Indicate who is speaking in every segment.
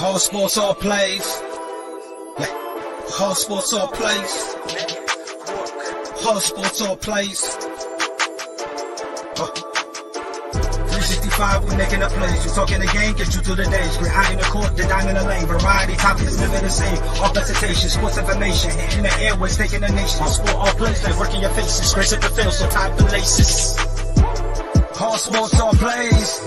Speaker 1: All sports, all plays. All sports, all plays. All sports, all plays. 365, we making up plays. We talking the game, get you to the days. We're high in the court, the dime in the lane. Variety topics, living the same. All presentation, sports information. Hitting the airways, taking the nation. All sport, all plays, they working your faces. Grace at the field, so tie the laces. All sports, all plays.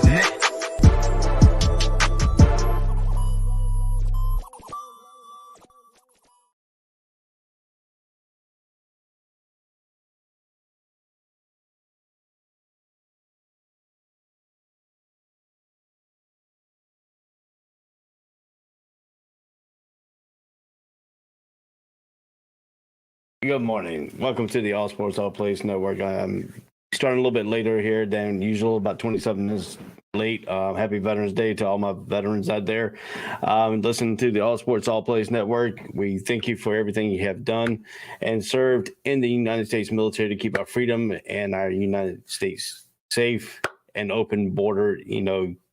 Speaker 2: Good morning. Welcome to the All Sports All Plays Network. I'm starting a little bit later here than usual, about 27 minutes late. Happy Veterans Day to all my veterans out there. Listening to the All Sports All Plays Network. We thank you for everything you have done and served in the United States military to keep our freedom and our United States safe and open border,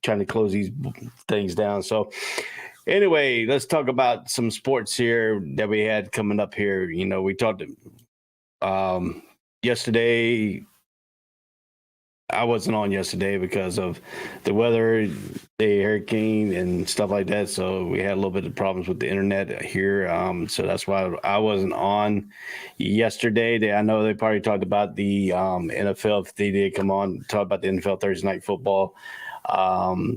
Speaker 2: trying to close these things down. So anyway, let's talk about some sports here that we had coming up here. We talked yesterday. I wasn't on yesterday because of the weather, the hurricane, and stuff like that. So we had a little bit of problems with the internet here. So that's why I wasn't on yesterday. I know they probably talked about the NFL. If they did come on, talk about the NFL Thursday Night Football.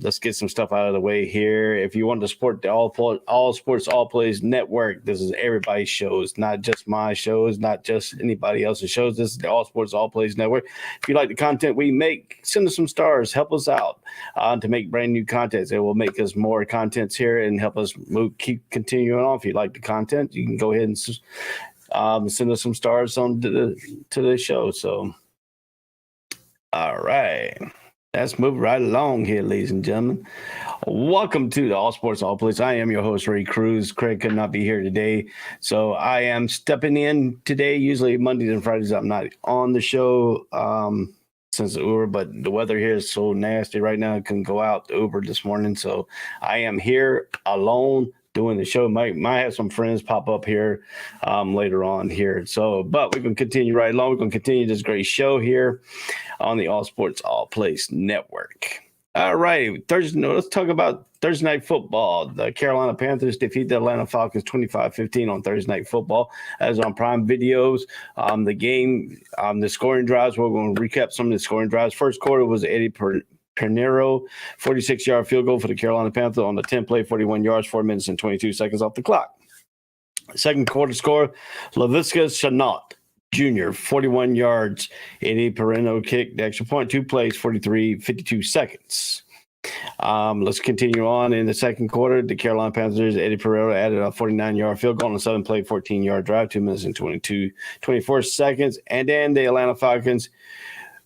Speaker 2: Let's get some stuff out of the way here. If you want to support the All Sports All Plays Network, this is everybody's shows, not just my shows, not just anybody else's shows. This is the All Sports All Plays Network. If you like the content we make, send us some stars, help us out to make brand new content. It will make us more contents here and help us keep continuing on. If you like the content, you can go ahead and send us some stars on to the show. So, all right. Let's move right along here, ladies and gentlemen. Welcome to the All Sports All Plays. I am your host, Ray Cruz. Craig could not be here today, so I am stepping in today. Usually Mondays and Fridays I'm not on the show since the Uber, but the weather here is so nasty right now. I couldn't go out the Uber this morning, so I am here alone doing the show. Might have some friends pop up here later on here. So, but we're going to continue right along. We're going to continue this great show here on the All Sports All Plays Network. All right, let's talk about Thursday Night Football. The Carolina Panthers defeat the Atlanta Falcons 25-15 on Thursday Night Football. As on Prime Videos. The game, the scoring drives, we're going to recap some of the scoring drives. First quarter was Eddie Piñeiro, 46-yard field goal for the Carolina Panthers on the 10-play, 41 yards, 4 minutes and 22 seconds off the clock. Second quarter score, Laviska Shenault Jr., 41 yards, Eddie Piñeiro kick, the extra point, 2 plays, 52 seconds. Let's continue on in the second quarter. The Carolina Panthers, Eddie Piñeiro added a 49-yard field goal on a 7-play, 14-yard drive, 2 minutes and 24 seconds. And then the Atlanta Falcons,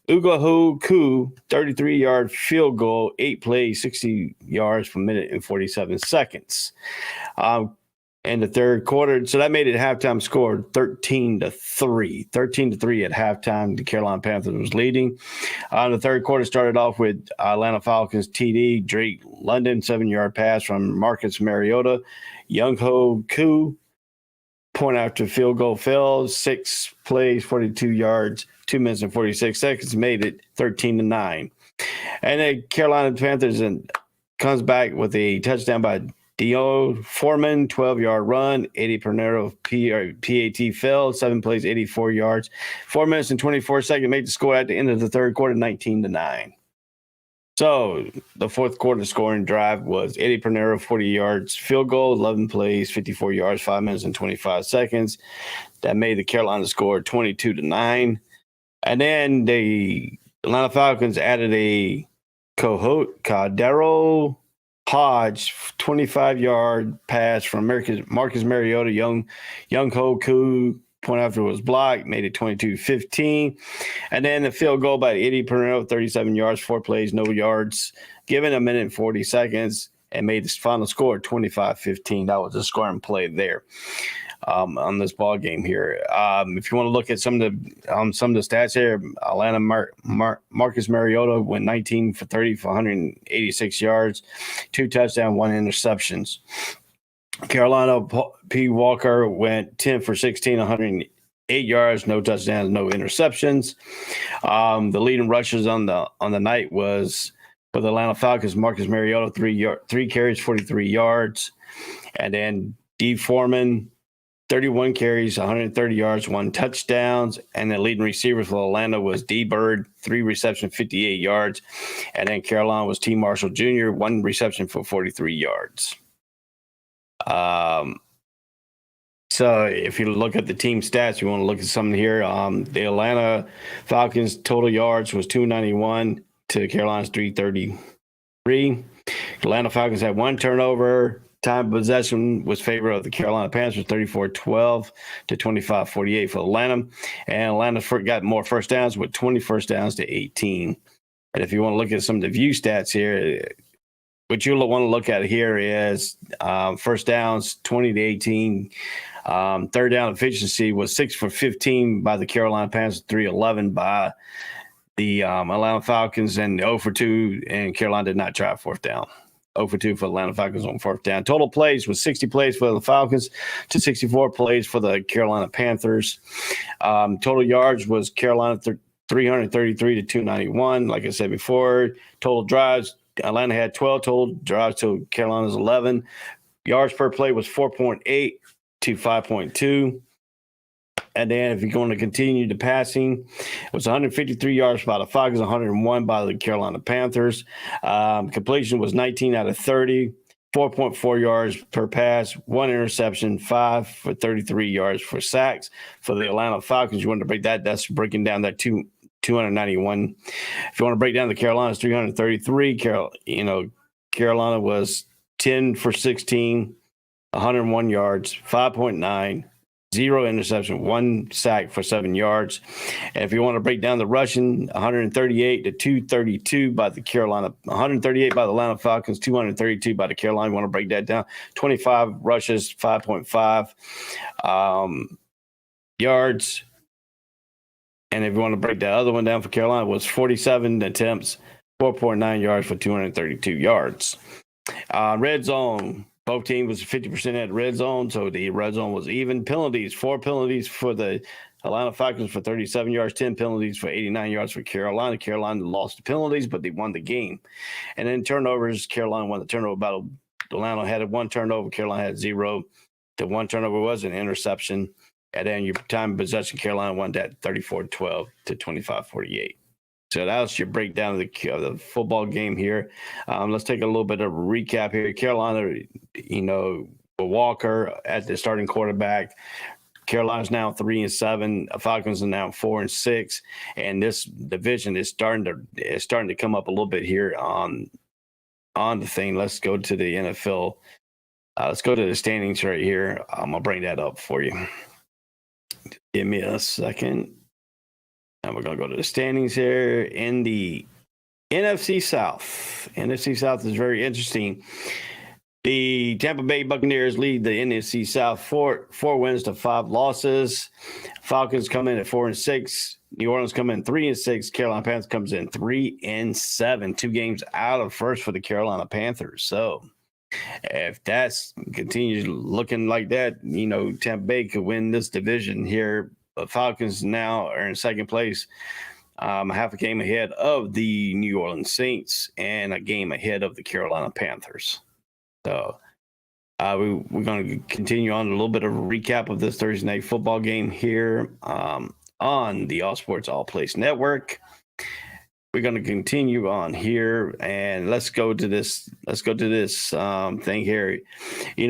Speaker 2: Ugochukwu Koo, 33-yard field goal, 8 plays, 60 yards per minute and 47 seconds. In the third quarter, so that made it halftime score 13-3. 13-3 at halftime. The Carolina Panthers was leading. The third quarter started off with Atlanta Falcons TD, Drake London, 7-yard pass from Marcus Mariota. Younghoe Koo, point after field goal failed, 6 plays, 42 yards, 2 minutes and 46 seconds, made it 13-9. And then Carolina Panthers comes back with a touchdown by Dio Foreman, 12-yard run. Eddie Piñeiro PAT failed, 7 plays, 84 yards, 4 minutes and 24 seconds, made the score at the end of the third quarter, 19-9. So the fourth quarter scoring drive was Eddie Piñeiro, 40 yards field goal, 11 plays, 54 yards, 5 minutes and 25 seconds. That made the Carolina score 22-9. And then the Atlanta Falcons added a Cordero Hodge, 25-yard pass from Marcus Mariota. Younghoe Koo, point after was blocked, made it 22-15. And then the field goal by Eddie Piñeiro, 37 yards, 4 plays, no yards, given a minute and 40 seconds, and made the final score 25-15. That was a scoring play there. on this ball game here. If you want to look at some of the stats here, Atlanta Marcus Mariota went 19 for 30 for 186 yards, 2 touchdowns, 1 interceptions. Carolina P. Walker went 10 for 16, 108 yards, no touchdowns, no interceptions. The leading rushers on the night was for the Atlanta Falcons, Marcus Mariota, 3 carries, 43 yards. And then D. Foreman, 31 carries, 130 yards, 1 touchdowns. And the leading receiver for Atlanta was D. Bird, 3 receptions, 58 yards. And then Carolina was T. Marshall Jr., 1 reception for 43 yards. So if you look at the team stats, you want to look at something here. The Atlanta Falcons total yards was 291 to Carolina's 333. Atlanta Falcons had 1 turnover. Time of possession was favor of the Carolina Panthers, 34-12 to 25-48 for Atlanta. And Atlanta got more first downs with 20 first downs to 18. And if you want to look at some of the view stats here, what you'll want to look at here is first downs, 20 to 18. Third down efficiency was 6 for 15 by the Carolina Panthers, 3-11 by the Atlanta Falcons, and 0 for 2, and Carolina did not try fourth down. 0 for 2 for the Atlanta Falcons on fourth down. Total plays was 60 plays for the Falcons to 64 plays for the Carolina Panthers. Total yards was Carolina 333 to 291. Like I said before, total drives, Atlanta had 12 total drives to Carolina's 11. Yards per play was 4.8 to 5.2. And then if you're going to continue the passing, it was 153 yards by the Falcons, 101 by the Carolina Panthers. Completion was 19 out of 30, 4.4 yards per pass, 1 interception, 5 for 33 yards for sacks. For the Atlanta Falcons, you want to break that. That's breaking down that 291. If you want to break down the Carolina's 333, Carolina was 10 for 16, 101 yards, 5.9. 0 interception, 1 sack for 7 yards. And if you want to break down the rushing, 138 to 232 by the Carolina, 138 by the Atlanta Falcons, 232 by the Carolina. You want to break that down. 25 rushes, 5.5 yards. And if you want to break that other one down for Carolina, it was 47 attempts, 4.9 yards for 232 yards. Red zone. Both teams was 50% at red zone, so the red zone was even. Penalties, 4 penalties for the Atlanta Falcons for 37 yards, 10 penalties for 89 yards for Carolina. Carolina lost the penalties, but they won the game. And then turnovers, Carolina won the turnover battle. Atlanta had 1 turnover, Carolina had 0. The 1 turnover was an interception. And then your time of possession, Carolina won that 34-12 to 25-48. So that was your breakdown of the football game here. Let's take a little bit of a recap here. Carolina, Walker at the starting quarterback. Carolina's now 3-7. Falcons are now 4-6. And this division is starting to come up a little bit here on the thing. Let's go to the NFL. Let's go to the standings right here. I'm gonna bring that up for you. Give me a second. And we're going to go to the standings here in the NFC South. NFC South is very interesting. The Tampa Bay Buccaneers lead the NFC South 4 wins to 5 losses. Falcons come in at 4-6. New Orleans come in 3-6. Carolina Panthers comes in 3-7. 2 games out of first for the Carolina Panthers. So if that continues looking like that, Tampa Bay could win this division here. But Falcons now are in second place, half a game ahead of the New Orleans Saints and a game ahead of the Carolina Panthers. So we're going to continue on a little bit of a recap of this Thursday night football game here on the All Sports All Place Network. We're going to continue on here, and let's go to this thing here.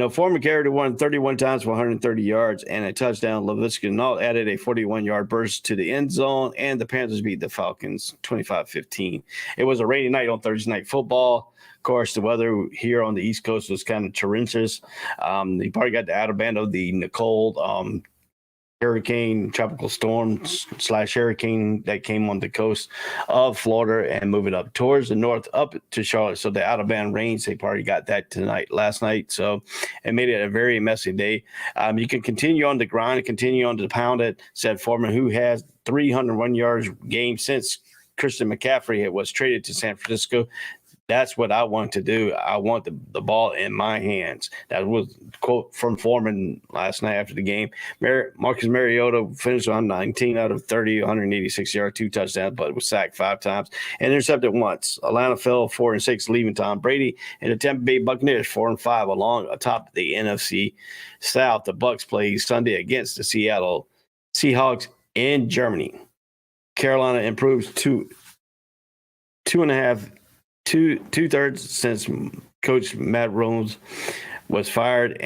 Speaker 2: Former Carrier won 31 times for 130 yards and a touchdown. Laviska Shenault added a 41-yard burst to the end zone, and the Panthers beat the Falcons 25-15. It was a rainy night on Thursday Night Football. Of course, the weather here on the East Coast was kind of torrential. You probably got the out of band of the Nicole hurricane, tropical storm / hurricane that came on the coast of Florida and moving up towards the north up to Charlotte. So the out of band rains, they probably got that last night. So it made it a very messy day. You can continue on the grind, continue on to pound it, said Foreman, who has 301 yards game since Christian McCaffrey was traded to San Francisco. That's what I want to do. I want the ball in my hands. That was a quote from Foreman last night after the game. Marcus Mariota finished on 19 out of 30, 186 yards, 2 touchdowns, but was sacked 5 times and intercepted once. Atlanta fell 4-6, leaving Tom Brady and the Tampa Bay Buccaneers 4-5 along atop the NFC South. The Bucs play Sunday against the Seattle Seahawks in Germany. Carolina improves to 2.5 since Coach Matt Rhodes was fired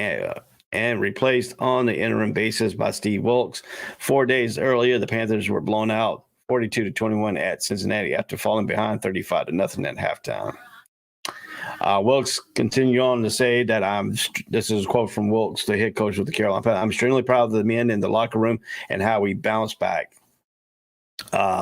Speaker 2: and replaced on the interim basis by Steve Wilks. 4 days earlier, the Panthers were blown out 42-21 at Cincinnati after falling behind 35-0 at halftime. Wilks continued on to say that this is a quote from Wilks, the head coach of the Carolina Panthers. I'm extremely proud of the men in the locker room and how we bounced back.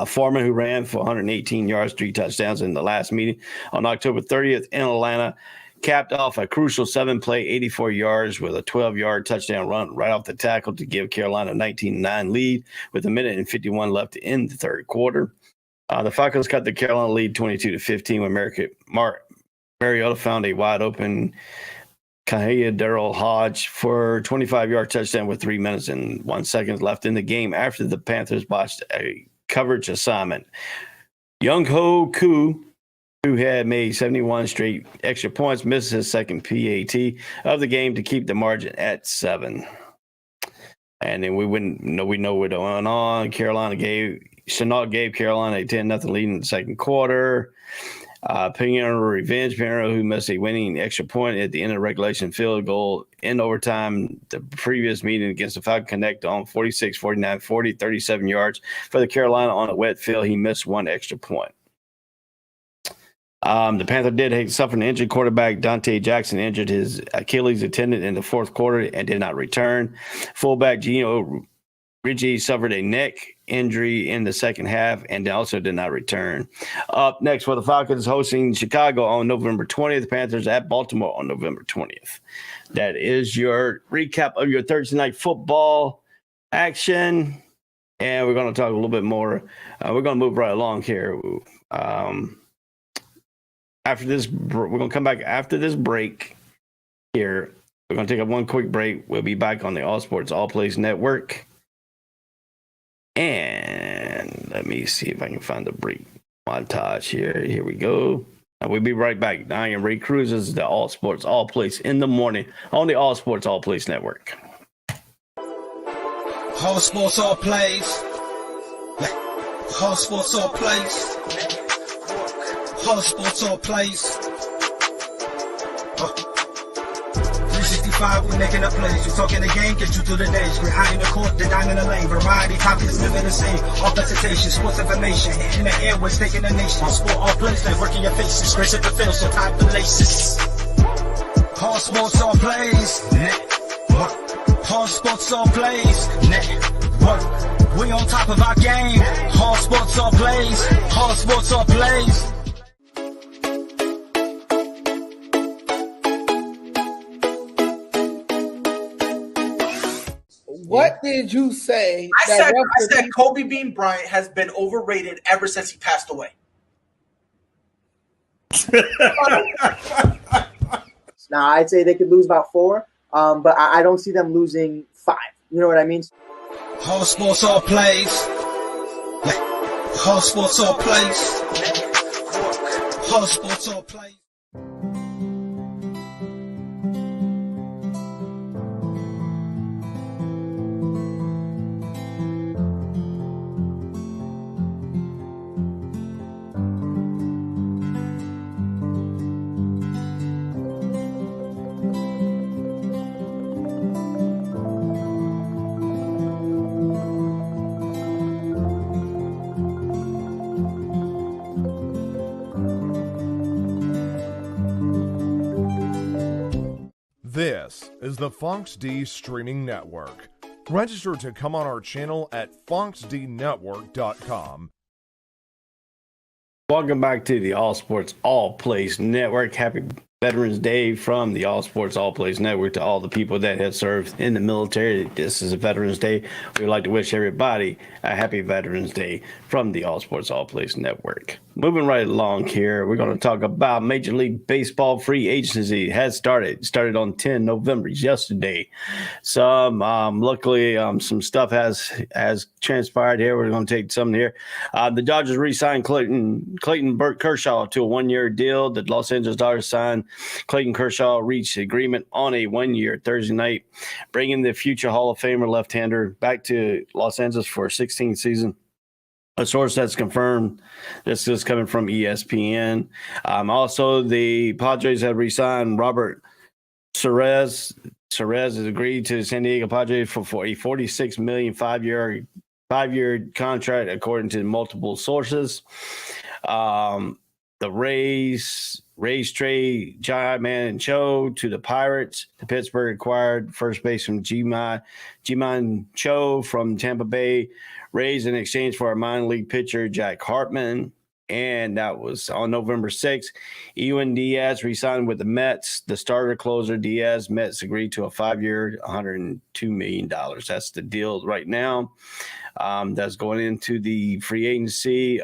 Speaker 2: Foreman, who ran for 118 yards, 3 touchdowns in the last meeting on October 30th in Atlanta, capped off a crucial 7-play, 84 yards with a 12-yard touchdown run right off the tackle to give Carolina a 19-9 lead with 1:51 left in the third quarter. The Falcons cut the Carolina lead 22-15 when Mariota found a wide-open Kahia Darrell Hodge for 25-yard touchdown with 3 minutes and 1 second left in the game after the Panthers botched a coverage assignment. Young-Ho Koo, who had made 71 straight extra points, missed his second PAT of the game to keep the margin at 7. And then we know what's going on. Chenault gave Carolina a 10-0 lead in the second quarter. Pinheiro revenge. Pinheiro, who missed a winning extra point at the end of regulation field goal in overtime the previous meeting against the Falcon Connect on 46, 49, 40, 37 yards for the Carolina on a wet field. He missed 1 extra point. The Panther did suffer an injury. Quarterback Dante Jackson injured his Achilles tendon in the fourth quarter and did not return. Fullback Gino Ricci suffered a neck injury in the second half and also did not return. Up next for the Falcons, hosting Chicago on November 20th. Panthers at Baltimore on November 20th. That is your recap of your Thursday night football action. And we're going to talk a little bit more. We're going to move right along here. After this, we're going to come back after this break here. We're going to take one quick break. We'll be back on the All Sports All Plays Network. And let me see if I can find the break montage here. Here we go. We'll be right back. I am Ray Cruz. This is the All Sports All Plays in the morning on the All Sports All Plays Network.
Speaker 1: All Sports All Plays. All Sports All Plays. All Sports All Plays. 365, we making up plays. We talking the game, get you through the days. We're high in the court, the dime in the lane. Variety topics, living the same. All presentation, sports information. In the airways, taking the nation. All sport, all plays, they working your faces. Grace at the field, so tie the laces. All Sports All Plays. Network. All Sports All Plays. Network. We on top of our game. All Sports All Plays. All Sports All Plays.
Speaker 3: What did you say?
Speaker 4: I said Kobe Bean Bryant has been overrated ever since he passed away.
Speaker 5: Now, I'd say they could lose about 4, but I don't see them losing 5. You know what I mean?
Speaker 1: All Sports All Plays. All Sports All Plays. All Sports All Plays.
Speaker 6: This is the Fonx D Streaming Network. Register to come on our channel at foxdnetwork.com.
Speaker 2: Welcome back to the All Sports All Plays Network. Happy Veterans Day from the All Sports All Plays Network to all the people that have served in the military. This is a Veterans Day. We'd like to wish everybody a happy Veterans Day from the All Sports All Plays Network. Moving right along here, we're going to talk about Major League Baseball free agency has started on 10 November yesterday. Luckily, some stuff has transpired here. We're going to take some here. The Dodgers re-signed Clayton Burt Kershaw to a one-year deal. The Los Angeles Dodgers signed Clayton Kershaw, reached agreement on a 1 year Thursday night, bringing the future Hall of Famer left-hander back to Los Angeles for a 16th season. A source that's confirmed. This is coming from ESPN. Also, the Padres have re-signed Robert Suarez. Suarez has agreed to the San Diego Padres for a $46 million five-year contract, according to multiple sources. The Rays trade Ji-Man Cho to the Pirates. The Pittsburgh acquired first baseman Ji-Man Cho from Tampa Bay Rays in exchange for a minor league pitcher, Jack Hartman. And that was on November 6th. Ewan Diaz re-signed with the Mets. The starter closer, Diaz, Mets agreed to a 5-year, $102 million. That's the deal right now. That's going into the free agency.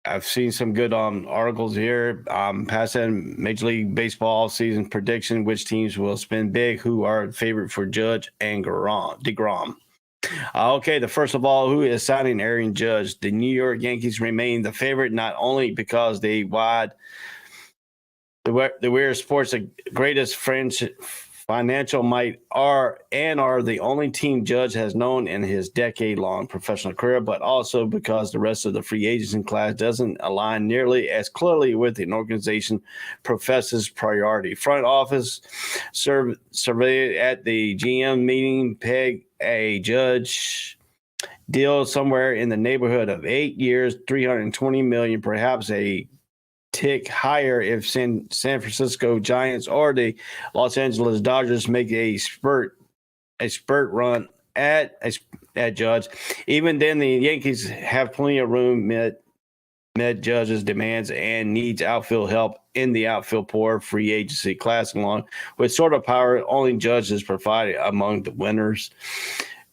Speaker 2: I've seen some good articles here. Passing Major League Baseball season prediction, which teams will spend big, who are favorite for Judge and DeGrom. Okay, the first of all, who is signing Aaron Judge? The New York Yankees remain the favorite, not only because the Weird Sports, the greatest financial might are the only team Judge has known in his decade-long professional career, but also because the rest of the free agency class doesn't align nearly as clearly with an organization professes priority. Front office survey at the GM meeting pegged a Judge deal somewhere in the neighborhood of 8 years, $320 million, perhaps a tick higher if San Francisco Giants or the Los Angeles Dodgers make a spurt run at Judge. Even then, the Yankees have plenty of room met Judge's demands and needs outfield help in the outfield poor free agency class, along with sort of power only Judge has provided among the winners.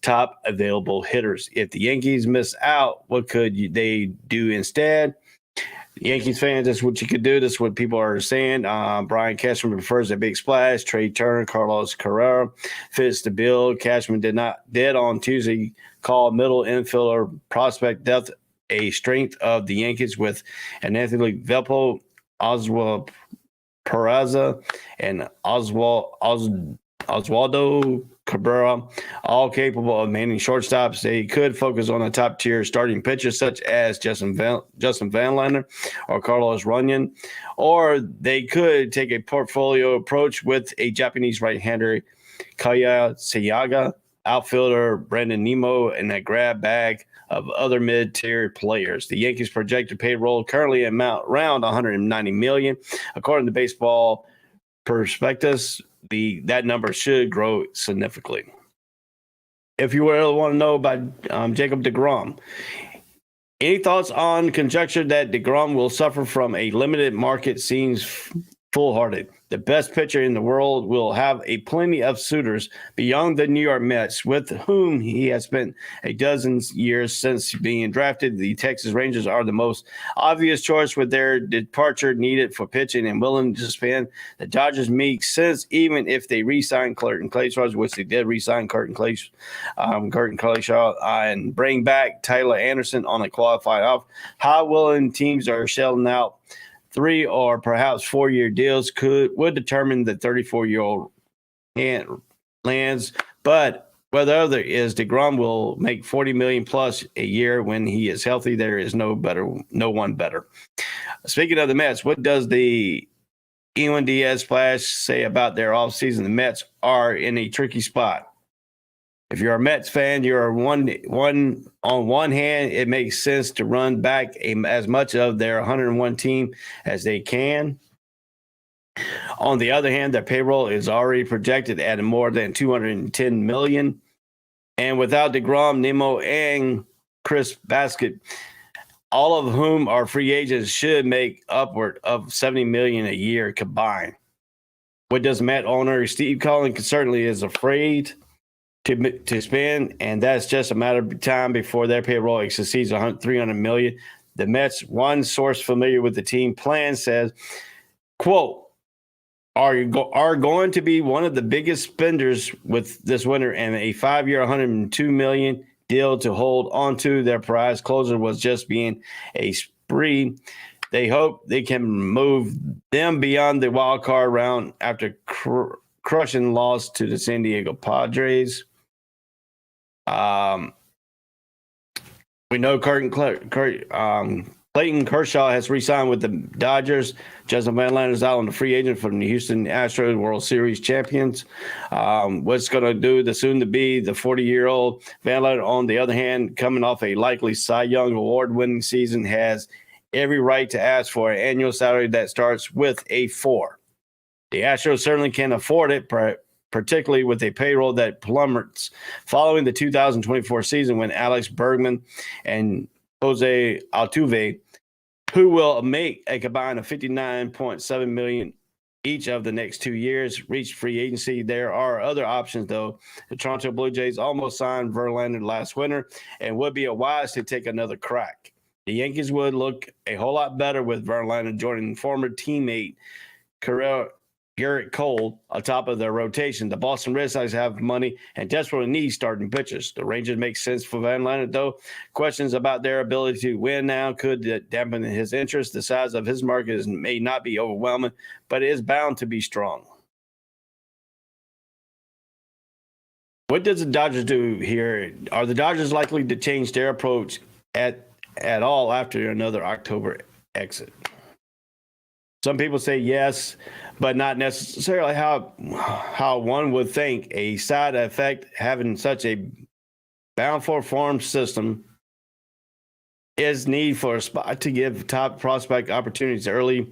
Speaker 2: Top available hitters. If the Yankees miss out, what could they do instead? Yankees fans, that's what you could do. That's what people are saying. Brian Cashman prefers a big splash. Trey Turner, Carlos Carrera fits the bill. Cashman did on Tuesday call middle infielder prospect depth a strength of the Yankees with Anthony Velpo, Oswald Peraza, and Oswaldo Cabrera, all capable of manning shortstops. They could focus on a top-tier starting pitchers such as Justin Verlander or Carlos Runyon, or they could take a portfolio approach with a Japanese right-hander, Kaya Sayaga, outfielder Brandon Nimmo, and a grab bag of other mid-tier players. The Yankees' projected payroll currently amount around $190 million, according to Baseball Prospectus. That number should grow significantly. If you really want to know about Jacob deGrom, any thoughts on conjecture that deGrom will suffer from a limited market seems foolhardy. The best pitcher in the world will have a plenty of suitors beyond the New York Mets, with whom he has spent a dozen years since being drafted. The Texas Rangers are the most obvious choice with their departure needed for pitching and willing to spend. The Dodgers make sense even if they re-sign Curtin Clayshaw's, which they did re-sign Curtin Clayshaw, and bring back Tyler Anderson on a qualified offer. How willing teams are shelling out 3 or perhaps 4-year deals would determine the 34-year-old lands, but whether deGrom will make $40 million plus a year when he is healthy, there is no one better. Speaking of the Mets, what does the Ewan Diaz splash say about their offseason? The Mets are in a tricky spot. If you're a Mets fan, you're on one hand, it makes sense to run back as much of their 101 team as they can. On the other hand, their payroll is already projected at more than $210 million. And without DeGrom, Nemo, and Chris Baskett, all of whom are free agents, should make upward of $70 million a year combined. What does Matt owner Steve Collins certainly is afraid to spend, and that's just a matter of time before their payroll exceeds $300 million. The Mets, one source familiar with the team plan, says, quote, are going to be one of the biggest spenders with this winter, and a 5-year, $102 million deal to hold onto. Their prize closer was just being a spree. They hope they can move them beyond the wild card round after crushing loss to the San Diego Padres. We know Clayton Kershaw has re-signed with the Dodgers. Justin Verlander is out on the free agent from the Houston Astros, World Series champions. What's going to do the soon-to-be the 40-year-old Verlander, on the other hand, coming off a likely Cy Young award-winning season, has every right to ask for an annual salary that starts with a 4. The Astros certainly can afford it, particularly with a payroll that plummets following the 2024 season when Alex Bergman and Jose Altuve, who will make a combined of $59.7 million each of the next 2 years, reached free agency. There are other options, though. The Toronto Blue Jays almost signed Verlander last winter and would be wise to take another crack. The Yankees would look a whole lot better with Verlander joining former teammate Garrett Cole atop of their rotation. The Boston Red Sox have money and desperately need starting pitchers. The Rangers make sense for Verlander, though. Questions about their ability to win now could dampen his interest. The size of his market may not be overwhelming, but it is bound to be strong. What does the Dodgers do here? Are the Dodgers likely to change their approach at all after another October exit? Some people say yes, but not necessarily how one would think. A side effect having such a bountiful farm system is need for a spot to give top prospect opportunities early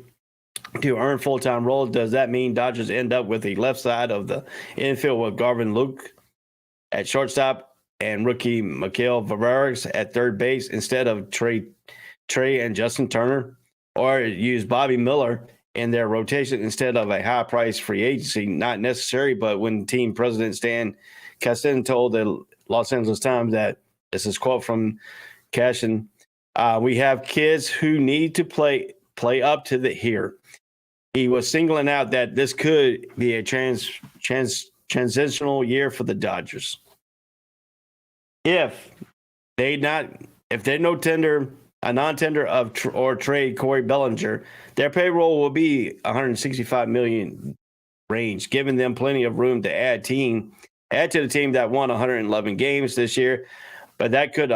Speaker 2: to earn full-time roles. Does that mean Dodgers end up with the left side of the infield with Garvin Luke at shortstop and rookie Miguel Vargas at third base instead of Trey and Justin Turner? Or use Bobby Miller in their rotation instead of a high-priced free agency? Not necessary, but when team president Stan Kasten told the Los Angeles Times that, this is a quote from Cashin, we have kids who need to play up to the here. He was singling out that this could be a transitional year for the Dodgers. If they non-tender or trade Corey Bellinger, their payroll will be $165 million range, giving them plenty of room to add to the team that won 111 games this year. But that could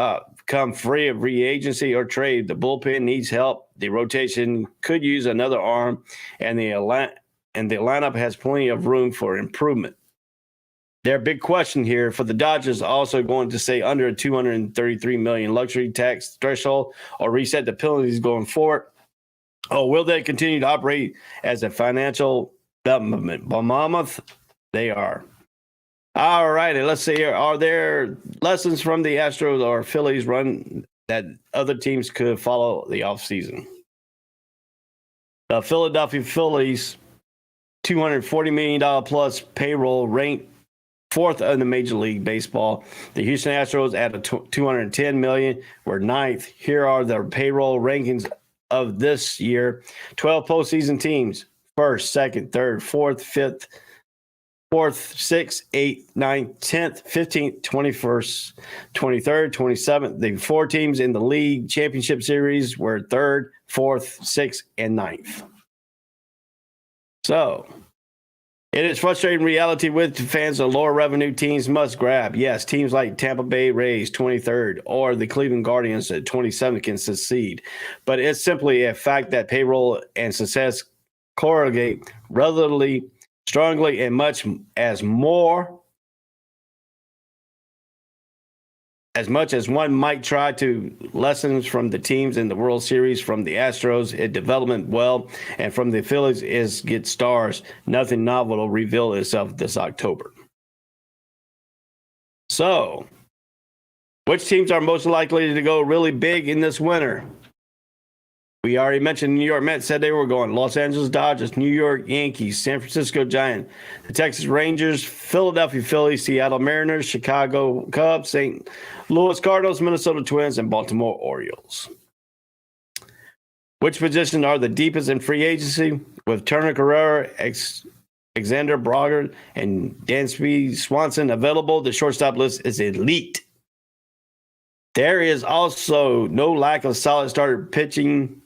Speaker 2: come free of free agency or trade. The bullpen needs help. The rotation could use another arm, and the lineup has plenty of room for improvement. Their big question here for the Dodgers also going to stay under a $233 million luxury tax threshold or reset the penalties going forward. Or will they continue to operate as a financial behemoth? They are. All righty, let's see here. Are there lessons from the Astros or Phillies run that other teams could follow the offseason? The Philadelphia Phillies, $240 million plus payroll, ranked 4th in the Major League Baseball. The Houston Astros at $210 million were 9th. Here are the payroll rankings of this year. 12 postseason teams: 1st, 2nd, 3rd, 4th, 5th, 6th, 8th, 9th, 10th, 15th, 21st, 23rd, 27th. The 4 teams in the league championship series were 3rd, 4th, 6th, and 9th. So it is frustrating reality with fans of lower revenue teams must grab. Yes, teams like Tampa Bay Rays, 23rd, or the Cleveland Guardians at 27th can succeed. But it's simply a fact that payroll and success correlate relatively strongly and much as more as much as one might try to lessons from the teams in the World Series, from the Astros, it development well, and from the Phillies is get stars. Nothing novel will reveal itself this October. So, which teams are most likely to go really big in this winter? We already mentioned New York Mets said they were going. Los Angeles Dodgers, New York Yankees, San Francisco Giants, the Texas Rangers, Philadelphia Phillies, Seattle Mariners, Chicago Cubs, St. Louis Cardinals, Minnesota Twins, and Baltimore Orioles. Which positions are the deepest in free agency? With Turner Carrera, Alexander Bogart, and Dansby Swanson available, the shortstop list is elite. There is also no lack of solid starter pitching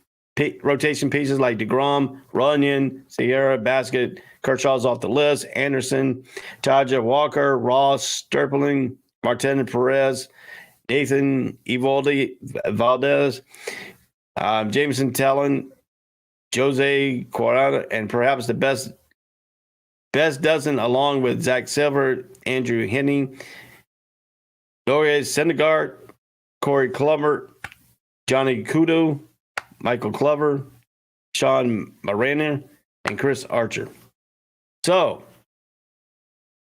Speaker 2: rotation pieces like DeGrom, Runyon, Sierra, Baskett, Kershaw's off the list, Anderson, Taja Walker, Ross, Sterling, Martin Perez, Nathan Eovaldi, Valdez, Jameson Talon, Jose Corrada, and perhaps the best dozen along with Zach Silver, Andrew Heaney, Dorian Syndergaard, Corey Kluber, Johnny Kudo, Michael Glover, Sean Mariner, and Chris Archer. So,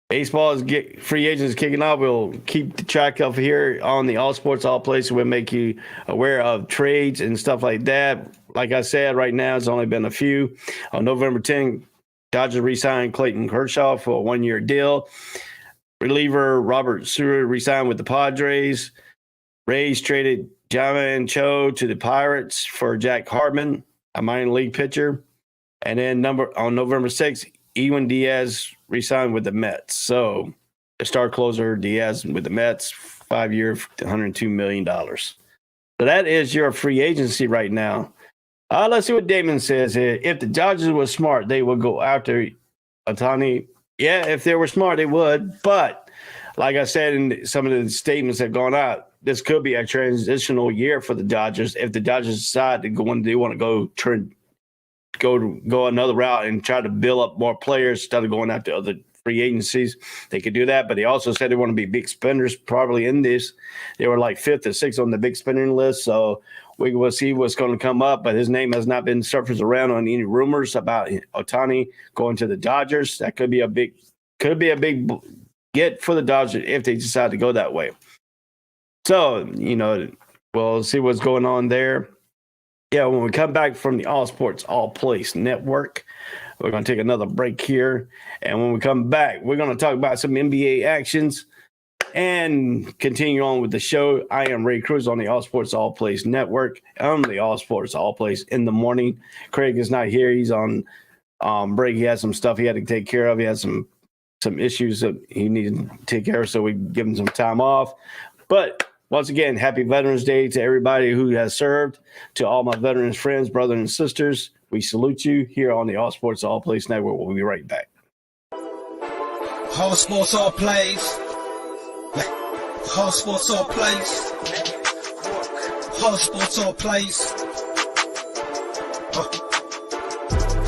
Speaker 2: baseball is free agents kicking off. We'll keep the track of here on the All Sports All Places. We'll make you aware of trades and stuff like that. Like I said, right now it's only been a few. On November 10th, Dodgers re-signed Clayton Kershaw for a one-year deal. Reliever Robert Seward re-signed with the Padres. Rays traded Jaman Cho to the Pirates for Jack Hartman, a minor league pitcher. And then on November 6th, Ewan Diaz re-signed with the Mets. So the star closer Diaz with the Mets, 5-year, $102 million. So that is your free agency right now. Let's see what Damon says here. If the Dodgers were smart, they would go after Ohtani. Yeah, if they were smart, they would. But like I said in some of the statements that have gone out, this could be a transitional year for the Dodgers. If the Dodgers decide to go, they want to go another route and try to build up more players instead of going after other free agencies, they could do that. But they also said they want to be big spenders probably in this. They were like 5th or 6th on the big spending list. So we will see what's going to come up. But his name has not been surfaced around on any rumors about Ohtani going to the Dodgers. That could be a big get for the Dodgers if they decide to go that way. So, we'll see what's going on there. Yeah, when we come back from the All Sports All Place Network, we're going to take another break here. And when we come back, we're going to talk about some NBA actions and continue on with the show. I am Ray Cruz on the All Sports All Place Network. I'm the All Sports All Place in the morning. Craig is not here. He's on break. He has some stuff he had to take care of. He has some issues that he needed to take care of, so we give him some time off. But once again, happy Veterans Day to everybody who has served. To all my veterans friends, brothers and sisters, we salute you here on the All Sports All Place Network. We'll be right back.
Speaker 1: All sports, all plays. All sports, all plays. All sports, all plays.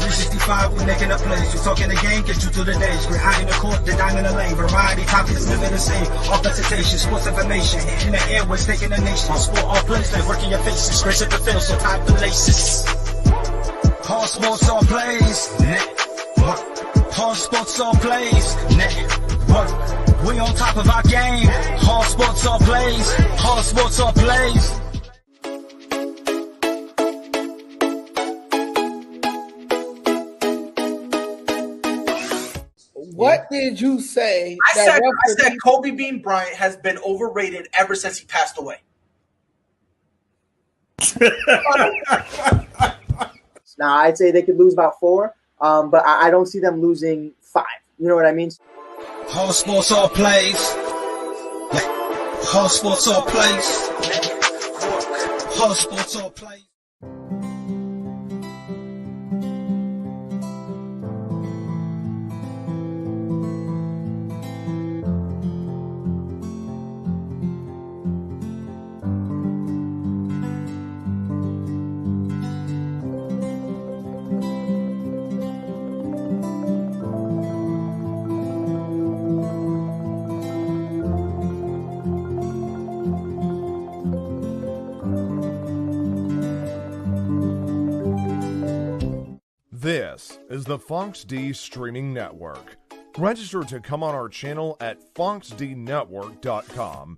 Speaker 1: 365, we making a plays. You talking the game, get you through the days. We're high in the court, the dime in the lane. Variety, topics, living the same. All presentation, sports information. Hitting the airways, taking the nation. All sport, all plays, like working your faces. Grace at the field, so tie the laces. All sports, all plays. Network. All sports, all plays. Network. We on top of our game. All sports, all plays. All sports, all plays.
Speaker 3: What did you say?
Speaker 4: I said Kobe Bean Bryant has been overrated ever since he passed away.
Speaker 5: Now, I'd say they could lose about 4, but I don't see them losing 5. You know what I mean?
Speaker 1: All sports, all plays. All sports, all plays. All sports, all plays.
Speaker 6: This is the Fox D Streaming Network. Register to come on our channel at foxdnetwork.com.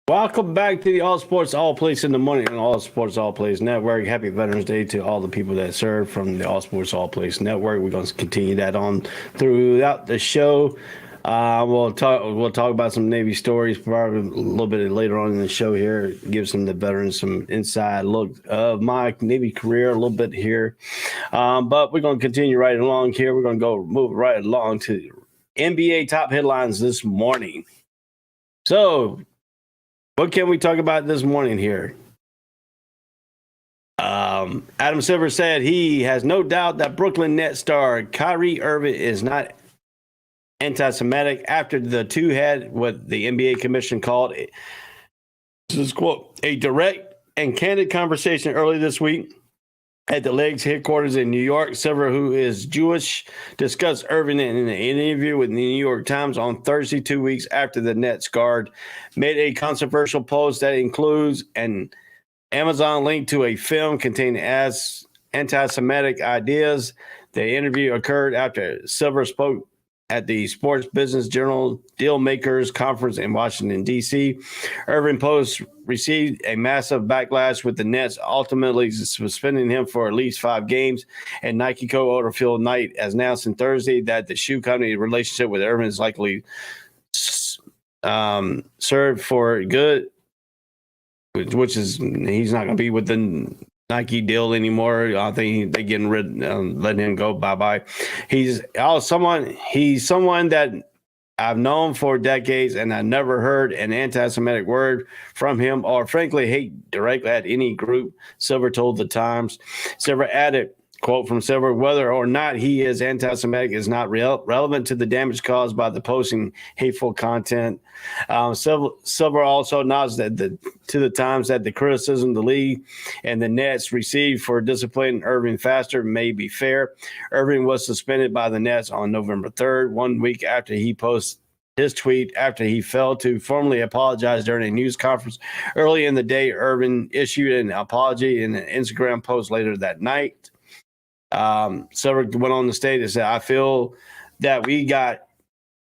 Speaker 2: Welcome back to the All Sports All Plays in the Morning on All Sports All Plays Network. Happy Veterans Day to all the people that serve from the All Sports All Plays Network. We're going to continue that on throughout the show. We'll talk about some Navy stories probably a little bit later on in the show here. Give some of the veterans some inside look of my Navy career a little bit here. But we're going to continue right along here. We're going to move right along to NBA top headlines this morning. So, what can we talk about this morning here? Adam Silver said he has no doubt that Brooklyn Nets star Kyrie Irving is not anti-Semitic after the two had what the NBA Commission called, this is quote, a direct and candid conversation early this week at the league's headquarters in New York. Silver, who is Jewish, discussed Irving in an interview with the New York Times on Thursday, 2 weeks after the Nets guard made a controversial post that includes an Amazon link to a film containing anti-Semitic ideas. The interview occurred after Silver spoke at the Sports Business Journal Dealmakers Conference in Washington, D.C. Irving post received a massive backlash, with the Nets ultimately suspending him for at least 5 games. And Nike co-owner Phil Knight has announced on Thursday that the shoe company relationship with Irving is likely served for good, which is he's not going to be with the Nike deal anymore. I think they're getting letting him go. Bye-bye. He's someone that I've known for decades, and I never heard an anti-Semitic word from him or frankly hate directly at any group, Silver told the Times. Silver added, quote from Silver, whether or not he is anti-Semitic is not relevant to the damage caused by the posting hateful content. Silver also nods to the Times that the criticism the league and the Nets received for disciplining Irving faster may be fair. Irving was suspended by the Nets on November 3rd, 1 week after he posted his tweet after he failed to formally apologize during a news conference early in the day. Irving issued an apology in an Instagram post later that night. Silver went on to state and said, I feel that we got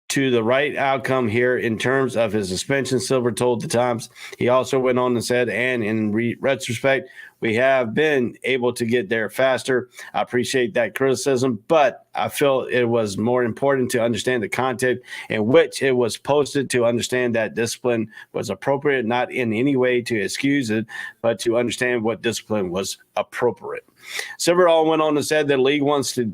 Speaker 2: to the right outcome here in terms of his suspension, Silver told the Times. He also went on and said, and in retrospect, we have been able to get there faster. I appreciate that criticism, but I feel it was more important to understand the content in which it was posted, to understand that discipline was appropriate, not in any way to excuse it, but to understand what discipline was appropriate. Silver all went on and said the league wants to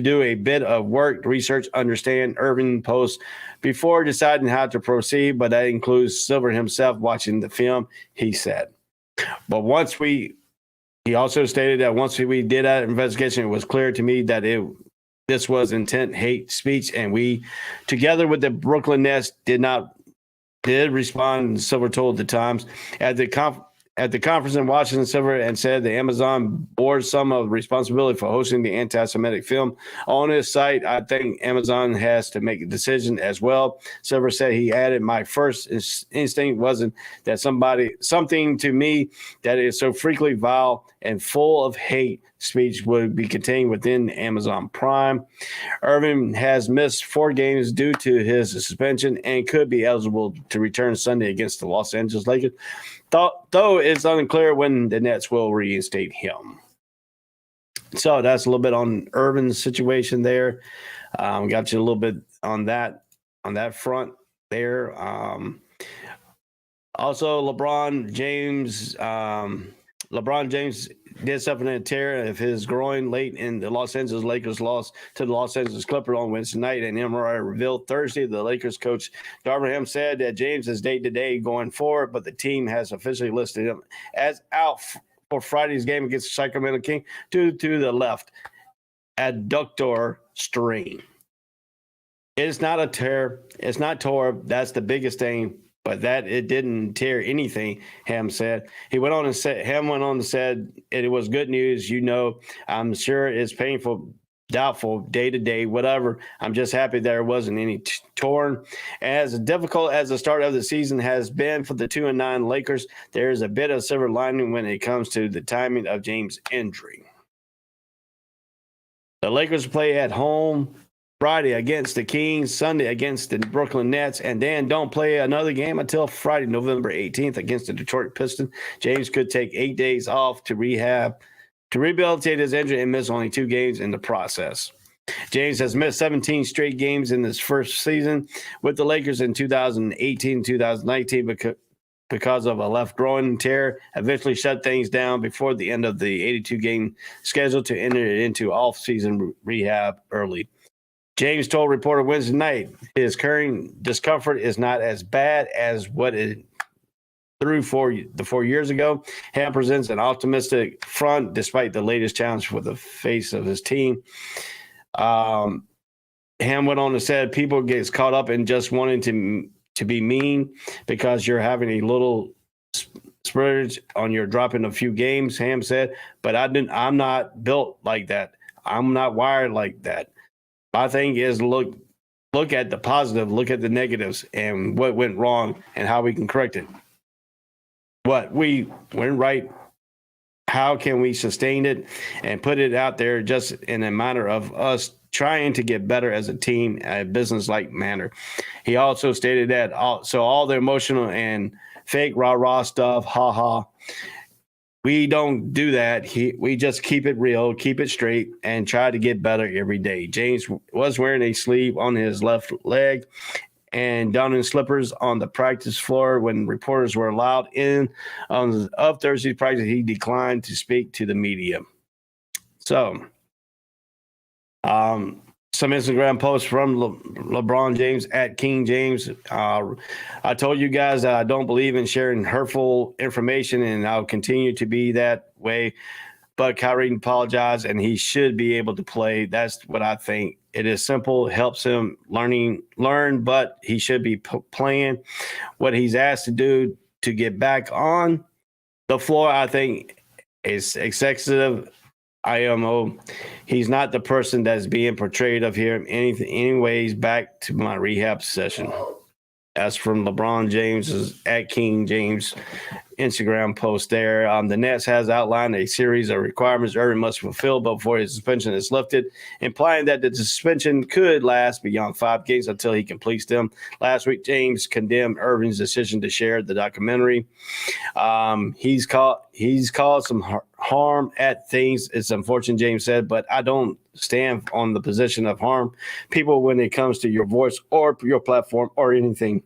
Speaker 2: do a bit of work, research, understand Irving posts before deciding how to proceed, but that includes Silver himself watching the film, he said. But he also stated that once we did that investigation, it was clear to me that this was intent hate speech, and we, together with the Brooklyn Nets, did respond, Silver told the Times. At the conference in Washington, Silver and said the Amazon bore some of the responsibility for hosting the anti-Semitic film on his site. I think Amazon has to make a decision as well. Silver said he added, my first instinct wasn't that something to me that is so frequently vile and full of hate speech would be contained within Amazon Prime. Irving has missed 4 games due to his suspension and could be eligible to return Sunday against the Los Angeles Lakers, though it's unclear when the Nets will reinstate him. So that's a little bit on Irving's situation there. Got you a little bit on that front there. Also, LeBron James did suffer a tear of his groin late in the Los Angeles Lakers loss to the Los Angeles Clippers on Wednesday night. An MRI revealed Thursday. The Lakers coach Darvin Ham said that James is day-to-day going forward, but the team has officially listed him as out for Friday's game against the Sacramento Kings due to the left adductor strain. It's not a tear. It's not tore. That's the biggest thing. But that it didn't tear anything, Ham said. Ham went on and said it was good news. I'm sure it's painful, doubtful, day to day, whatever. I'm just happy there wasn't any torn. As difficult as the start of the season has been for the 2-9 Lakers, there is a bit of silver lining when it comes to the timing of James' injury. The Lakers play at home Friday against the Kings, Sunday against the Brooklyn Nets, and then don't play another game until Friday, November 18th against the Detroit Pistons. James could take 8 days off to rehabilitate his injury and miss only 2 games in the process. James has missed 17 straight games in this first season with the Lakers in 2018-2019 because of a left groin tear, eventually shut things down before the end of the 82-game schedule to enter into off-season rehab early. James told reporter Wednesday night his current discomfort is not as bad as what it through 4 years ago. Ham presents an optimistic front despite the latest challenge for the face of his team. Ham went on to say people get caught up in just wanting to be mean because you're having a little splurge on your dropping a few games, Ham said, but I'm not built like that. I'm not wired like that. My thing is look at the positive, look at the negatives and what went wrong and how we can correct it. What we went right, how can we sustain it and put it out there just in a manner of us trying to get better as a team, a business-like manner. He also stated that all the emotional and fake rah-rah stuff, ha-ha, we don't do that. We just keep it real, keep it straight, and try to get better every day. James was wearing a sleeve on his left leg and down in slippers on the practice floor when reporters were allowed in of Thursday's practice. He declined to speak to the media. So, some Instagram posts from LeBron James at King James. I told you guys that I don't believe in sharing hurtful information, and I'll continue to be that way. But Kyrie apologized, and he should be able to play. That's what I think. It is simple, helps him learn, but he should be playing. What he's asked to do to get back on the floor, I think, is excessive. IMO. He's not the person that's being portrayed of here. Anyways, back to my rehab session. That's from LeBron James's at King James Instagram post there. The Nets has outlined a series of requirements Irving must fulfill before his suspension is lifted, implying that the suspension could last beyond 5 games until he completes them. Last week, James condemned Irving's decision to share the documentary. He's caused some harm at things. It's unfortunate, James said, but I don't stand on the position of harm people when it comes to your voice or your platform or anything.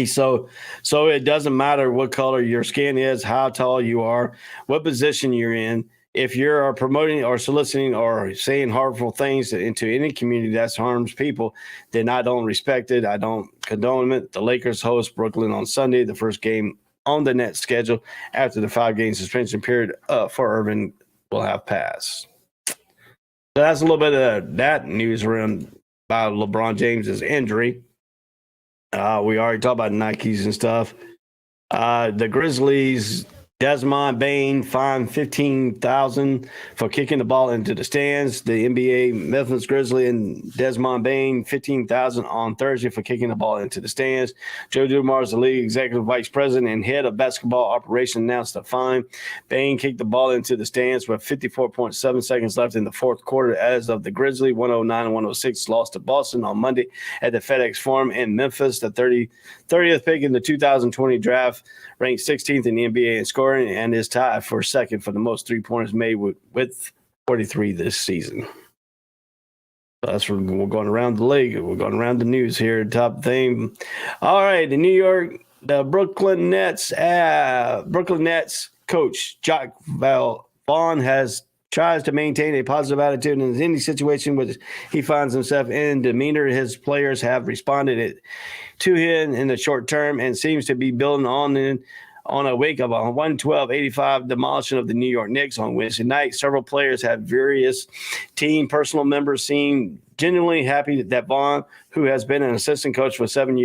Speaker 2: So it doesn't matter what color your skin is, how tall you are, what position you're in. If you're promoting or soliciting or saying harmful things into any community that harms people, then I don't respect it. I don't condone it. The Lakers host Brooklyn on Sunday, the first game on the Nets schedule after the 5-game suspension period for Irving will have passed. So that's a little bit of that news around about LeBron James's injury. We already talked about Nikes and stuff. The Grizzlies, Desmond Bane fined $15,000 for kicking the ball into the stands. The NBA Memphis Grizzlies and Desmond Bane $15,000 on Thursday for kicking the ball into the stands. Joe Dumars, the league executive vice president and head of basketball operations, announced the fine. Bane kicked the ball into the stands with 54.7 seconds left in the fourth quarter as of the Grizzlies 109-106 lost to Boston on Monday at the FedEx Forum in Memphis. The 30th pick in the 2020 draft, ranked 16th in the NBA in scoring, and is tied for second for the most three-pointers made with 43 this season. So that's what we're going around the league. We're going around the news here. Top thing. All right, the Brooklyn Nets coach Jacques Vaughn tries to maintain a positive attitude in any situation which he finds himself in. Demeanor his players have responded to him in the short term and seems to be building on a wake of a 112-85 demolition of the New York Knicks on Wednesday night. Several players had various team personal members seem genuinely happy that Vaughn, who has been an assistant coach for 7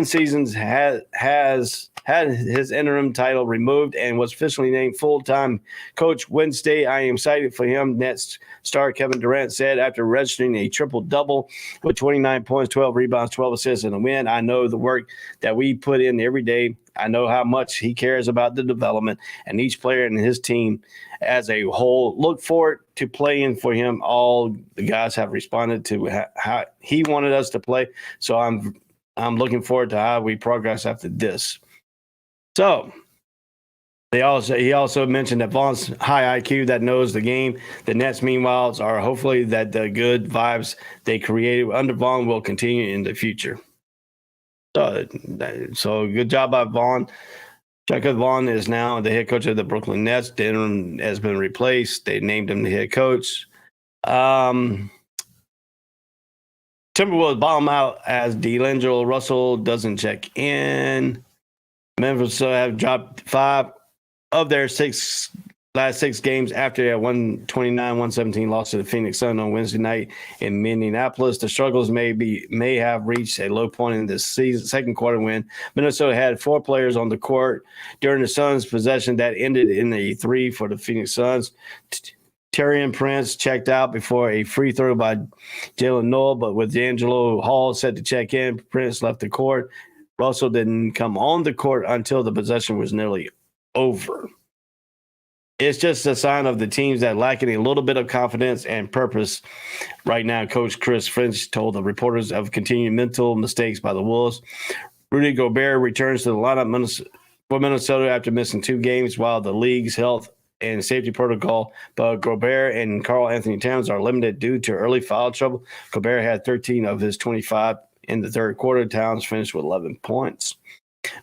Speaker 2: seasons, has had his interim title removed and was officially named full-time coach Wednesday. I am excited for him. Nets star Kevin Durant said after registering a triple-double with 29 points, 12 rebounds, 12 assists, and a win. I know the work that we put in every day. I know how much he cares about the development and each player and his team as a whole. Look forward to playing for him. All the guys have responded to how he wanted us to play. So I'm looking forward to how we progress after this. So he also mentioned that Vaughn's high IQ that knows the game. The Nets, meanwhile, are hopefully that the good vibes they created under Vaughn will continue in the future. So good job by Vaughn. Jacob Vaughn is now the head coach of the Brooklyn Nets. The interim has been replaced. They named him the head coach. Timberwolves bottom out as D'Angelo Russell doesn't check in. Memphis have dropped 5 of their last 6 games after a 129-117 loss to the Phoenix Suns on Wednesday night in Minneapolis. The struggles may have reached a low point in this season, second quarter when Minnesota had 4 players on the court during the Suns' possession that ended in a 3 for the Phoenix Suns. Taurean Prince checked out before a free throw by Jalen Noel, but with D'Angelo Hall set to check in, Prince left the court. Russell didn't come on the court until the possession was nearly over. It's just a sign of the teams that lacking a little bit of confidence and purpose right now. Coach Chris Finch told the reporters of continued mental mistakes by the Wolves. Rudy Gobert returns to the lineup for Minnesota after missing 2 games while the league's health and safety protocol. But Gobert and Karl Anthony Towns are limited due to early foul trouble. Gobert had 13 of his 25 in the third quarter. Towns finished with 11 points.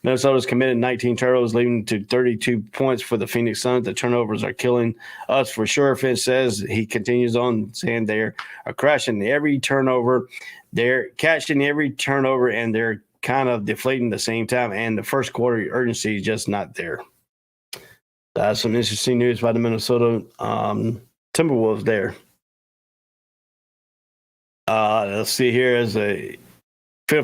Speaker 2: Minnesota's committed 19 turnovers, leading to 32 points for the Phoenix Suns. The turnovers are killing us for sure, Finch says. He continues on saying they are crashing every turnover. They're catching every turnover, and they're kind of deflating at the same time. And the first quarter urgency is just not there. That's some interesting news by the Minnesota Timberwolves there. Let's see here as a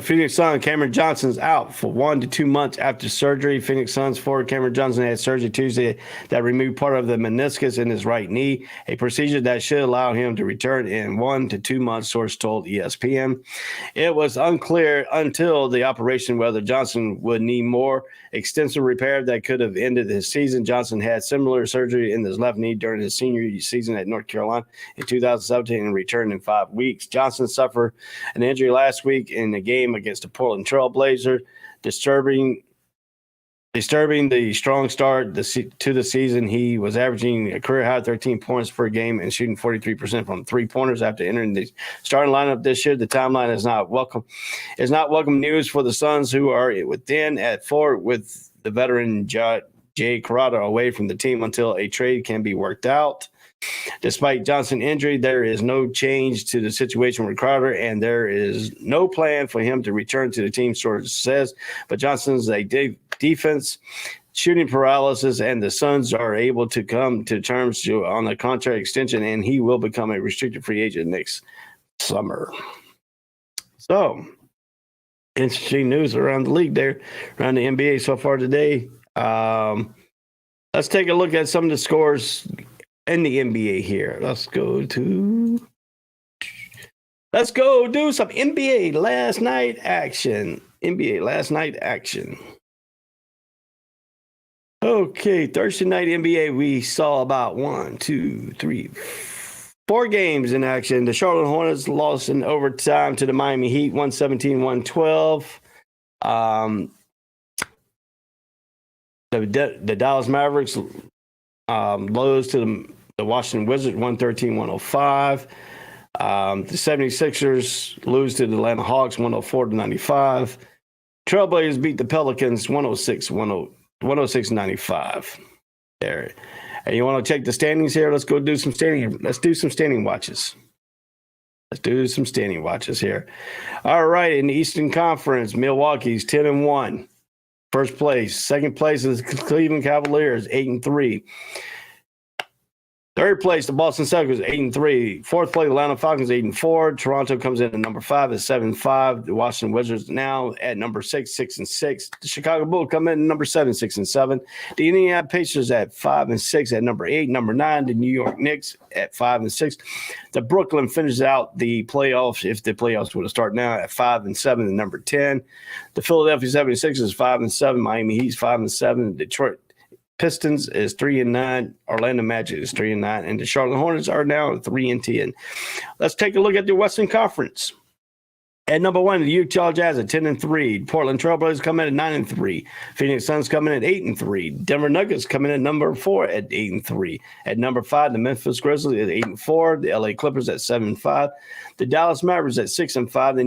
Speaker 2: Phoenix Suns, Cameron Johnson's out for 1 to 2 months after surgery. Phoenix Suns forward Cameron Johnson had surgery Tuesday that removed part of the meniscus in his right knee, a procedure that should allow him to return in 1 to 2 months, source told ESPN. It was unclear until the operation whether Johnson would need more extensive repair that could have ended his season. Johnson had similar surgery in his left knee during his senior season at North Carolina in 2017 and returned in 5 weeks. Johnson suffered an injury last week in the game against the Portland Trail Blazers, disturbing the strong start to the season. He was averaging a career high 13 points per game and shooting 43% from 3-pointers after entering the starting lineup this year. The timeline is not welcome news for the Suns, who are within at 4 with the veteran Jay Crowder away from the team until a trade can be worked out. Despite Johnson's injury, there is no change to the situation with Crowder, and there is no plan for him to return to the team, source says. But Johnson's a defense, shooting paralysis, and the Suns are able to come to terms on a contract extension, and he will become a restricted free agent next summer. So, interesting news around the league there, around the NBA so far today. Let's take a look at some of the scores in the NBA here. Let's go do some NBA last night action. Okay, Thursday night NBA, we saw about 4 games in action. The Charlotte Hornets lost in overtime to the Miami Heat, 117-112. The Dallas Mavericks lose to the Washington Wizards, 113-105. The 76ers lose to the Atlanta Hawks, 104-95. Trailblazers beat the Pelicans, 106-95. There. And you want to check the standings here? Let's do some standing watches. Let's do some standing watches here. All right, in the Eastern Conference, Milwaukee's 10-1. First place. Second place is Cleveland Cavaliers, 8-3. Third place, the Boston Celtics, 8-3. Fourth place, the Atlanta Falcons, 8-4. Toronto comes in at number 5 at 7-5. The Washington Wizards now at number 6, 6-6. The Chicago Bulls come in at number 7, 6-7. The Indiana Pacers at 5-6 at number 8. Number 9, the New York Knicks at 5-6. The Brooklyn finishes out the playoffs, if the playoffs were to start now, at 5-7 and number 10. The Philadelphia 76ers 5-7. Miami Heat's 5-7. Detroit Pistons is 3-9. Orlando Magic is 3-9, and the Charlotte Hornets are now 3-10. Let's take a look at the Western Conference. At number 1, the Utah Jazz at 10-3. Portland Trailblazers come in at 9-3. Phoenix Suns come in at 8-3. Denver Nuggets come in at number 4 at 8-3. At number 5, the Memphis Grizzlies at 8-4. The LA Clippers at 7-5. The Dallas Mavericks at 6-5. The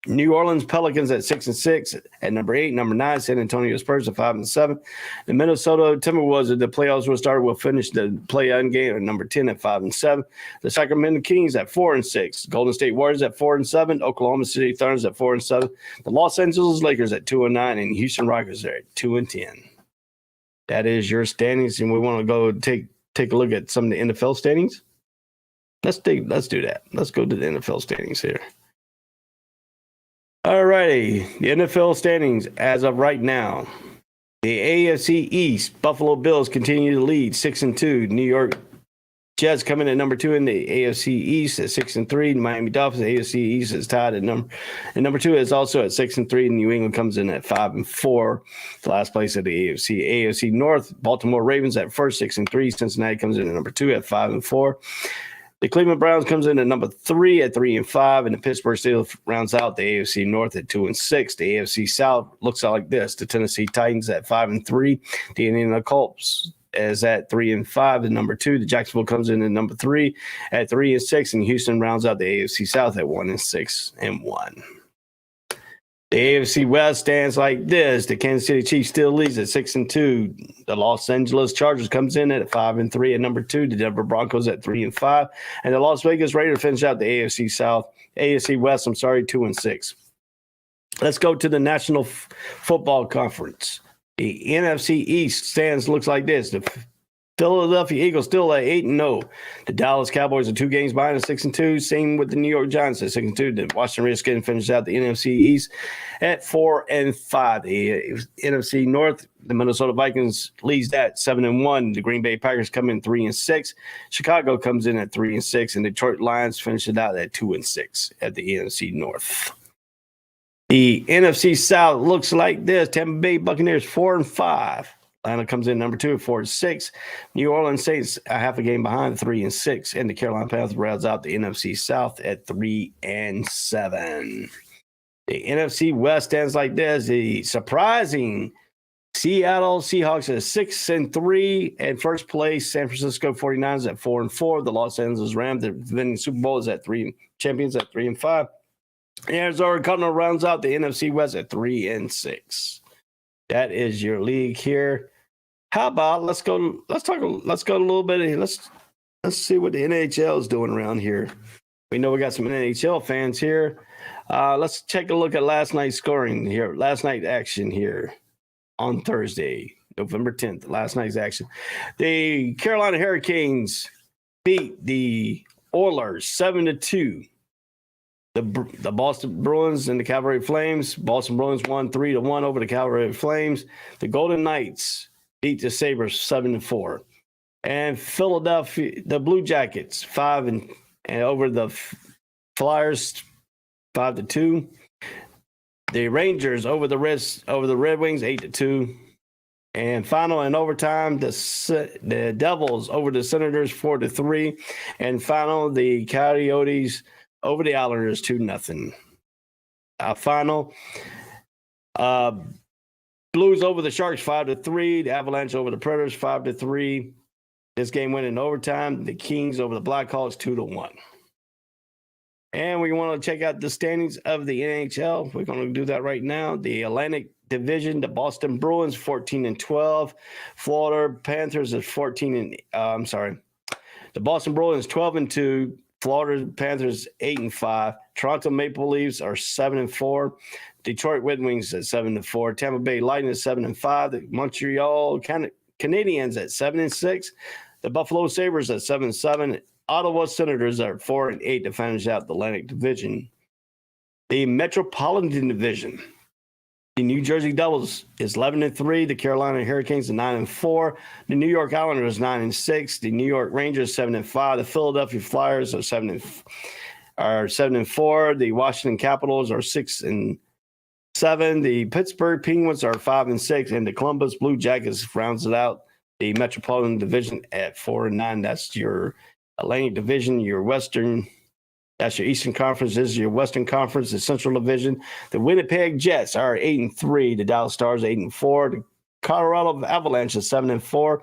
Speaker 2: New Orleans Pelicans at 6-6. At number 8, number 9, San Antonio Spurs at 5-7. The Minnesota Timberwolves, if the playoffs will start, will finish the play-in game at number 10 at 5-7. The Sacramento Kings at 4-6. Golden State Warriors at 4-7. Oklahoma City Thunder at 4-7. The Los Angeles Lakers at 2-9, and Houston Rockets are at 2-10. That is your standings, and we want to go take a look at some of the NFL standings. Let's do that. Let's go to the NFL standings here. All righty, the NFL standings as of right now. The AFC East, Buffalo Bills continue to lead 6-2. New York Jets come in at number 2 in the AFC East at 6-3. Miami Dolphins, AFC East is tied at number 2 is also at 6-3. New England comes in at 5-4. The last place of the AFC. AFC North, Baltimore Ravens at first 6-3. Cincinnati comes in at number 2 at 5-4. The Cleveland Browns comes in at number 3 at 3-5, and the Pittsburgh Steelers rounds out the AFC North at 2-6. The AFC South looks like this: the Tennessee Titans at 5-3, the Indiana Colts is at 3-5 at number 2. The Jacksonville comes in at number 3 at 3-6, and Houston rounds out the AFC South at 1-6-1. The AFC West stands like this: the Kansas City Chiefs still leads at 6-2. The Los Angeles Chargers comes in at 5-3 at number 2. The Denver Broncos at 3-5, and the Las Vegas Raiders finish out the AFC West. 2-6. Let's go to the National Football Conference. The NFC East looks like this: the Philadelphia Eagles still at 8-0. The Dallas Cowboys are 2 games behind at 6-2. Same with the New York Giants at 6-2. The Washington Redskins finished out the NFC East at 4-5. The NFC North, the Minnesota Vikings leads that 7-1. The Green Bay Packers come in 3-6. Chicago comes in at 3-6, and Detroit Lions finish it out at 2-6 at the NFC North. The NFC South looks like this: Tampa Bay Buccaneers 4-5. Atlanta comes in number 2 at 4-6. New Orleans Saints a half a game behind, 3-6, and the Carolina Panthers rounds out the NFC South at 3-7. The NFC West stands like this: the surprising Seattle Seahawks at 6-3, and first place San Francisco 49ers at 4-4. The Los Angeles Rams, the defending Super Bowl, is at 3 champions at 3-5. The Arizona Cardinals rounds out the NFC West at 3-6. That is your league here. How about let's go a little bit. Let's see what the NHL is doing around here. We know we got some NHL fans here. Let's take a look at last night's scoring here. Last night action here on Thursday, November 10th. Last night's action. The Carolina Hurricanes beat the Oilers 7-2. The Boston Bruins and the Calgary Flames. Boston Bruins won 3-1 over the Calgary Flames. The Golden Knights beat the Sabres 7-4. And Philadelphia, the Blue Jackets, 5 and over the Flyers 5-2. The Rangers over the Red Wings 8-2. And final in overtime, the Devils over the Senators 4-3. And final, the Coyotes over the Islanders 2-0. Final, Blues over the Sharks 5-3. The Avalanche over the Predators 5-3. This game went in overtime. The Kings over the Blackhawks 2-1. And we want to check out the standings of the NHL. We're going to do that right now. The Atlantic Division, the Boston Bruins 14-12. Florida Panthers is the Boston Bruins 12-2. Florida Panthers 8-5. Toronto Maple Leafs are 7-4. Detroit Red Wings at 7-4. Tampa Bay Lightning at 7-5. The Montreal Canadiens at 7-6. The Buffalo Sabres at 7-7. Ottawa Senators are 4-8 to finish out the Atlantic Division. The Metropolitan Division. The New Jersey Devils is 11-3. The Carolina Hurricanes are 9-4. The New York Islanders 9-6. The New York Rangers 7-5. The Philadelphia Flyers are 7-4. The Washington Capitals are 6-7. The Pittsburgh Penguins are 5-6, and the Columbus Blue Jackets rounds it out. The Metropolitan Division at 4-9. That's your Atlantic Division. Your Western. That's your Eastern Conference. This is your Western Conference, the Central Division. The Winnipeg Jets are 8-3. The Dallas Stars 8-4. The Colorado Avalanche is 7-4.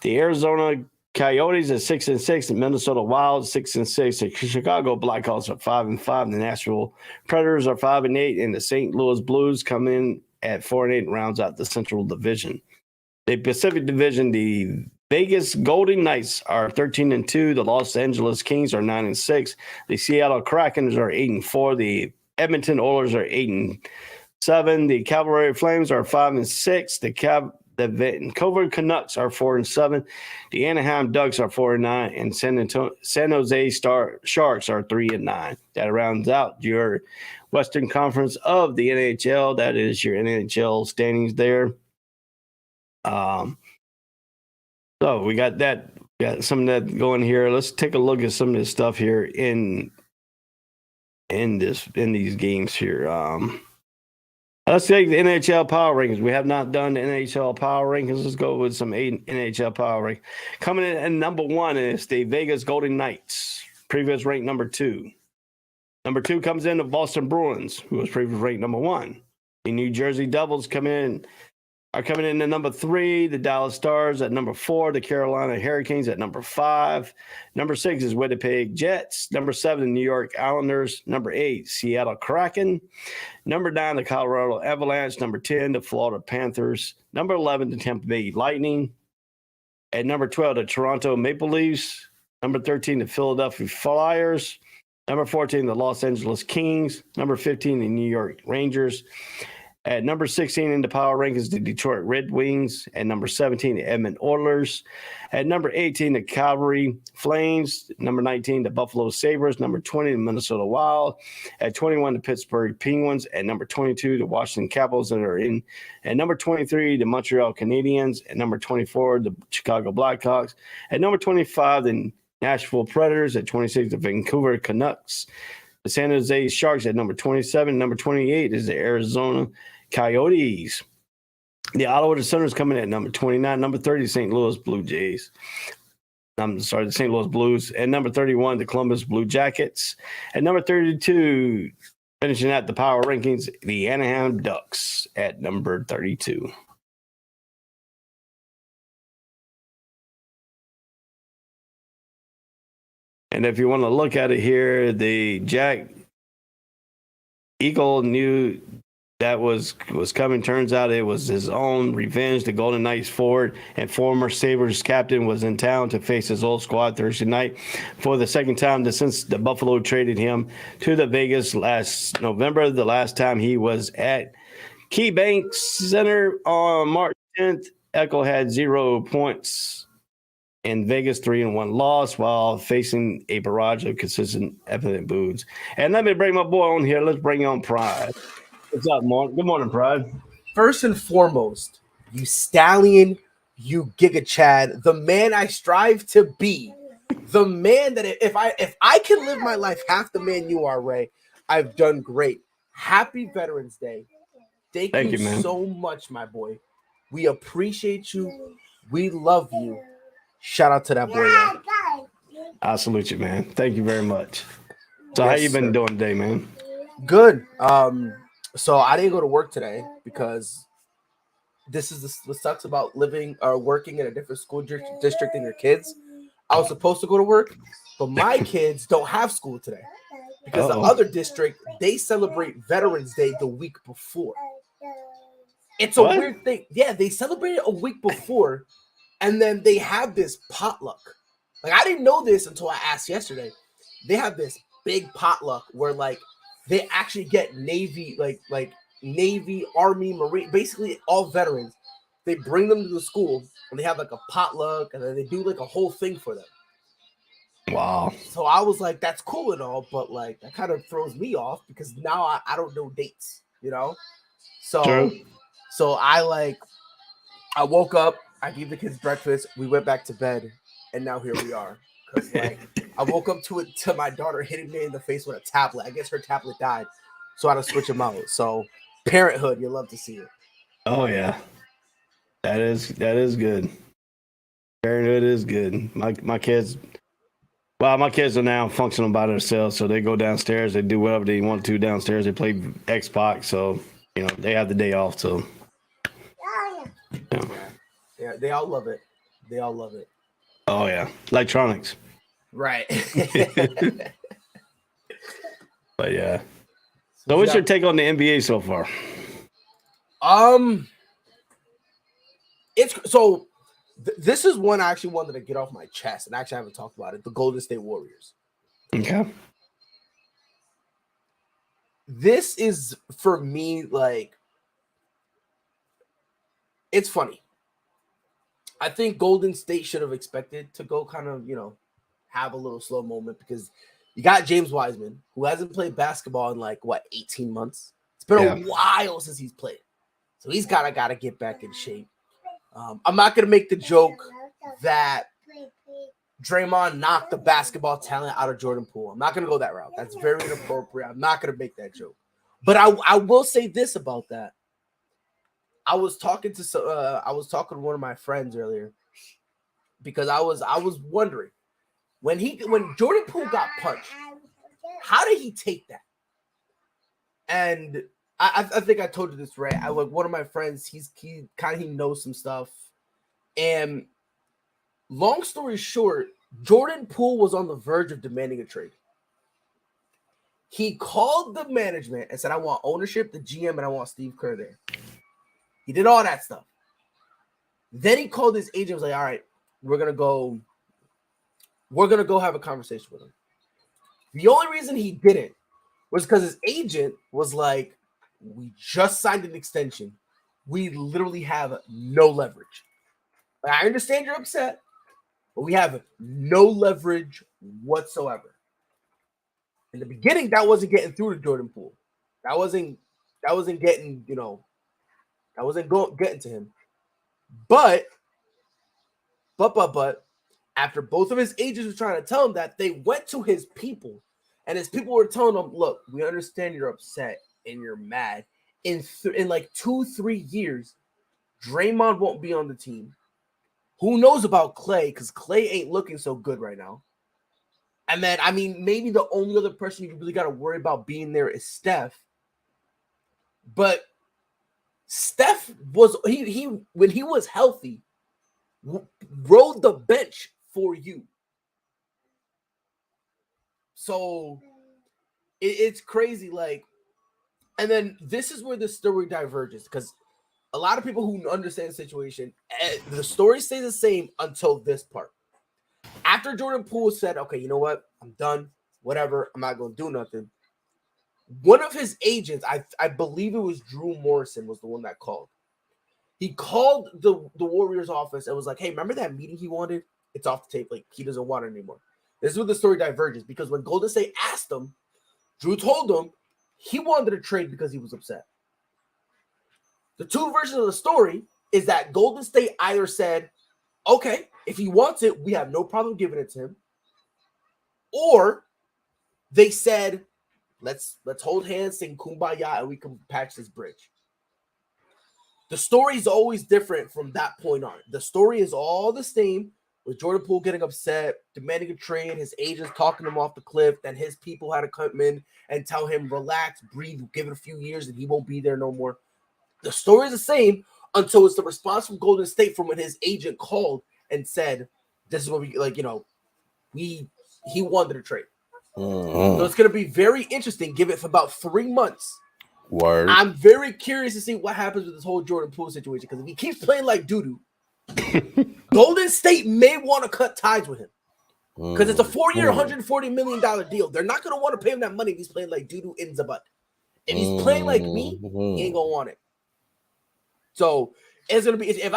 Speaker 2: The Arizona Coyotes are 6-6. The Minnesota Wild 6-6. The Chicago Blackhawks are 5-5. The Nashville Predators are 5-8, and the St. Louis Blues come in at 4-8 and rounds out the Central Division. The Pacific Division, the Vegas Golden Knights are 13-2. The Los Angeles Kings are 9-6. The Seattle Kraken are 8-4. The Edmonton Oilers are 8-7. The Calgary Flames are 5-6. The Vancouver Canucks are 4-7. The Anaheim Ducks are 4-9, and San Jose Sharks are 3-9. That rounds out your Western Conference of the NHL. That is your NHL standings there. So we got that. Got some of that going here. Let's take a look at some of this stuff here in these games here. Let's take the NHL Power Rankings. We have not done the NHL Power Rankings. Let's go with some NHL Power Rankings. Coming in at number 1 is the Vegas Golden Knights, previous ranked number 2. Number 2 comes in the Boston Bruins, who was previously ranked number 1. The New Jersey Devils are coming in at number 3, the Dallas Stars at number 4, the Carolina Hurricanes at number 5. Number 6 is Winnipeg Jets. Number 7, the New York Islanders. Number 8, Seattle Kraken. Number 9, the Colorado Avalanche. Number 10, the Florida Panthers. Number 11, the Tampa Bay Lightning. At number 12, the Toronto Maple Leafs. Number 13, the Philadelphia Flyers. Number 14, the Los Angeles Kings. Number 15, the New York Rangers. At number 16 in the power rankings, the Detroit Red Wings. At number 17, the Edmonton Oilers. At number 18, the Calgary Flames. Number 19, the Buffalo Sabres. Number 20, the Minnesota Wild. At 21, the Pittsburgh Penguins. At number 22, the Washington Capitals that are in. At number 23, the Montreal Canadiens. At number 24, the Chicago Blackhawks. At number 25, the Nashville Predators. At 26, the Vancouver Canucks. The San Jose Sharks at number 27. Number 28 is the Arizona Coyotes. The Ottawa Senators coming in at number 29. Number 30, St. Louis Blue Jays. I'm sorry, the St. Louis Blues. And number 31, the Columbus Blue Jackets. And number 32, finishing out the power rankings, the Anaheim Ducks at number 32. And if you want to look at it here, the Jack Eagle knew that was coming. Turns out it was his own revenge. The Golden Knights forward and former Sabres captain was in town to face his old squad Thursday night for the second time since the Buffalo traded him to the Vegas last November. The last time he was at KeyBank Center on March 10th, Echo had 0 points. In Vegas, 3-1 loss while facing a barrage of consistent evident boos. And let me bring my boy on here. Let's bring on Pride. What's up, Mark? Good morning, Pride.
Speaker 3: First and foremost, you stallion, you Giga Chad, the man I strive to be, the man that if I can live my life half the man you are, Ray, I've done great. Happy Veterans Day. Thank you, man. So much, my boy. We appreciate you. We love you. Shout out to that boy. Man.
Speaker 2: I salute you, man. Thank you very much. So
Speaker 3: yes,
Speaker 2: how you been doing today, man?
Speaker 3: Good. So I didn't go to work today because this is what sucks about living or working in a different school district than your kids. I was supposed to go to work, but my kids don't have school today because the other district, they celebrate Veterans Day the week before. It's a weird thing. Yeah, they celebrate it a week before. And then they have this potluck. Like, I didn't know this until I asked yesterday. They have this big potluck where, like, they actually get Navy, like Navy, Army, Marine, basically all veterans. they bring them to the school and they have like a potluck and then they do like a whole thing for them.
Speaker 2: Wow.
Speaker 3: So I was like, that's cool and all, but like that kind of throws me off because now I don't know dates, you know? So
Speaker 2: True.
Speaker 3: so I woke up, I gave the kids breakfast, we went back to bed, and now here we are. Because like I woke up to my daughter hitting me in the face with a tablet. I guess her tablet died, so I had to switch them out. So parenthood, you love to see it.
Speaker 2: Oh yeah, that is good. Parenthood is good. My kids. Well, my kids are now functional by themselves, so they go downstairs, they do whatever they want to downstairs. They play Xbox, so you know they have the day off. So
Speaker 3: Yeah, they all love it. They all love it.
Speaker 2: oh yeah, electronics.
Speaker 3: Right.
Speaker 2: But yeah. So what's your take on the NBA so far?
Speaker 3: It's so. This is one I actually wanted to get off my chest, and actually I haven't talked about it. The Golden State Warriors.
Speaker 2: Okay.
Speaker 3: This is for me like it's funny. I think Golden State should have expected to go kind of, have a little slow moment because you got James Wiseman, who hasn't played basketball in 18 months. It's been a while since he's played. So he's gotta get back in shape. I'm not gonna make the joke that Draymond knocked the basketball talent out of Jordan Poole. I'm not gonna go that route. That's very inappropriate. I'm not gonna make that joke. But I will say this about that. I was talking to one of my friends earlier because I was wondering when Jordan Poole got punched, how did he take that? And I think I told you this, right? I like one of my friends. He knows some stuff, and long story short, Jordan Poole was on the verge of demanding a trade. He called the management and said, "I want ownership, the GM, and I want Steve Kerr there." He did all that stuff. Then he called his agent. Was like, "All right, we're gonna go have a conversation with him." The only reason he didn't was because his agent was like, "We just signed an extension. We literally have no leverage. I understand you're upset, but we have no leverage whatsoever." In the beginning, that wasn't getting through to Jordan Poole. That wasn't getting, that wasn't getting to him. But after both of his agents were trying to tell him that, they went to his people, and his people were telling him, "Look, we understand you're upset and you're mad. In 2-3 years, Draymond won't be on the team. Who knows about Clay? Because Clay ain't looking so good right now. And then, maybe the only other person you really got to worry about being there is Steph. But Steph was he when he was healthy, rode the bench for you. So it's crazy, and then this is where the story diverges because a lot of people who understand the situation, the story stays the same until this part. After Jordan Poole said, "Okay, you know what? I'm done. Whatever. I'm not going to do nothing." One of his agents, I believe it was Drew Morrison, was the one that called. He called the Warriors office and was like, "Hey, remember that meeting he wanted? It's off the tape. He doesn't want it anymore." This is where the story diverges because when Golden State asked him, Drew told him he wanted a trade because he was upset. The two versions of the story is that Golden State either said, "Okay, if he wants it, we have no problem giving it to him," or they said, let's hold hands, sing Kumbaya, and we can patch this bridge. The story is always different from that point on. The story is all the same, with Jordan Poole getting upset, demanding a trade, his agents talking him off the cliff, then his people had to come in and tell him, "Relax, breathe, give it a few years, and he won't be there no more." The story is the same until it's the response from Golden State from when his agent called and said, "This is what we he wanted a trade." So it's going to be very interesting. Give it for about 3 months.
Speaker 7: Word.
Speaker 3: I'm very curious to see what happens with this whole Jordan Poole situation because if he keeps playing like doo-doo, Golden State may want to cut ties with him because it's a 4-year, $140 million deal. They're not going to want to pay him that money if he's playing like doo-doo in the butt. If he's playing like me, he ain't going to want it. So It's gonna be if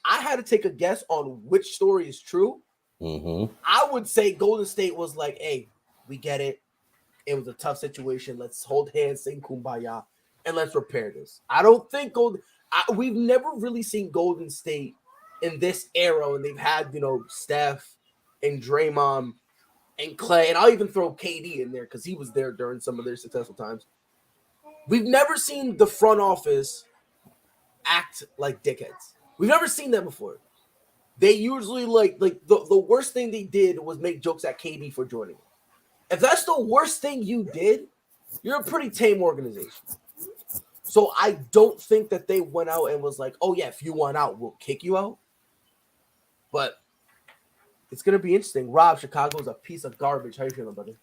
Speaker 3: I had to take a guess on which story is true, I would say Golden State was like, "Hey, we get it. It was a tough situation. Let's hold hands, sing kumbaya, and let's repair this." I don't think we've never really seen Golden State in this era, and they've had Steph and Draymond and Clay, and I'll even throw KD in there because he was there during some of their successful times. We've never seen the front office act like dickheads. We've never seen that before. They usually like the worst thing they did was make jokes at KD for joining. If that's the worst thing you did, you're a pretty tame organization. So I don't think that they went out and was like, "Oh yeah, if you want out, we'll kick you out." But it's gonna be interesting. Rob, Chicago's a piece of garbage. How you feeling, brother?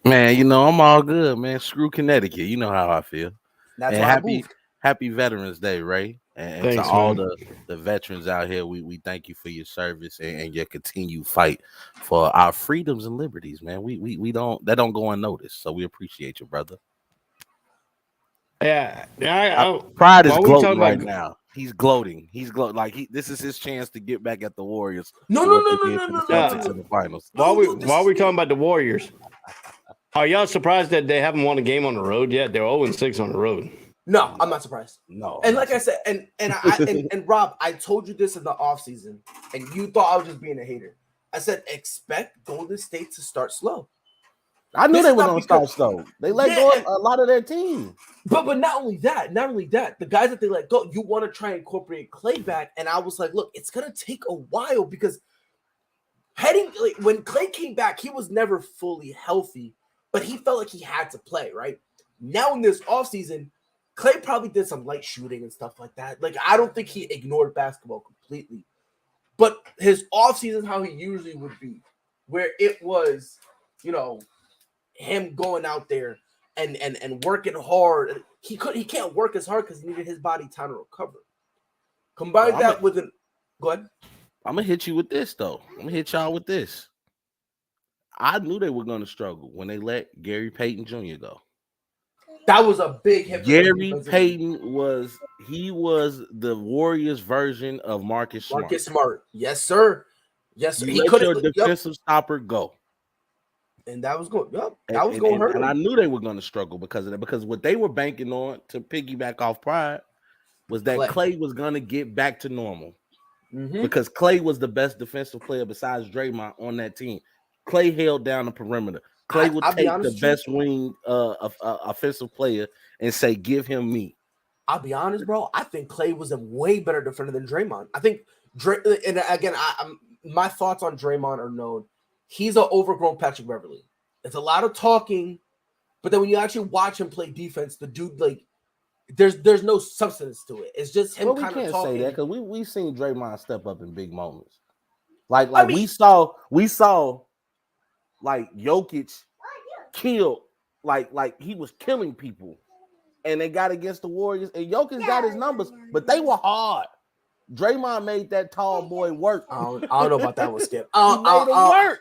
Speaker 7: Man, I'm all good, man. Screw Connecticut. You know how I feel.
Speaker 3: That's
Speaker 7: and
Speaker 3: why I moved.
Speaker 7: happy Veterans Day, Ray. And
Speaker 2: Thanks,
Speaker 7: to all
Speaker 2: man.
Speaker 7: the veterans out here, we thank you for your service and your continued fight for our freedoms and liberties, man. We don't go unnoticed. So we appreciate you, brother.
Speaker 2: Yeah.
Speaker 7: Pride is
Speaker 2: while we
Speaker 7: gloating
Speaker 2: talk
Speaker 7: right
Speaker 2: about-
Speaker 7: now. He's gloating. He's gloating like this is his chance to get back at the Warriors.
Speaker 3: No,
Speaker 7: for
Speaker 3: no,
Speaker 7: what
Speaker 3: no,
Speaker 7: they
Speaker 3: no,
Speaker 7: did
Speaker 3: no,
Speaker 7: to the
Speaker 3: no,
Speaker 7: Celtics
Speaker 3: no.
Speaker 7: in the finals.
Speaker 2: While
Speaker 3: No, this
Speaker 2: we
Speaker 3: is-
Speaker 2: talking about the Warriors, are y'all surprised that they haven't won a game on the road yet? They're 0-6 on the road.
Speaker 3: No, I'm not surprised.
Speaker 7: No,
Speaker 3: And like I said, and Rob, I told you this in the offseason, and you thought I was just being a hater. I said expect Golden State to start slow.
Speaker 7: I knew
Speaker 3: This
Speaker 7: they
Speaker 3: is
Speaker 7: were
Speaker 3: not
Speaker 7: going to start
Speaker 3: because-
Speaker 7: slow. They let
Speaker 3: Yeah,
Speaker 7: go
Speaker 3: and-
Speaker 7: of a lot of their team.
Speaker 3: But not only that, the guys that they let go, you want to try and incorporate Clay back. And I was like, look, it's gonna take a while because when Clay came back, he was never fully healthy, but he felt like he had to play, right? Now in this offseason, Clay probably did some light shooting and stuff like that. Like, I don't think he ignored basketball completely. But his offseason, how he usually would be, where it was, him going out there and working hard. He can't work as hard because he needed his body time to recover. Combine
Speaker 7: Well,
Speaker 3: that with go ahead.
Speaker 7: I'm gonna hit you with this though. I'm gonna hit y'all with this. I knew they were gonna struggle when they let Gary Payton Jr. go.
Speaker 3: That was a big hit.
Speaker 7: Gary Payton was the Warriors version of Marcus Smart.
Speaker 3: Marcus Smart. Yes, sir. Yes, sir.
Speaker 7: You
Speaker 3: He
Speaker 7: let
Speaker 3: could
Speaker 7: your
Speaker 3: have
Speaker 7: defensive stopper go.
Speaker 3: and that was going. Yep, that was going to hurt
Speaker 7: And
Speaker 3: him.
Speaker 7: I knew they were going to struggle because of that. Because what they were banking on to piggyback off Pride was that Clay was going to get back to normal.
Speaker 3: Mhm.
Speaker 7: Because Clay was the best defensive player besides Draymond on that team. Clay held down the perimeter. Clay would
Speaker 3: I'll be
Speaker 7: take
Speaker 3: honest
Speaker 7: the
Speaker 3: with
Speaker 7: best wing offensive player and say, "Give him me."
Speaker 3: I'll be honest, bro. I think Clay was a way better defender than Draymond. I think and again, my thoughts on Draymond are known. He's an overgrown Patrick Beverly. It's a lot of talking, but then when you actually watch him play defense, the dude there's no substance to it. It's just him
Speaker 7: Well, we
Speaker 3: kind of
Speaker 7: can't
Speaker 3: talking.
Speaker 7: say that because we seen Draymond step up in big moments. Like
Speaker 3: I mean-
Speaker 7: we saw like Jokic kill like he was killing people, and they got against the Warriors, and Jokic got his numbers, but they were hard. Draymond made that tall boy work.
Speaker 3: I don't know about that one, Skip.
Speaker 7: He made him work.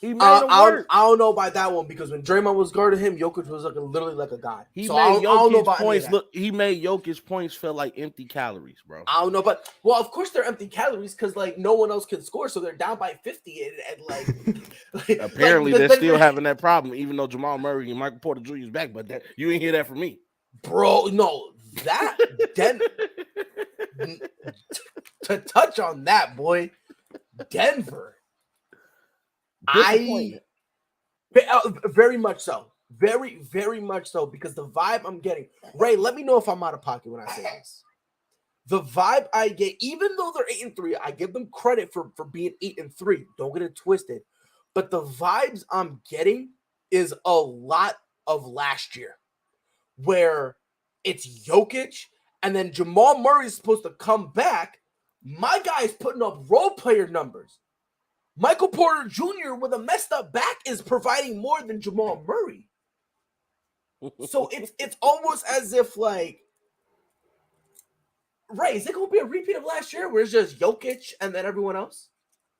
Speaker 7: He made him work.
Speaker 3: I don't know about that one because when Draymond was guarding him, Jokic was literally like a god.
Speaker 7: He
Speaker 3: So
Speaker 7: made
Speaker 3: I don't know
Speaker 7: Jokic
Speaker 3: about any of
Speaker 7: points
Speaker 3: that.
Speaker 7: look. He made Jokic points feel like empty calories, bro.
Speaker 3: I don't know, but well, of course they're empty calories because no one else can score, so they're down by 50 and
Speaker 7: Apparently, they're still having that problem, even though Jamal Murray and Michael Porter Jr. is back. But that you ain't hear that from me,
Speaker 3: bro. No, that to touch on that, boy, Denver. Very much so. Very, very much so because the vibe I'm getting. Ray, let me know if I'm out of pocket when I say this. The vibe I get, even though they're 8-3, I give them credit for being 8-3. Don't get it twisted. But the vibes I'm getting is a lot of last year, where it's Jokic and then Jamal Murray is supposed to come back. My guy's putting up role player numbers. Michael Porter Jr. with a messed up back is providing more than Jamal Murray. So it's almost as if like, Ray, is it going to be a repeat of last year where it's just Jokic and then everyone else?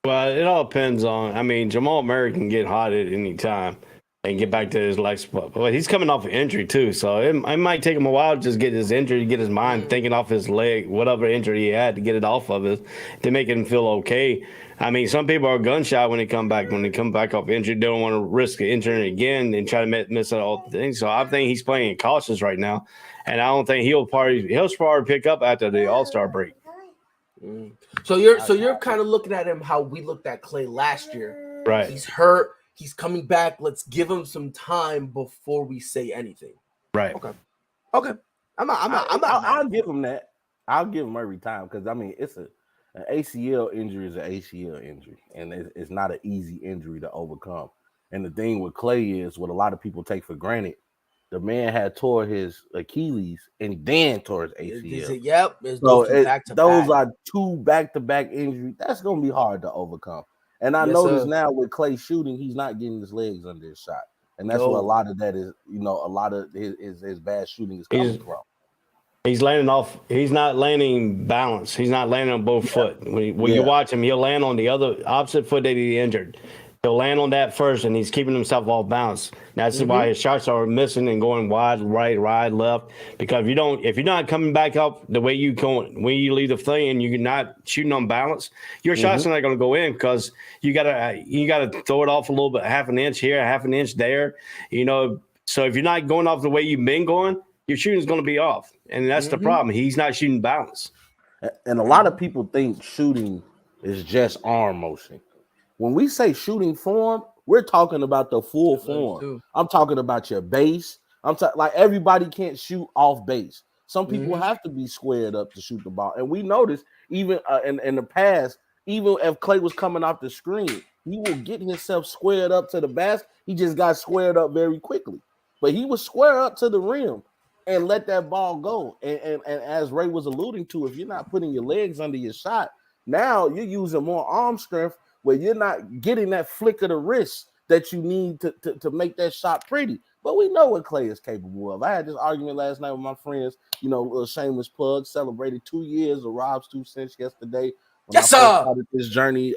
Speaker 2: Well, it all depends on. I mean, Jamal Murray can get hot at any time. and get back to his life spot. But he's coming off an injury too, so it might take him a while to just get his injury, get his mind thinking off his leg, whatever injury he had, to get it off of it, to make him feel okay. I mean, some people are gun shy when they come back. When they come back off injury, they don't want to risk injuring again and try to miss out all the things. So I think he's playing cautious right now, and I don't think he'll probably pick up after the All-Star break.
Speaker 3: So you're kind of looking at him how we looked at Clay last year.
Speaker 2: Right.
Speaker 3: He's hurt. He's coming back. Let's give him some time before we say anything.
Speaker 2: Right.
Speaker 3: Okay.
Speaker 7: I'll give him that. I'll give him every time because I mean it's an ACL injury is an ACL injury, and it's not an easy injury to overcome. And the thing with Clay is what a lot of people take for granted. The man had tore his Achilles and then tore his ACL.
Speaker 3: Yep.
Speaker 7: So those are two back-to-back injuries. That's going to be hard to overcome. And I notice now with Clay shooting, he's not getting his legs under his shot. And that's what a lot of that is, a lot of his bad shooting is coming from.
Speaker 2: He's landing off. He's not landing balance. He's not landing on both foot. When you watch him, he'll land on the opposite foot that he injured. He'll land on that first, and he's keeping himself off balance. That's why his shots are missing and going wide, right, left. Because if you're not coming back up the way you going when you leave the thing and you're not shooting on balance, your shots are not going to go in because you gotta throw it off a little bit, half an inch here, half an inch there. So if you're not going off the way you've been going, your shooting is going to be off, and that's the problem. He's not shooting balance.
Speaker 7: And a lot of people think shooting is just arm motion. When we say shooting form, we're talking about the full form. I'm talking about your base. Like everybody can't shoot off base. Some people have to be squared up to shoot the ball. And we noticed even in the past, even if Clay was coming off the screen, he will get himself squared up to the basket. He just got squared up very quickly. But he was square up to the rim and let that ball go. And as Ray was alluding to, if you're not putting your legs under your shot, now you're using more arm strength where you're not getting that flick of the wrist that you need to make that shot pretty. But we know what Clay is capable of. I had this argument last night with my friends, a little shameless plug, celebrated 2 years of Rob's 2 cents yesterday. When I started this journey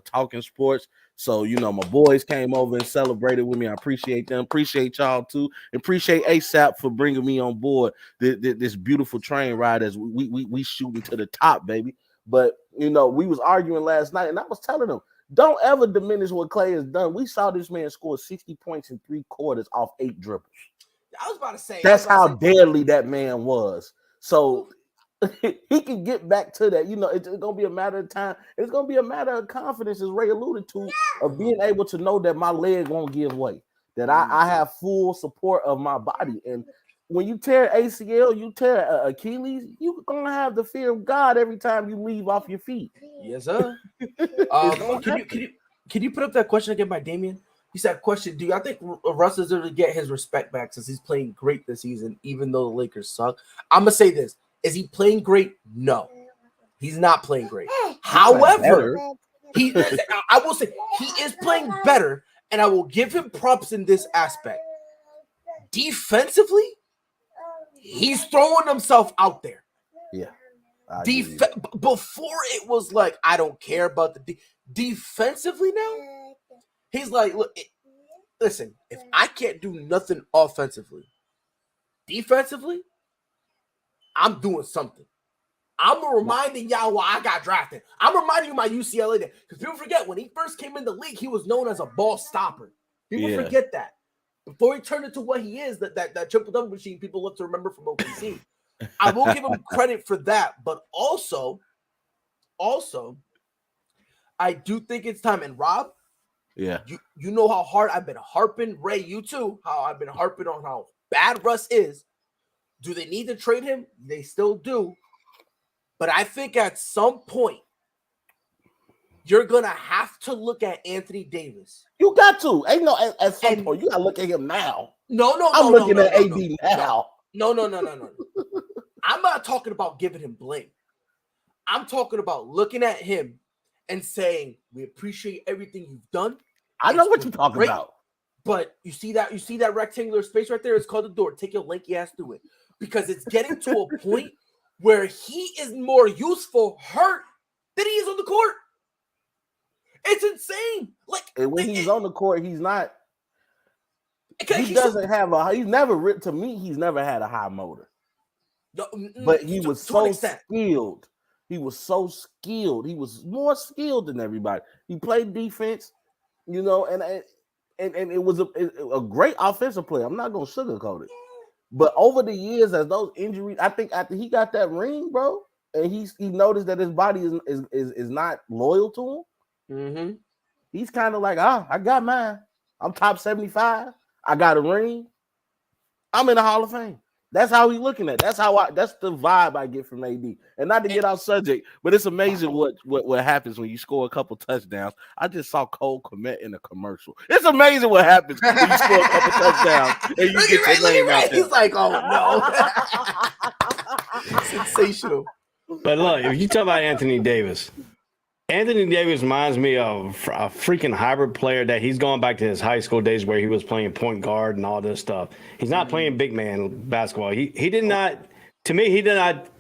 Speaker 7: talking sports. So, my boys came over and celebrated with me. I appreciate them. Appreciate y'all too. Appreciate ASAP for bringing me on board this beautiful train ride as we shooting to the top, baby. But, we was arguing last night, and I was telling them, don't ever diminish what Clay has done. We saw this man score 60 points in 3 quarters off 8 dribbles.
Speaker 3: I was about to say.
Speaker 7: That's how deadly that man was. So he can get back to that. It's going to be a matter of time. It's going to be a matter of confidence, as Ray alluded to, of being able to know that my leg won't give way, that I have full support of my body. And when you tear ACL, you tear Achilles, you're going to have the fear of God every time you leave off your feet.
Speaker 3: Yes, sir. Can you put up that question again by Damian? He said, question, do y'all think Russ deserves to get his respect back since he's playing great this season, even though the Lakers suck? I'm going to say this. Is he playing great? No. He's not playing great. However, I will say he is playing better, and I will give him props in this aspect. Defensively, he's throwing himself out there.
Speaker 7: Yeah.
Speaker 3: Before it was like, I don't care about the defensively now. He's like, look, listen, if I can't do nothing offensively, defensively, I'm doing something. I'm reminding y'all why I got drafted. I'm reminding you my UCLA day. Because people forget, when he first came in the league, he was known as a ball stopper. People forget that. Before he turned into what he is, that triple-double machine people love to remember from OKC. I will give him credit for that. But also, I do think it's time. And Rob, you know how hard I've been harping, Ray, you too, how I've been harping on how bad Russ is. Do they need to trade him? They still do. But I think at some point, you're going to have to look at Anthony Davis.
Speaker 7: You got to. At some point, you got to look at him now.
Speaker 3: I'm
Speaker 7: looking at AD now.
Speaker 3: No. I'm not talking about giving him blame. I'm talking about looking at him and saying, we appreciate everything you've done.
Speaker 7: I know what you're talking about.
Speaker 3: But you see that rectangular space right there? It's called the door. Take your lanky ass through it. Because it's getting to a point where he is more useful hurt than he is on the court. It's insane.
Speaker 7: And when he's on the court, he's not He doesn't have a. He's never to me. He's never had a high motor. But he was so skilled. He was so skilled. He was more skilled than everybody. He played defense, you know, and it was a great offensive player. I'm not gonna sugarcoat it. But over the years, as those injuries, I think after he got that ring, bro, and he noticed that his body is not loyal to him.
Speaker 3: Mm-hmm.
Speaker 7: He's kind of like, I got mine. I'm top 75. I got a ring. I'm in the Hall of Fame. That's how he's looking at it. That's the vibe I get from AD. And not to get off subject, but it's amazing what happens when you score a couple touchdowns. I just saw Cole Kmet in a commercial. It's amazing what happens when you score a couple touchdowns and you get your name out there.
Speaker 3: He's like, oh no. Sensational.
Speaker 2: But look, if you talk about Anthony Davis reminds me of a freaking hybrid player that he's going back to his high school days where he was playing point guard and all this stuff. He's not playing big man basketball. He did not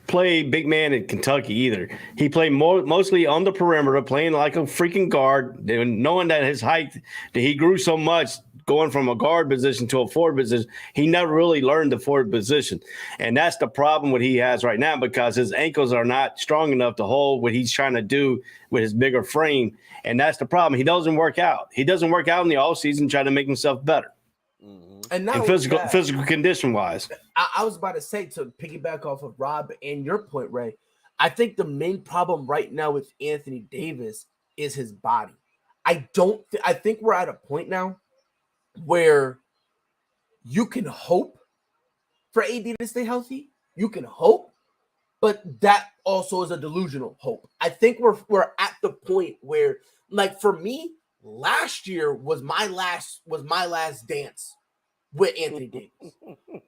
Speaker 2: play big man in Kentucky either. He played mostly on the perimeter, playing like a freaking guard, knowing that his height, that he grew so much going from a guard position to a forward position, he never really learned the forward position. And that's the problem what he has right now, because his ankles are not strong enough to hold what he's trying to do with his bigger frame. And that's the problem. He doesn't work out. He doesn't work out in the offseason trying to make himself better.
Speaker 3: And
Speaker 2: physical condition wise.
Speaker 3: I was about to say, to piggyback off of Rob and your point, Ray, I think the main problem right now with Anthony Davis is his body. I think we're at a point now where you can hope for AD to stay healthy. You can hope, but that also is a delusional hope. I think we're at the point where, like, for me, last year was my last dance with Anthony Davis.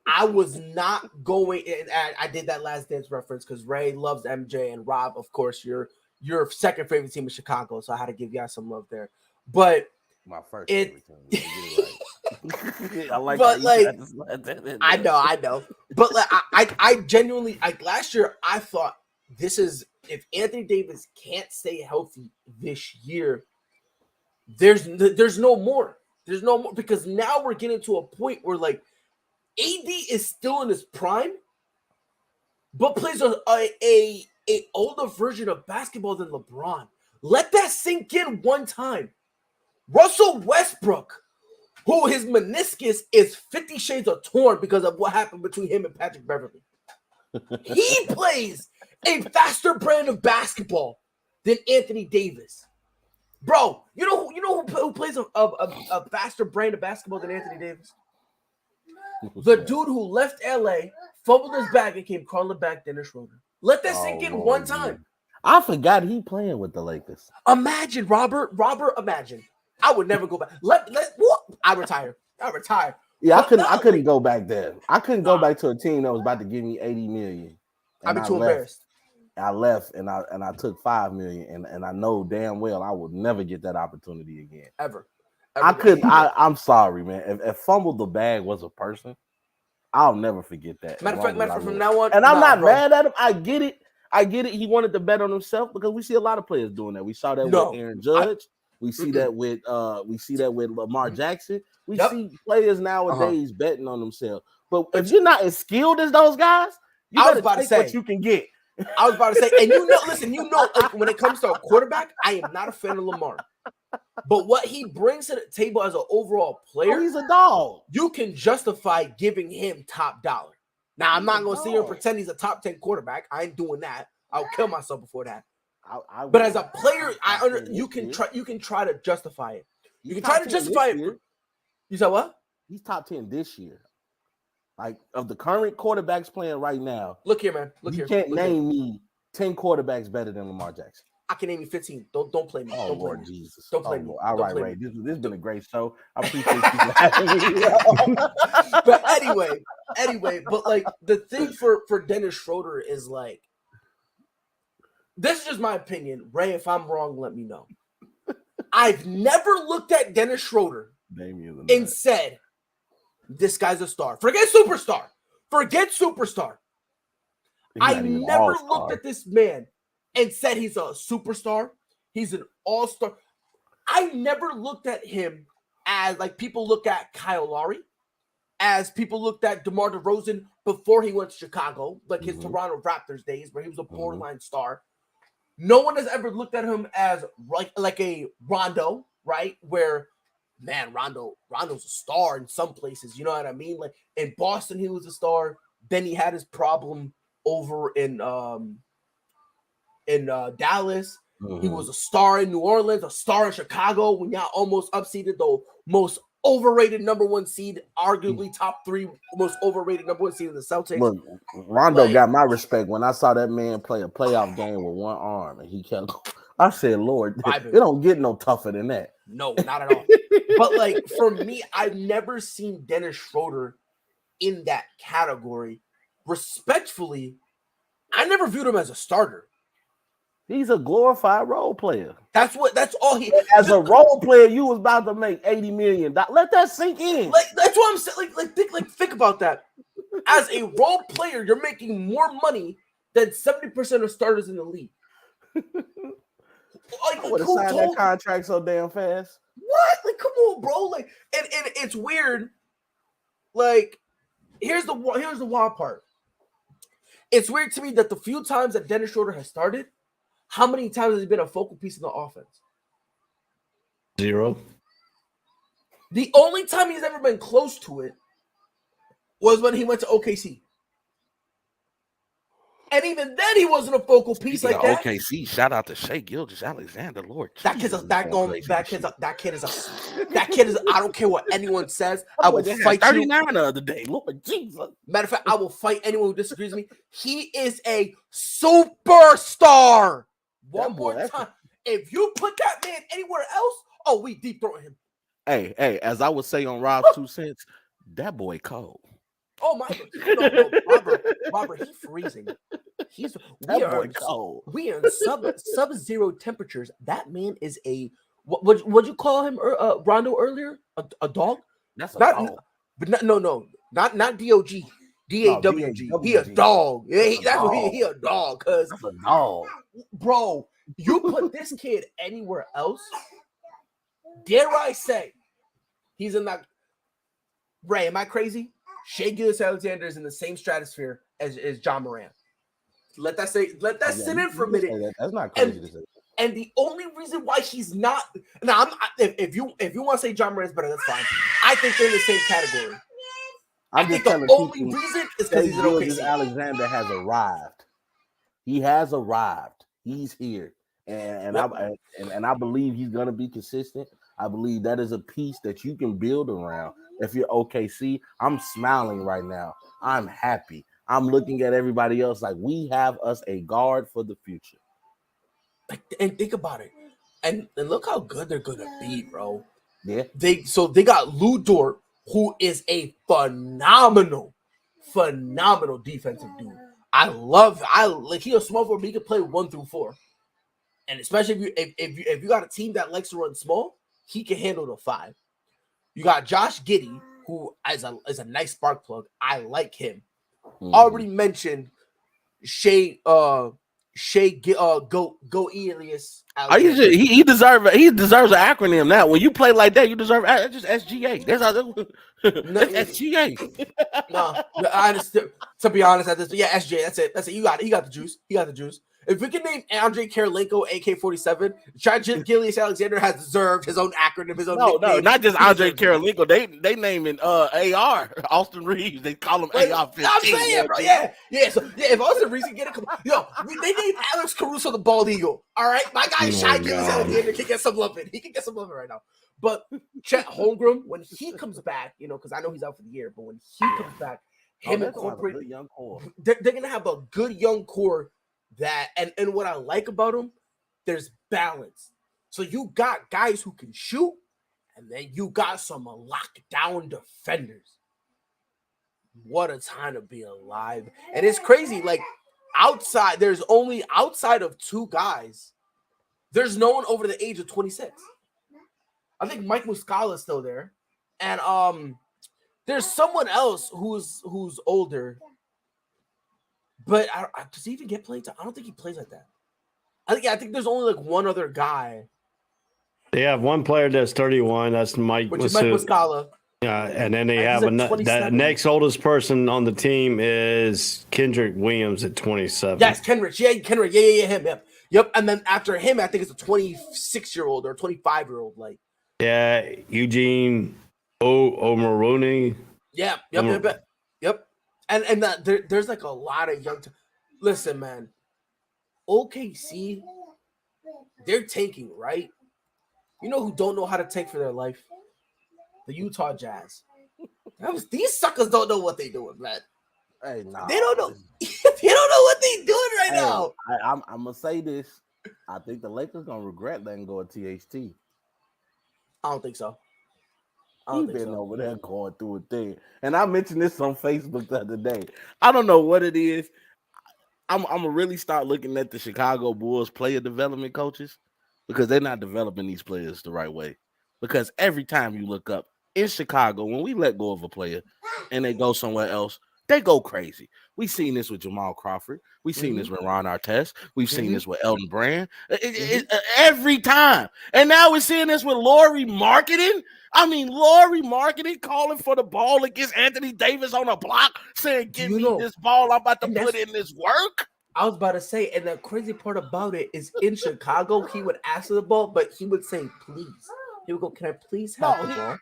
Speaker 3: I was not going, and I did that last dance reference because Ray loves MJ and Rob, of course, your second favorite team is Chicago, so I had to give y'all some love there. But
Speaker 7: my first favorite team. I like,
Speaker 3: but like, I know. But like, I genuinely, like, last year I thought if Anthony Davis can't stay healthy this year, there's no more. There's no more, because now we're getting to a point where, like, AD is still in his prime, but plays a older version of basketball than LeBron. Let that sink in one time. Russell Westbrook, who his meniscus is 50 shades of torn because of what happened between him and Patrick Beverly. He plays a faster brand of basketball than Anthony Davis. Bro, you know who plays a faster brand of basketball than Anthony Davis? The dude who left LA, fumbled his bag, and came crawling back, Dennis Schroeder. Let that sink in one time.
Speaker 7: I forgot he playing with the Lakers.
Speaker 3: Imagine, Robert, imagine. I would never go back. I retire.
Speaker 7: Yeah, I couldn't go back there. I couldn't go back to a team that was about to give me $80 million.
Speaker 3: I'd be too embarrassed.
Speaker 7: I left and I took $5 million, and I know damn well I would never get that opportunity again. Ever. I'm sorry, man. If Fumble the Bag was a person, I'll never forget that.
Speaker 3: Matter of fact, from now on,
Speaker 7: and I'm not mad at him. I get it. He wanted to bet on himself, because we see a lot of players doing that. We saw that with Aaron Judge. We see that with Lamar Jackson. We see players nowadays betting on themselves. But if you're not as skilled as those guys, you gotta take what you can get.
Speaker 3: I was about to say, and like, when it comes to a quarterback, I am not a fan of Lamar. But what he brings to the table as an overall player,
Speaker 7: he's a dog.
Speaker 3: You can justify giving him top dollar. Now, I'm not going to sit here and pretend he's a top 10 quarterback. I ain't doing that. I'll kill myself before that. But as a player, you can try to justify it. You can try to justify it. You said what?
Speaker 7: He's top 10 this year. Like, of the current quarterbacks playing right now.
Speaker 3: Look here, man.
Speaker 7: You can't name me 10 quarterbacks better than Lamar Jackson.
Speaker 3: I can name you 15. Don't play me.
Speaker 7: Oh,
Speaker 3: don't
Speaker 7: Lord
Speaker 3: play me.
Speaker 7: Jesus.
Speaker 3: Don't play me.
Speaker 7: All right, Ray. This has been a great show. I appreciate you having me.
Speaker 3: But anyway, but like, the thing for Dennis Schroeder is, like, this is just my opinion. Ray, if I'm wrong, let me know. I've never looked at Dennis Schroeder and said, this guy's a star. Forget superstar. I never looked at this man and said he's a superstar. He's an all-star. I never looked at him as, like, people look at Kyle Lowry. as people looked at DeMar DeRozan before he went to Chicago, like his
Speaker 7: Mhm.
Speaker 3: Toronto Raptors days, where he was a borderline star. No one has ever looked at him as like a Rondo, right? Where, man, Rondo's a star in some places. You know what I mean? Like in Boston, he was a star. Then he had his problem over in Dallas. He was a star in New Orleans, a star in Chicago when y'all almost upseeded the most overrated number one seed, arguably top 3 most overrated number one seed in the Celtics.
Speaker 7: Look, Rondo
Speaker 3: Like-
Speaker 7: got my respect when I saw that man play a playoff game with one arm and he kept. I said, Lord,
Speaker 3: Vibing.
Speaker 7: it don't get no tougher than that.
Speaker 3: No, not at all. But like for me, I've never seen Dennis Schroeder in that category. Respectfully, I never viewed him as a starter.
Speaker 7: He's a glorified role player.
Speaker 3: That's all he.
Speaker 7: As a role player, you was about to make $80 million. Let that sink in.
Speaker 3: Like that's what I'm saying. Think about that. As a role player, you're making more money than 70% of starters in the league. Like,
Speaker 7: I would have
Speaker 3: who
Speaker 7: signed
Speaker 3: told
Speaker 7: that contract so damn fast.
Speaker 3: What? Like, come on, bro. Like, and it's weird. Like, here's the wild part. It's weird to me that the few times that Dennis Schroeder has started, how many times has he been a focal piece in the offense?
Speaker 2: 0.
Speaker 3: The only time he's ever been close to it was when he went to OKC. And even then, he wasn't a focal piece like that.
Speaker 8: OKC, shout out to Shea Gilgeous-Alexander, Lord.
Speaker 3: That kid is. I don't care what anyone says. I will fight you.
Speaker 7: 39 the other day. Lord Jesus.
Speaker 3: Matter of fact, I will fight anyone who disagrees with me. He is a superstar. One more time. If you put that man anywhere else, we deep throat him.
Speaker 7: Hey, as I would say on Rob's 2 cents, that boy cold.
Speaker 3: Oh my God. No, Robert, he's freezing. We are in sub-zero temperatures. That man is a what'd you call him Rondo earlier? A dog?
Speaker 7: That's a dog.
Speaker 3: But not DOG. DAWG. He a dog. Yeah, that's what he a dog. Cause
Speaker 7: that's a dog.
Speaker 3: Bro, you put this kid anywhere else, dare I say, he's in that. Ray, am I crazy? Shea Gilgeous-Alexander is in the same stratosphere as John Moran. Let that sit in for a minute.
Speaker 7: That's not crazy to say.
Speaker 3: And the only reason why he's not now, if you want to say John Moran's better, that's fine. I think they're in the same category. I think the only reason is because he's an OKC.
Speaker 7: Alexander has arrived. He has arrived. He's here, and I believe he's gonna be consistent. I believe that is a piece that you can build around. If you're OKC, I'm smiling right now. I'm happy. I'm looking at everybody else like we have us a guard for the future.
Speaker 3: And think about it. And look how good they're gonna be, bro.
Speaker 7: Yeah.
Speaker 3: They got Lou Dort, who is a phenomenal defensive dude. He's a small forward, but he can play 1 through 4. And especially if you got a team that likes to run small, he can handle the 5. You got Josh Giddey, who is a nice spark plug. I like him. Already mentioned Shea Go Elias.
Speaker 7: He deserves an acronym now. When you play like that, you deserve just SGA. That's SGA.
Speaker 3: No, I understand. To be honest, SGA. That's it. He got the juice. If we can name Andre Karolinko, AK-47, Gilgeous-Alexander has deserved his own acronym, his own nickname.
Speaker 7: No, not just Andre Karolinko. They naming AR, Austin Reeves. They call him AR-15.
Speaker 3: I'm saying, bro. Yeah. So if Austin Reeves can get it, they named Alex Caruso the bald eagle. All right, my guy Shai Gilgeous-Alexander can get some loving. He can get some loving right now. But Chet Holmgren, when he comes back, because I know he's out for the year, but when he comes back, him incorporate young core. They're gonna have a good young core. That and what I like about him, there's balance. So you got guys who can shoot, and then you got some lockdown defenders. What a time to be alive. And it's crazy. Like outside of 2 guys, there's no one over the age of 26. I think Mike Muscala is still there. And there's someone else who's older. But does he even get played? I don't think he plays like that. I think there's only like one other guy.
Speaker 2: They have one player that's 31. That's Mike.
Speaker 3: Which is Mike Muscala.
Speaker 2: Yeah, and then they
Speaker 3: He's
Speaker 2: have
Speaker 3: like
Speaker 2: the
Speaker 3: 27.
Speaker 2: next oldest person on the team is Kendrick Williams at 27.
Speaker 3: Yes, Kenrich. Yeah, Kenrich. Yeah, him. Yep. And then after him, I think it's a 26-year-old or 25-year-old. Like,
Speaker 2: Yeah, Eugene O'Maroney.
Speaker 3: yeah, yep. And that there's like a lot of young. Listen, man, OKC, they're tanking, right? You know who don't know how to tank for their life? The Utah Jazz. These suckers don't know what they're doing, man.
Speaker 7: Hey, nah,
Speaker 3: They don't know. They don't know what they're doing right now.
Speaker 7: I'm gonna say this. I think the Lakers gonna regret letting go of THT.
Speaker 3: I don't think so.
Speaker 7: He's been over there going through a thing. And I mentioned this on Facebook the other day. I don't know what it is. I'm gonna really start looking at the Chicago Bulls player development coaches because they're not developing these players the right way. Because every time you look up in Chicago, when we let go of a player and they go somewhere else, they go crazy. We've seen this with Jamal Crawford. We've seen this with Ron Artest. We've seen this with Elton Brand. Every time. And now we're seeing this with Laurie Marketing. I mean, Laurie Marketing calling for the ball against Anthony Davis on a block, saying, give me this ball. I'm about to put in this work.
Speaker 3: I was about to say, and the crazy part about it is in Chicago, he would ask for the ball, but he would say, please. He would go, can I please have the ball?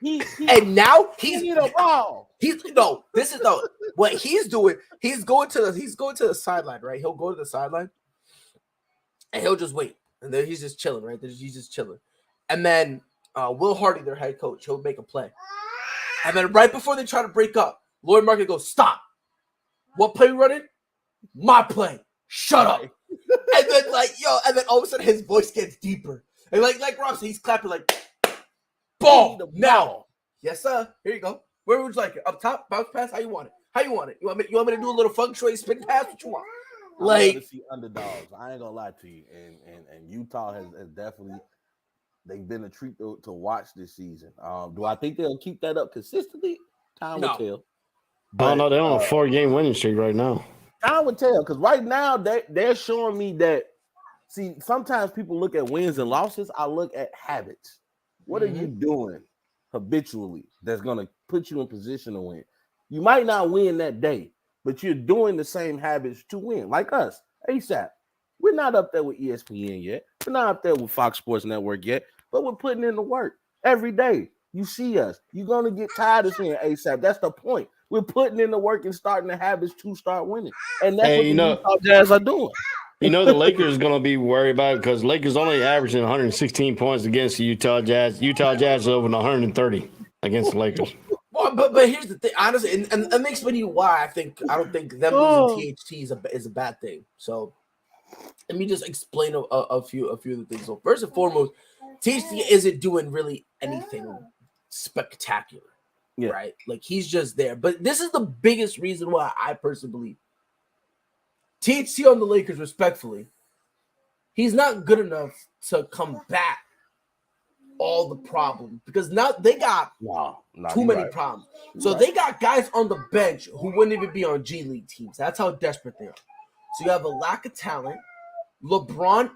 Speaker 3: And now he's
Speaker 7: a ball.
Speaker 3: What he's doing, he's going to the sideline, right? He'll go to the sideline and he'll just wait. And then he's just chilling, right? He's just chilling. And then Will Hardy, their head coach, he'll make a play. And then right before they try to break up, Lloyd Market goes, stop. What play we running? My play. Shut up. And then and then all of a sudden his voice gets deeper. And like Rob said, he's clapping like, ball now. Yes, sir. Here you go. Where would you like it? Up top, bounce pass? How you want it? You want me to do a little feng shui spin pass? What you want?
Speaker 7: I love to see underdogs. I ain't gonna lie to you. And Utah has definitely they've been a treat to watch this season. Do I think they'll keep that up consistently? Time will tell.
Speaker 2: But, no, they're on a 4-game winning streak right now.
Speaker 7: Time will tell, because right now they're showing me that. See, sometimes people look at wins and losses. I look at habits. What are you doing habitually that's going to put you in position to win? You might not win that day, but you're doing the same habits to win. Like us, ASAP. We're not up there with ESPN yet. We're not up there with Fox Sports Network yet, but we're putting in the work every day. You see us. You're going to get tired of seeing ASAP. That's the point. We're putting in the work and starting the habits to start winning. And that's what the Utah Jazz are doing.
Speaker 2: You know the Lakers is going to be worried about it because Lakers only averaging 116 points against the Utah Jazz. Utah Jazz is over 130 against the Lakers.
Speaker 3: Well, but here's the thing, honestly, and let me explain to you why I don't think them losing THT is a bad thing. So let me just explain a few of the things. So first and foremost, THT isn't doing really anything spectacular, right? Like he's just there. But this is the biggest reason why I personally believe THT on the Lakers, respectfully, he's not good enough to combat all the problems because now they got too many problems. So they got guys on the bench who wouldn't even be on G League teams. That's how desperate they are. So you have a lack of talent. LeBron,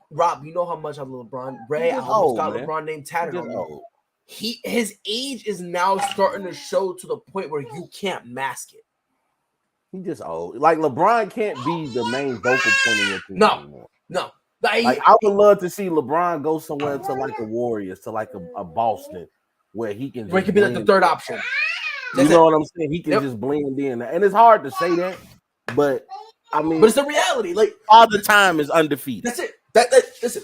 Speaker 3: Rob, you know how much I love LeBron. Ray, I almost got LeBron name tatted on me. His age is now starting to show to the point where you can't mask it.
Speaker 7: He just old. Like LeBron can't be the main vocal point of your team anymore.
Speaker 3: No.
Speaker 7: Like I would love to see LeBron go somewhere to like the Warriors, to like a Boston, where he can.
Speaker 3: Where he can be like the third option.
Speaker 7: You know what I'm saying? He can just blend in, and it's hard to say that, but I mean,
Speaker 3: but it's the reality. Like
Speaker 7: all the time is undefeated.
Speaker 3: That's it.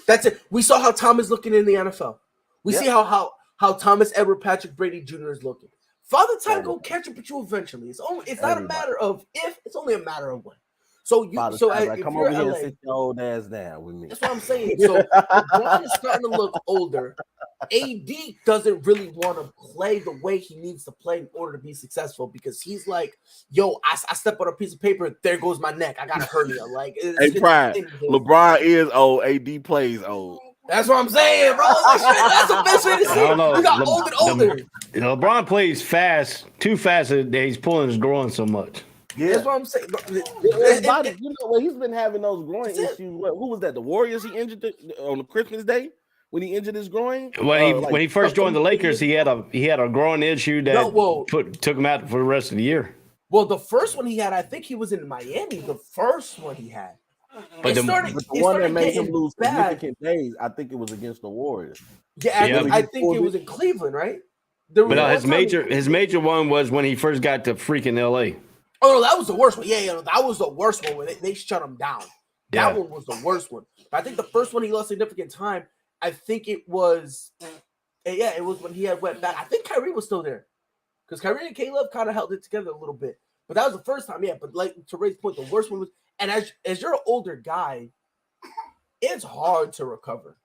Speaker 3: That's it. We saw how Tom is looking in the NFL. We see how Thomas Edward Patrick Brady Jr. is looking. Father Time gonna catch up with you eventually. It's not a matter of if, it's only a matter of when. So
Speaker 7: come over here and sit your old ass down with me.
Speaker 3: That's what I'm saying. So LeBron is starting to look older. AD doesn't really want to play the way he needs to play in order to be successful because he's like, yo, I step on a piece of paper, there goes my neck. I got a hernia. Like,
Speaker 7: LeBron is old. AD plays old.
Speaker 3: That's what I'm saying, bro. That's the best way to say it. We got old and older.
Speaker 2: LeBron plays fast, too fast that he's pulling his groin so much.
Speaker 7: Yeah,
Speaker 3: that's what I'm saying.
Speaker 7: He's been having those groin issues. Who was that? The Warriors he injured on the Christmas day? when he injured his groin.
Speaker 2: When he first joined the Lakers, he had a groin issue that took him out for the rest of the year.
Speaker 3: Well, the first one he had, I think he was in Miami. The first one he had.
Speaker 2: But
Speaker 7: the one that made him lose significant days, I think it was against the Warriors.
Speaker 3: Yeah, I think it was in Cleveland, right? But
Speaker 2: his major one was when he first got to freaking LA.
Speaker 3: Oh no, that was the worst one. Yeah, that was the worst one when they shut him down. That one was the worst one. But I think the first one he lost significant time. I think it was, it was when he went back. I think Kyrie was still there because Kyrie and Caleb kind of held it together a little bit. But that was the first time, yeah. But like to Ray's point, the worst one was. And as you're an older guy, it's hard to recover.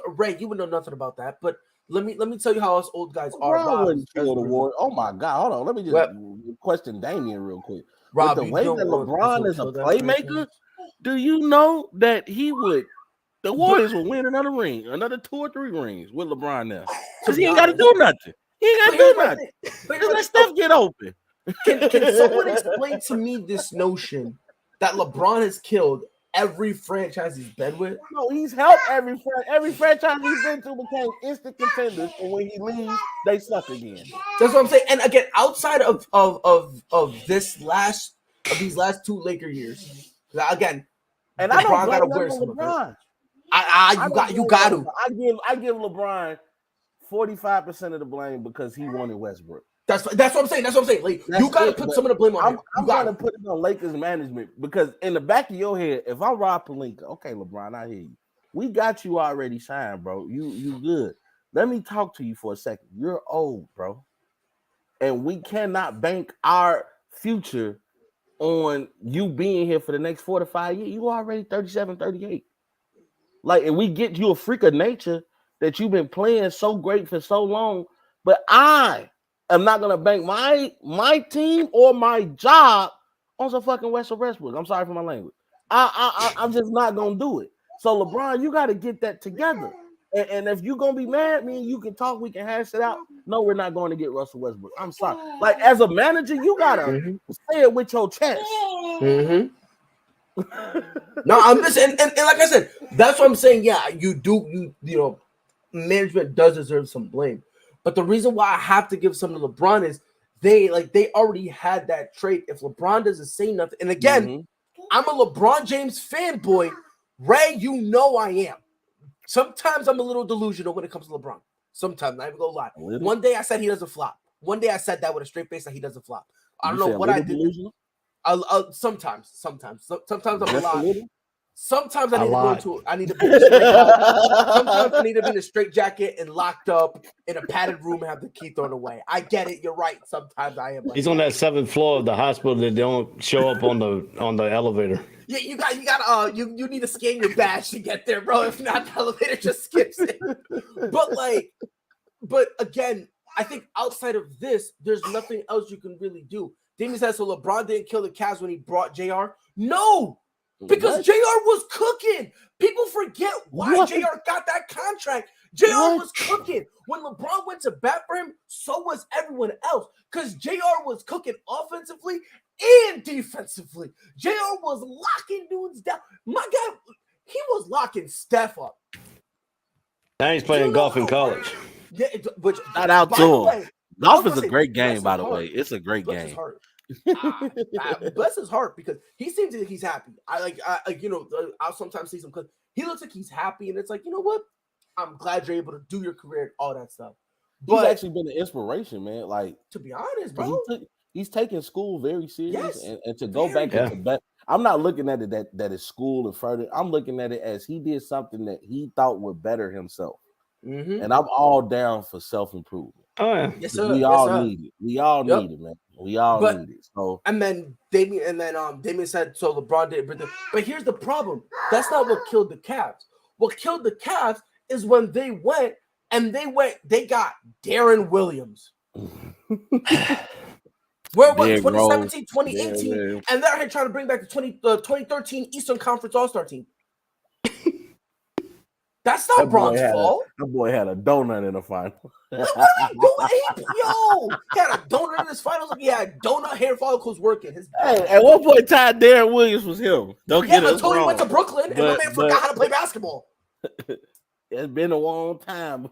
Speaker 3: Ray, you would know nothing about that, but let me tell you how us old guys are.
Speaker 7: Rob, oh my God, hold on. Let me just question Damian real quick.
Speaker 3: Rob,
Speaker 7: with the way that LeBron is a playmaker, do you know that the Warriors will win another 2 or 3 rings with LeBron now? Because he ain't got to do nothing. He ain't got to do nothing. Just let stuff get open.
Speaker 3: Can someone explain to me this notion that LeBron has killed every franchise he's been with?
Speaker 7: No, he's helped every franchise he's been to became instant contenders, and when he leaves, they suck again.
Speaker 3: That's what I'm saying. And again, outside of these last 2 Laker years, again,
Speaker 7: and I don't blame LeBron.
Speaker 3: You got to.
Speaker 7: I give LeBron 45% of the blame because he wanted Westbrook.
Speaker 3: That's what I'm saying. Like, you got to put some of the blame on him.
Speaker 7: I'm going to put it on Lakers management because in the back of your head, if I'm Rob Pelinka, okay, LeBron, I hear you. We got you already signed, bro. You good. Let me talk to you for a second. You're old, bro. And we cannot bank our future on you being here for the next 4 to 5 years. You already 37, 38. Like, and we get you a freak of nature that you've been playing so great for so long, but I'm not gonna bank my team or my job on some fucking Russell Westbrook. I'm sorry for my language. I'm just not gonna do it. So LeBron, you got to get that together. And if you're gonna be mad, me and you can talk. We can hash it out. No, we're not going to get Russell Westbrook. I'm sorry. Like as a manager, you gotta say it with your chest.
Speaker 3: Mm-hmm. No, I'm just and like I said, that's what I'm saying. Yeah, you do. You know, management does deserve some blame. But the reason why I have to give some to LeBron is they already had that trait. If LeBron doesn't say nothing, and again, I'm a LeBron James fanboy. Ray, you know I am. Sometimes I'm a little delusional when it comes to LeBron. Sometimes, not even gonna lie. One day I said he doesn't flop. One day I said that with a straight face that he doesn't flop. I don't know what I did. Sometimes I'm a lot. Sometimes I need to be in a straight sometimes I need to be in a straight jacket and locked up in a padded room and have the key thrown away. I get it. You're right. Sometimes I am. Like
Speaker 2: He's on that 7th floor of the hospital that don't show up on the elevator.
Speaker 3: Yeah, you need to scan your badge to get there, bro. If not, the elevator just skips it. But again, I think outside of this, there's nothing else you can really do. Damian says, so LeBron didn't kill the Cavs when he brought JR? No, because JR was cooking. People forget why JR got that contract. JR was cooking. When LeBron went to bat for him, so was everyone else. Because JR was cooking offensively and defensively. JR was locking dudes down. My guy, he was locking Steph up.
Speaker 2: Now he's playing golf in college.
Speaker 3: Yeah, which
Speaker 7: not outdoor. Golf is a great game, by the way. It's a great game.
Speaker 3: Bless his heart because he seems like he's happy. I'll sometimes see some clips. He looks like he's happy, and it's like, you know what? I'm glad you're able to do your career and all that stuff.
Speaker 7: But he's actually been an inspiration, man. Like,
Speaker 3: to be honest, bro,
Speaker 7: he's taking school very serious, and to go back into bet. I'm not looking at it that is school and further. I'm looking at it as he did something that he thought would better himself, and I'm all down for self-improvement.
Speaker 2: Oh yeah,
Speaker 3: yes, sir.
Speaker 7: We all need it. We all need it, man. We all need it. So
Speaker 3: and then Damian said so. LeBron did, but here's the problem. That's not what killed the Cavs. What killed the Cavs is when they they got Darren Williams. Where was 2017, 2018, and they're here trying to bring back the 2013 Eastern Conference All-Star team. That's not Bron's fault.
Speaker 7: That boy had a donut in the final.
Speaker 3: What are you doing? He had a donut in his finals. Yeah, donut hair follicles working.
Speaker 7: At one point in time, Darren Williams was him. Don't get us
Speaker 3: until
Speaker 7: wrong.
Speaker 3: He went to Brooklyn and my man forgot how to play basketball.
Speaker 7: It's been a long time.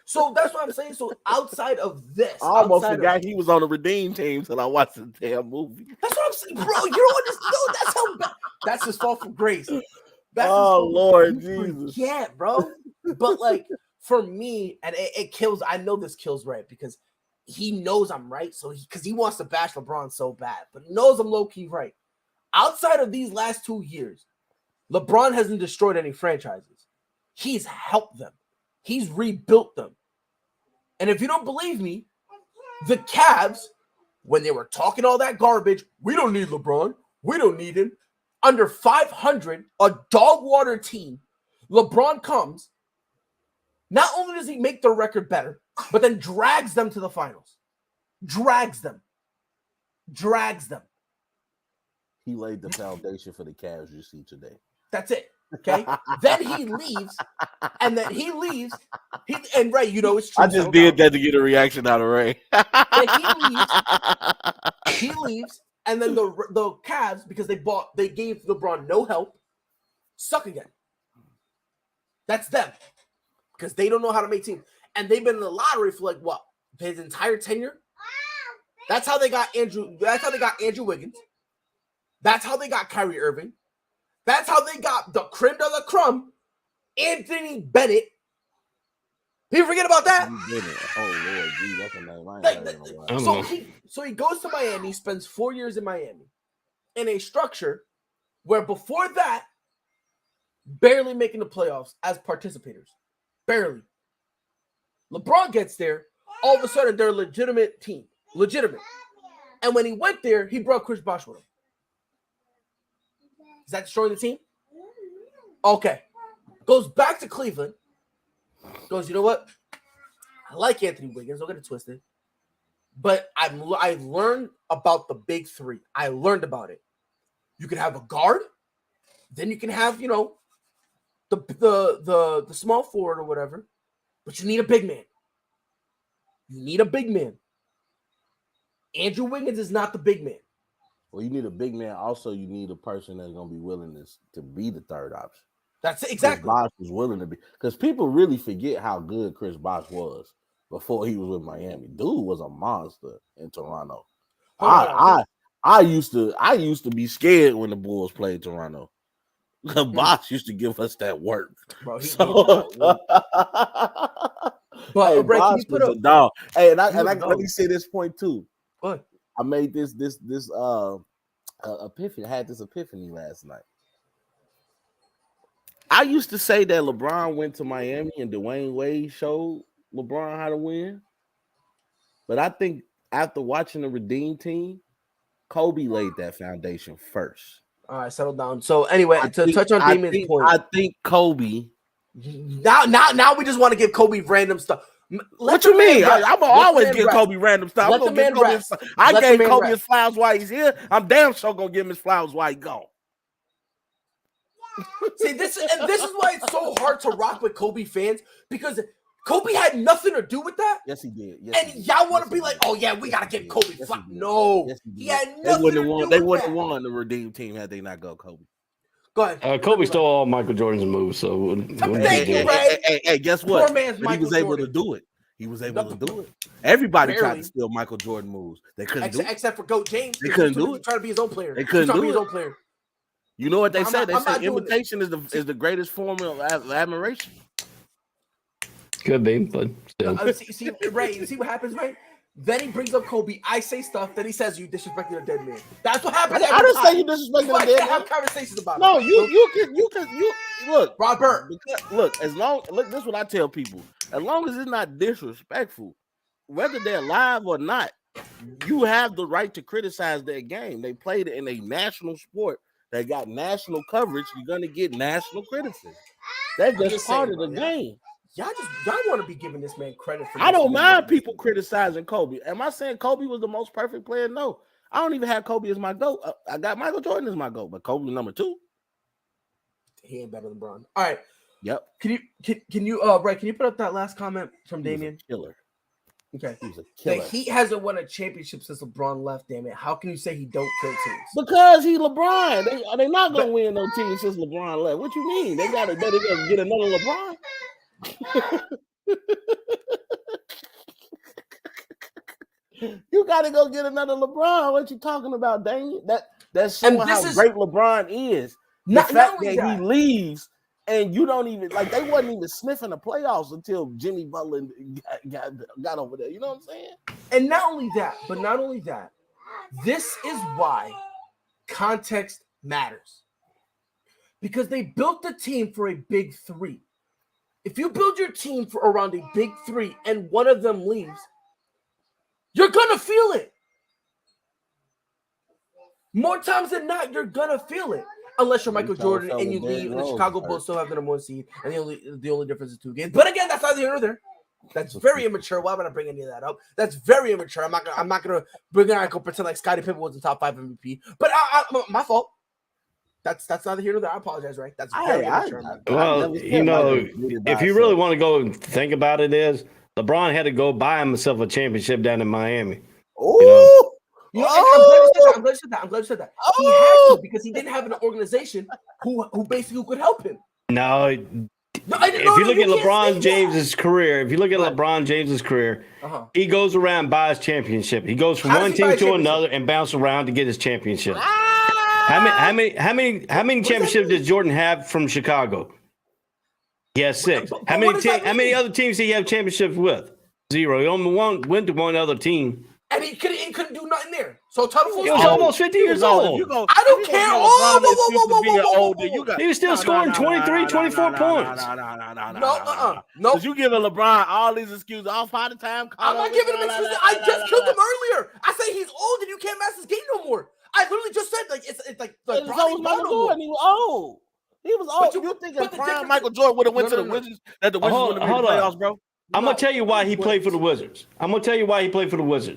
Speaker 3: So that's what I'm saying. So outside of this,
Speaker 7: I almost
Speaker 3: outside
Speaker 7: forgot
Speaker 3: of,
Speaker 7: he was on the Redeem team till I watched the damn movie.
Speaker 3: that's what I'm saying, bro. You don't understand. No, that's how bad. That's his fault for grace. That's
Speaker 7: Oh,
Speaker 3: his fault.
Speaker 7: Lord
Speaker 3: You
Speaker 7: Jesus.
Speaker 3: forget, bro. But like for me, and it kills. I know this kills Red because he knows I'm right. So because he wants to bash LeBron so bad, but he knows I'm low key right. Outside of these last 2 years, LeBron hasn't destroyed any franchises. He's helped them. He's rebuilt them. And if you don't believe me, the Cavs, when they were talking all that garbage, we don't need LeBron. We don't need him. Under 500, a dog water team, LeBron comes. Not only does he make their record better, but then drags them to the finals. Drags them.
Speaker 7: He laid the foundation for the Cavs you see today.
Speaker 3: That's it. Okay. Then he leaves, and then he leaves. And Ray, you know it's true.
Speaker 7: I just did that to get a reaction out of Ray.
Speaker 3: He leaves, and then the Cavs, because they gave LeBron no help, suck again. That's them. Because they don't know how to make teams. And they've been in the lottery for like what? His entire tenure? That's how they got Andrew Wiggins. That's how they got Kyrie Irving. That's how they got the creme de la creme, Anthony Bennett. People forget about that.
Speaker 7: Oh Lord, gee, that's a name I ain't heard in a while.
Speaker 3: So he goes to Miami, spends 4 years in Miami, in a structure where before that, barely making the playoffs as participators. Barely. LeBron gets there, all of a sudden they're a legitimate team. Legitimate. And when he went there, he brought Chris Bosh with him. Is that destroying the team? Okay. Goes back to Cleveland. Goes, you know what? I like Anthony Wiggins. Don't get it twisted. But I learned about the big three. I learned about it. You can have a guard. Then you can have, the small forward or whatever. But you need a big man. You need a big man. Andrew Wiggins is not the big man.
Speaker 7: Well, you need a big man. Also, you need a person that's going to be willing to be the third option.
Speaker 3: That's it, exactly.
Speaker 7: Chris Bosh was willing to be, because people really forget how good Chris Bosh was before he was with Miami. Dude was a monster in Toronto. I used to be scared when the Bulls played Toronto. Bosh used to give us that work.
Speaker 3: Bro,
Speaker 7: But hey,
Speaker 3: Ray,
Speaker 7: Bosh was a dog. Hey, and let me say this point too.
Speaker 3: What?
Speaker 7: I made this epiphany. I had this epiphany last night. I used to say that LeBron went to Miami and Dwayne Wade showed LeBron how to win. But I think after watching the Redeem team, Kobe laid that foundation first.
Speaker 3: All right, settle down. So anyway, touch on Damian's point.
Speaker 7: I think Kobe.
Speaker 3: Now we just want to give Kobe random stuff.
Speaker 7: What you mean? I'm always give Kobe random stuff.
Speaker 3: Let the man rest.
Speaker 7: I gave Kobe his flowers while he's here. I'm damn sure gonna give him his flowers while he's gone.
Speaker 3: See, this is why it's so hard to rock with Kobe fans, because Kobe had nothing to do with that.
Speaker 7: Yes, he did.
Speaker 3: Y'all want to be like, oh yeah, we gotta give Kobe flowers. No, he had nothing to do with that.
Speaker 7: They wouldn't have won the Redeem team had they not go Kobe.
Speaker 3: Go ahead.
Speaker 2: Kobe stole all Michael Jordan's moves, so
Speaker 3: thank you, Ray.
Speaker 7: Hey, guess what?
Speaker 3: Poor man's
Speaker 7: He was able to do it. He was able to do it. Everybody tried to steal Michael Jordan moves. They couldn't do it.
Speaker 3: Except for Goat James.
Speaker 7: They couldn't do it.
Speaker 3: Trying to be his own player.
Speaker 7: They couldn't do it.
Speaker 3: His own player.
Speaker 7: You know what they said? They said
Speaker 3: imitation
Speaker 7: is the greatest form of admiration.
Speaker 2: Could be, but still.
Speaker 3: See, Ray, you see what happens, Ray? Then he brings up Kobe. I say stuff. Then he says you disrespecting a dead man. That's what happens.
Speaker 7: I didn't say you disrespecting a dead man.
Speaker 3: Have conversations about it.
Speaker 7: No, you can look,
Speaker 3: Robert.
Speaker 7: Look, this is what I tell people. As long as it's not disrespectful, whether they're live or not, you have the right to criticize their game. They played it in a national sport. They got national coverage. You're gonna get national criticism. That's just part of the game.
Speaker 3: Y'all want to be giving this man credit for.
Speaker 7: I don't mind people criticizing Kobe. Am I saying Kobe was the most perfect player? No, I don't even have Kobe as my GOAT. I got Michael Jordan as my GOAT, but Kobe number 2.
Speaker 3: He ain't better than LeBron. All right.
Speaker 7: Yep.
Speaker 3: Can you Ray, can you put up that last comment from Damian?
Speaker 7: Killer.
Speaker 3: Okay.
Speaker 7: He's a killer.
Speaker 3: The Heat hasn't won a championship since LeBron left, damn it. How can you say he don't kill teams?
Speaker 7: Because he LeBron. They're not gonna win no team since LeBron left. What you mean? They gotta get another LeBron. You got to go get another LeBron. What you talking about, Dane? That's
Speaker 3: And
Speaker 7: showing
Speaker 3: this
Speaker 7: how
Speaker 3: is-
Speaker 7: great LeBron is. The
Speaker 3: Not
Speaker 7: fact
Speaker 3: only
Speaker 7: that
Speaker 3: that,
Speaker 7: he leaves and you don't even like they wasn't even sniffing the playoffs until Jimmy Butler got over there. You know what I'm saying?
Speaker 3: and not only that, this is why context matters. Because they built the team for a big three. If you build your team for around a big three and one of them leaves, you're gonna feel it. More times than not, you're gonna feel it. Unless you're Michael Jordan and you leave, and the Chicago Bulls still have the number one seed, and the only difference is 2 games. But again, that's neither here nor there. That's very immature. Why would I bring any of that up? That's very immature. I'm not gonna bring it. I go pretend like Scottie Pippen was the top 5 MVP. But my fault. That's neither here nor there. I apologize, right? That's very immature.
Speaker 2: Well, you know, if you really want to go and think about it, is LeBron had to go buy himself a championship down in Miami.
Speaker 7: Oh,
Speaker 3: You know, I'm glad you said that. He had to because he didn't have an organization who basically could help him.
Speaker 2: No, if you look at LeBron James's career, he goes around, buys championship. He goes from one team to another and bounces around to get his championship. How many championships does Jordan have from Chicago? He has 6. How many other teams did he have championships with? 0. He only went to one other team.
Speaker 3: And he couldn't do nothing there. So Tunnel
Speaker 2: He was almost 50 years old.
Speaker 3: I don't care.
Speaker 2: He was still scoring 23, 24 points.
Speaker 3: No.
Speaker 7: Because you giving LeBron all these excuses, all 5 of time.
Speaker 3: I'm not giving him excuses. I just killed him earlier. I say he's old and you can't match his game no more. I literally just said it's like
Speaker 7: so was Michael Jordan. He was old. He was old. You think that prime Michael Jordan would have went to the Wizards? That the Wizards would have made the playoffs, bro?
Speaker 2: I'm going to tell you why he played for the Wizards. And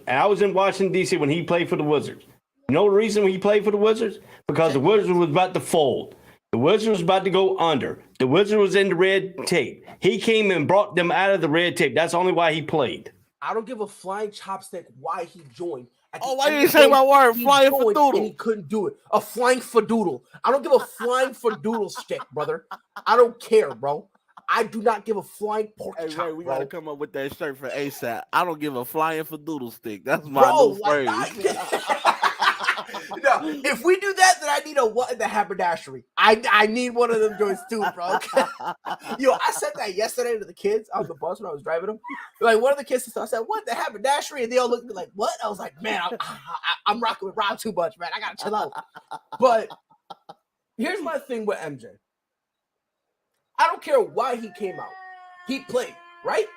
Speaker 2: I was in Washington, D.C. when he played for the Wizards. You know the reason he played for the Wizards? Because the Wizards was about to fold. The Wizards was about to go under. The Wizards was in the red tape. He came and brought them out of the red tape. That's only why he played.
Speaker 3: I don't give a flying chopstick why he joined.
Speaker 7: Why you say my word? Flying fadoodle.
Speaker 3: And he couldn't do it. A flying fadoodle. I don't give a flying fadoodle stick, brother. I don't care, bro. I do not give a flying pork chop,
Speaker 7: Ray, we got to come up with that shirt for ASAP. I don't give a flying fadoodle stick. That's my new phrase.
Speaker 3: No, if we do that, then I need a what in the haberdashery. I need one of them joints too, bro. Yo, I said that yesterday to the kids on the bus when I was driving them. Like one of the kids, I said, "What the haberdashery?" And they all looked at me like, "What?" I was like, "Man, I'm rocking with Rob too much, man. I gotta chill out." But here's my thing with MJ. I don't care why he came out. He played, right?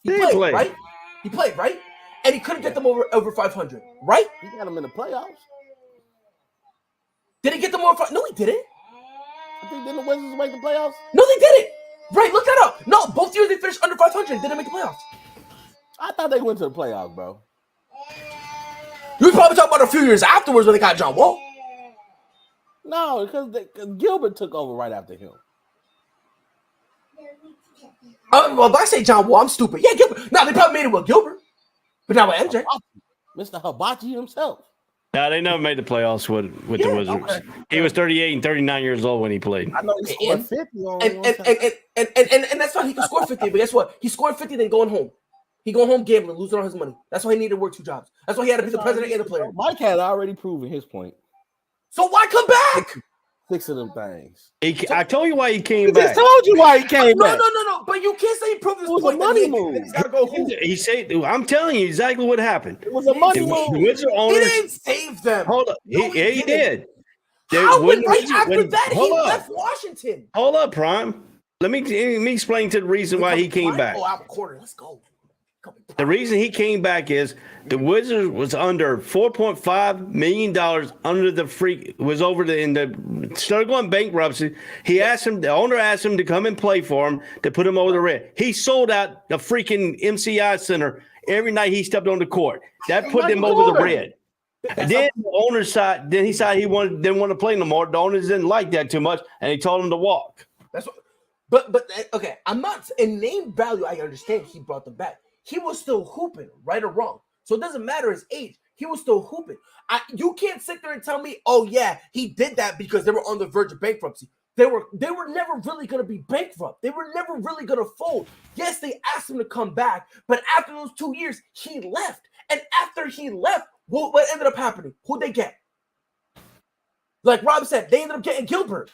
Speaker 3: He played, right? He played, right? And he couldn't get them over 500, right?
Speaker 7: He got them in the playoffs.
Speaker 3: Did he get them over? No, he didn't.
Speaker 7: I think didn't the Wizards make the playoffs?
Speaker 3: No, they didn't. Right, look that up. No, both years they finished under 500. Didn't make the playoffs.
Speaker 7: I thought they went to the playoffs, bro.
Speaker 3: You probably talking about a few years afterwards when they got John Wall.
Speaker 7: No, because Gilbert took over right after him.
Speaker 3: Well, if I say John Wall, I'm stupid. Yeah, Gilbert. No, they probably made it with Gilbert. But not with MJ.
Speaker 7: Mr. Hibachi himself.
Speaker 2: No, they never made the playoffs with the Wizards. Okay. He was 38 and 39 years old when he played.
Speaker 7: I know he scored 50
Speaker 3: and that's fine. He can score 50, but guess what? He scored 50, then going home. He going home gambling, losing all his money. That's why he needed to work 2 jobs. That's why he had to be the president and the player.
Speaker 7: Mike had already proven his point.
Speaker 3: So why come back?
Speaker 7: 6 of them things.
Speaker 2: I told you why he came back.
Speaker 7: I told you why he came back.
Speaker 3: No. But you can't say he proved his point.
Speaker 7: Money move.
Speaker 3: He's got to go home.
Speaker 2: He said, I'm telling you exactly what happened.
Speaker 7: It was a money move.
Speaker 2: The Wizard owners,
Speaker 3: he didn't save them.
Speaker 2: Hold up. He did.
Speaker 3: How right after that he left Washington?
Speaker 2: Hold up, Prime. Let me explain to the reason why he came back.
Speaker 3: Oh, out of quarter. Let's go.
Speaker 2: The reason he came back is the Wizards was under $4.5 million under the started going bankruptcy. The owner asked him to come and play for him to put him over the red. He sold out the freaking MCI Center every night he stepped on the court. That put them over the red. Then the owner side, then he decided he didn't want to play no more. The owners didn't like that too much, and he told him to walk.
Speaker 3: That's what. But okay, I'm not in name value. I understand he brought them back. He was still hooping, right or wrong. So it doesn't matter his age. He was still hooping. You can't sit there and tell me, oh, yeah, he did that because they were on the verge of bankruptcy. They were never really going to be bankrupt. They were never really going to fold. Yes, they asked him to come back, but after those 2 years, he left. And after he left, what ended up happening? Who'd they get? Like Rob said, they ended up getting Gilbert.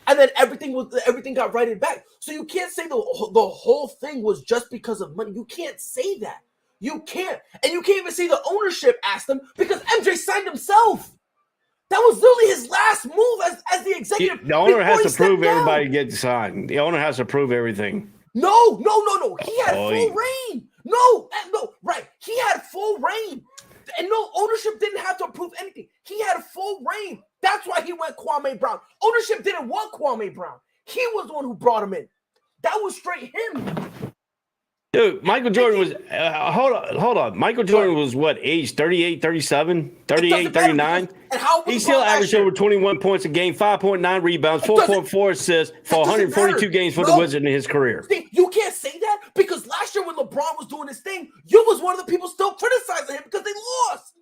Speaker 3: And then everything got righted back. So you can't say the whole thing was just because of money. You can't say that. You can't. And you can't even say the ownership asked him because MJ signed himself. That was literally his last move as the executive.
Speaker 2: The owner has to prove everybody gets signed. The owner has to prove everything.
Speaker 3: No. He had full reign. No, right. He had full reign. And no, ownership didn't have to approve anything. He had full reign. That's why he went Kwame Brown. Ownership didn't want Kwame Brown. He was the one who brought him in. That was straight him.
Speaker 2: Dude, Michael Jordan was, hold on. Michael Jordan was what, age 38, 37, 38, 39? He still averaged over 21 points a game, 5.9 rebounds, 4.4 assists for 142 games for the Wizards in his career.
Speaker 3: See, you can't say that because last year when LeBron was doing his thing, you was one of the people still criticizing him because they lost.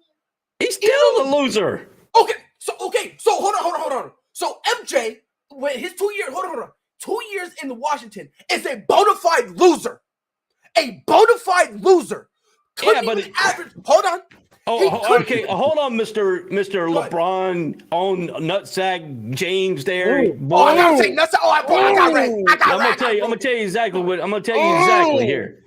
Speaker 2: He's still a loser.
Speaker 3: Okay, so hold on. So MJ, when his 2 years, hold on. 2 years in Washington is a bona fide loser. A bona fide loser. Couldn't even average. Hold on.
Speaker 2: Okay. Hold on, Mr. LeBron on nutsack James there.
Speaker 3: I gotta say nutsack. I got Ray.
Speaker 2: I'm gonna tell you exactly here.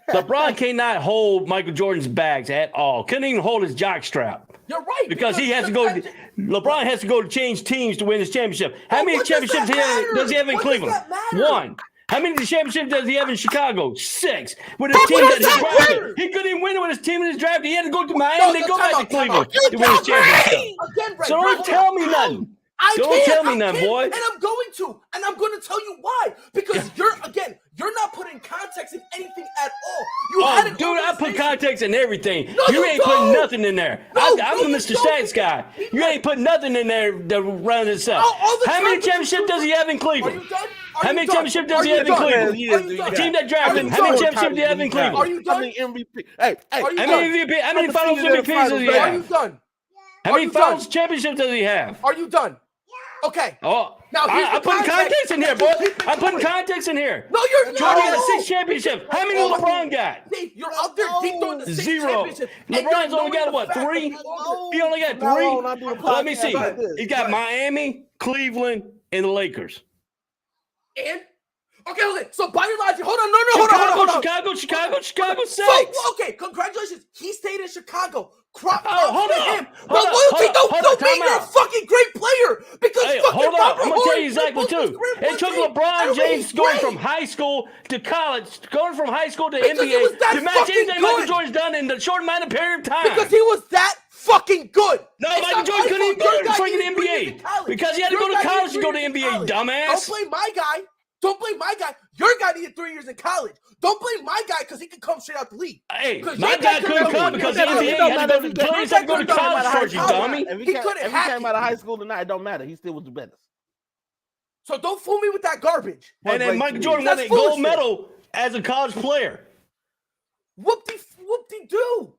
Speaker 2: LeBron cannot hold Michael Jordan's bags at all. Couldn't even hold his jock strap.
Speaker 3: You're right.
Speaker 2: Because he has to go. LeBron has to go to change teams to win his championship. How many championships does he have in Cleveland? 1. How many championships does he have in Chicago? 6. With his team that he drafted. He couldn't even win it with his team in his draft. He had to go to Miami and go back to Cleveland to win his championship. So don't tell me nothing. Don't tell me nothing, boy.
Speaker 3: And I'm going to tell you why. Because you're not putting context in anything at all.
Speaker 2: Dude, I put context in everything. You ain't putting nothing in there. I'm the Mr. Stats guy. You ain't putting nothing in there to run itself. How many championships does he have in Cleveland?
Speaker 3: Are you done?
Speaker 2: How many championships does he have in Cleveland? The team that drafted him. How many championships do you have in Cleveland?
Speaker 3: Are you done?
Speaker 7: MVP. Hey,
Speaker 2: how many finals MVPs does he have?
Speaker 3: Are you done?
Speaker 2: How many finals championships does he have?
Speaker 3: Are you done? Okay.
Speaker 2: Oh,
Speaker 3: now
Speaker 2: I'm putting context in here, boy. I'm putting context in here.
Speaker 3: No, you're not.
Speaker 2: Jordan got 6 championships. How many LeBron got?
Speaker 3: You're out there deep throwing the 6
Speaker 2: 0.
Speaker 3: championships.
Speaker 2: LeBron's only got what, 3? He only got 3. Let me see. He got Miami, Cleveland, and the Lakers.
Speaker 3: And okay. So by your logic, hold on.
Speaker 2: Chicago 6.
Speaker 3: So, okay, congratulations. He stayed in Chicago. Hold on. Don't mean you're a fucking great player because
Speaker 2: hold on. I'm gonna tell you exactly too. It took LeBron James going from high school to college, going from high school to NBA to match anything Michael Jordan's done in the short amount of period of time.
Speaker 3: Because he was that fucking good.
Speaker 2: No, Michael Jordan couldn't even go to freaking NBA because he had to go to college to go to NBA, dumbass.
Speaker 3: Don't blame my guy. Your guy needed 3 years in college. Don't blame my guy because he could come straight out the league.
Speaker 2: Hey, my guy couldn't come because the NBA had to go to college first, you dummy.
Speaker 7: If he came out of high school tonight, it don't matter. He still was the best.
Speaker 3: So don't fool me with that garbage.
Speaker 2: And then Michael Jordan won a gold medal as a college player.
Speaker 3: Whoop-de-doo.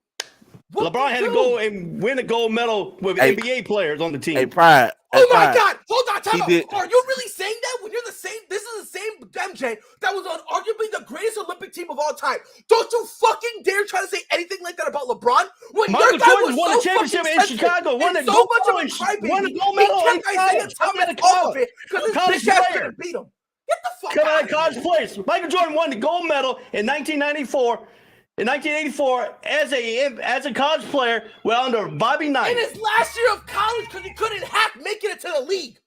Speaker 2: LeBron had to go and win a gold medal with NBA players on the team.
Speaker 7: Hey, Pride.
Speaker 3: Oh my God! Hold on, time out. Are you really saying that when you're the same? This is the same MJ that was on arguably the greatest Olympic team of all time. Don't you fucking dare try to say anything like that about LeBron. When
Speaker 2: Michael Jordan won a championship in Chicago, won a gold medal in college.
Speaker 3: Because this bitch ass couldn't beat him. Get the fuck out of
Speaker 2: college players. Michael Jordan won the gold medal in 1994. In 1984, as a college player, under Bobby Knight.
Speaker 3: In his last year of college, because he couldn't hack making it to the league.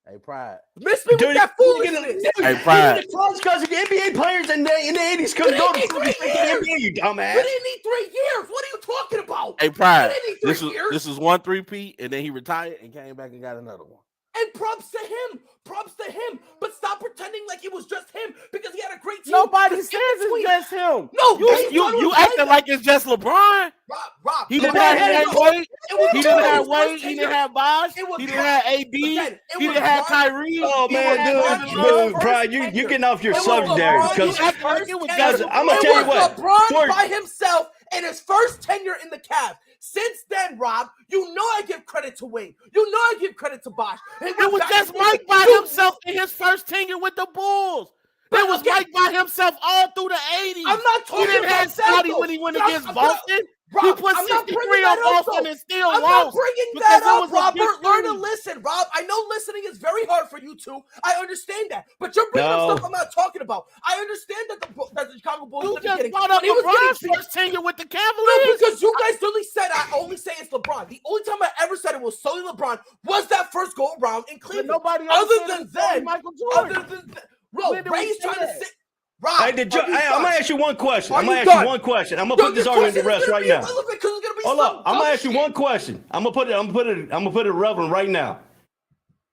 Speaker 7: Hey, Pride.
Speaker 3: Miss me with that foolishness.
Speaker 7: Hey, Pride.
Speaker 2: Because the NBA players in the 80s couldn't go to the NBA, you dumbass.
Speaker 3: We didn't need 3 years. What are you talking about?
Speaker 7: Hey, Pride. This is 1 3-peat, and then he retired and came back and got another one.
Speaker 3: And props to him. But stop pretending like it was just him because he had a great team.
Speaker 7: Nobody says it's just him.
Speaker 3: No,
Speaker 7: you acting like it's just LeBron.
Speaker 3: Rob.
Speaker 7: He didn't have Wade. He didn't have Wade. He didn't have Bosh. He didn't have AD. He didn't have Kyrie.
Speaker 2: Oh man, dude, Brian, you getting off your subject there because I'm gonna tell you what.
Speaker 3: LeBron by himself in his first tenure in the Cavs. Since then, Rob, you know I give credit to Wade. You know I give credit to Bosh.
Speaker 7: It was just Mike by himself in his first tenure with the Bulls. It was Mike by himself all through the 80s.
Speaker 3: I'm not talking
Speaker 7: he didn't
Speaker 3: about
Speaker 7: have Scotty when he went against Boston.
Speaker 3: Rob,
Speaker 7: he put 63 on Boston and still lost.
Speaker 3: I'm not bringing that up, Robert. Learn to listen, Rob. I know listening is very hard for you two. I understand that. But you're bringing up stuff I'm not talking about. I understand that the Chicago Bulls
Speaker 7: you
Speaker 3: was
Speaker 7: just
Speaker 3: getting.
Speaker 7: brought up
Speaker 3: He was
Speaker 7: LeBron's
Speaker 3: getting
Speaker 7: first tenure with the Cavaliers.
Speaker 3: No, because you guys literally said I only say it's LeBron. The only time I ever said it was solely LeBron was that first go around in Cleveland.
Speaker 7: Nobody else
Speaker 3: other than then,
Speaker 7: Michael Jordan.
Speaker 3: other than bro, Ray's trying to sit. Rob,
Speaker 2: Hey, I'm gonna ask you one question.
Speaker 3: Are
Speaker 2: I'm gonna
Speaker 3: you
Speaker 2: ask
Speaker 3: done?
Speaker 2: you one question. I'm gonna put this argument to rest right now. Hold up. I'm gonna ask you
Speaker 3: one.
Speaker 2: one question. I'm gonna put it relevant right now.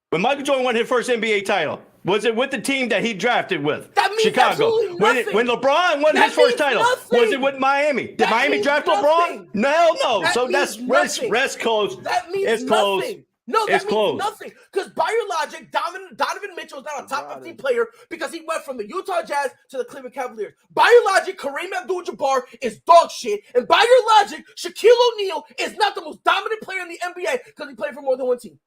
Speaker 2: When Michael Jordan won his first NBA title, was it with the team that he drafted with?
Speaker 3: That means
Speaker 2: Chicago.
Speaker 3: absolutely nothing.
Speaker 2: When LeBron won his first title, was it with Miami? Did Miami draft LeBron? No. So that's rest close.
Speaker 3: That means
Speaker 2: it's
Speaker 3: nothing.
Speaker 2: close.
Speaker 3: No, that
Speaker 2: It's
Speaker 3: means
Speaker 2: close.
Speaker 3: nothing. Because by your logic, Donovan Mitchell is not a top 15 player because he went from the Utah Jazz to the Cleveland Cavaliers. By your logic, Kareem Abdul-Jabbar is dog shit. And by your logic, Shaquille O'Neal is not the most dominant player in the NBA because he played for more than one team.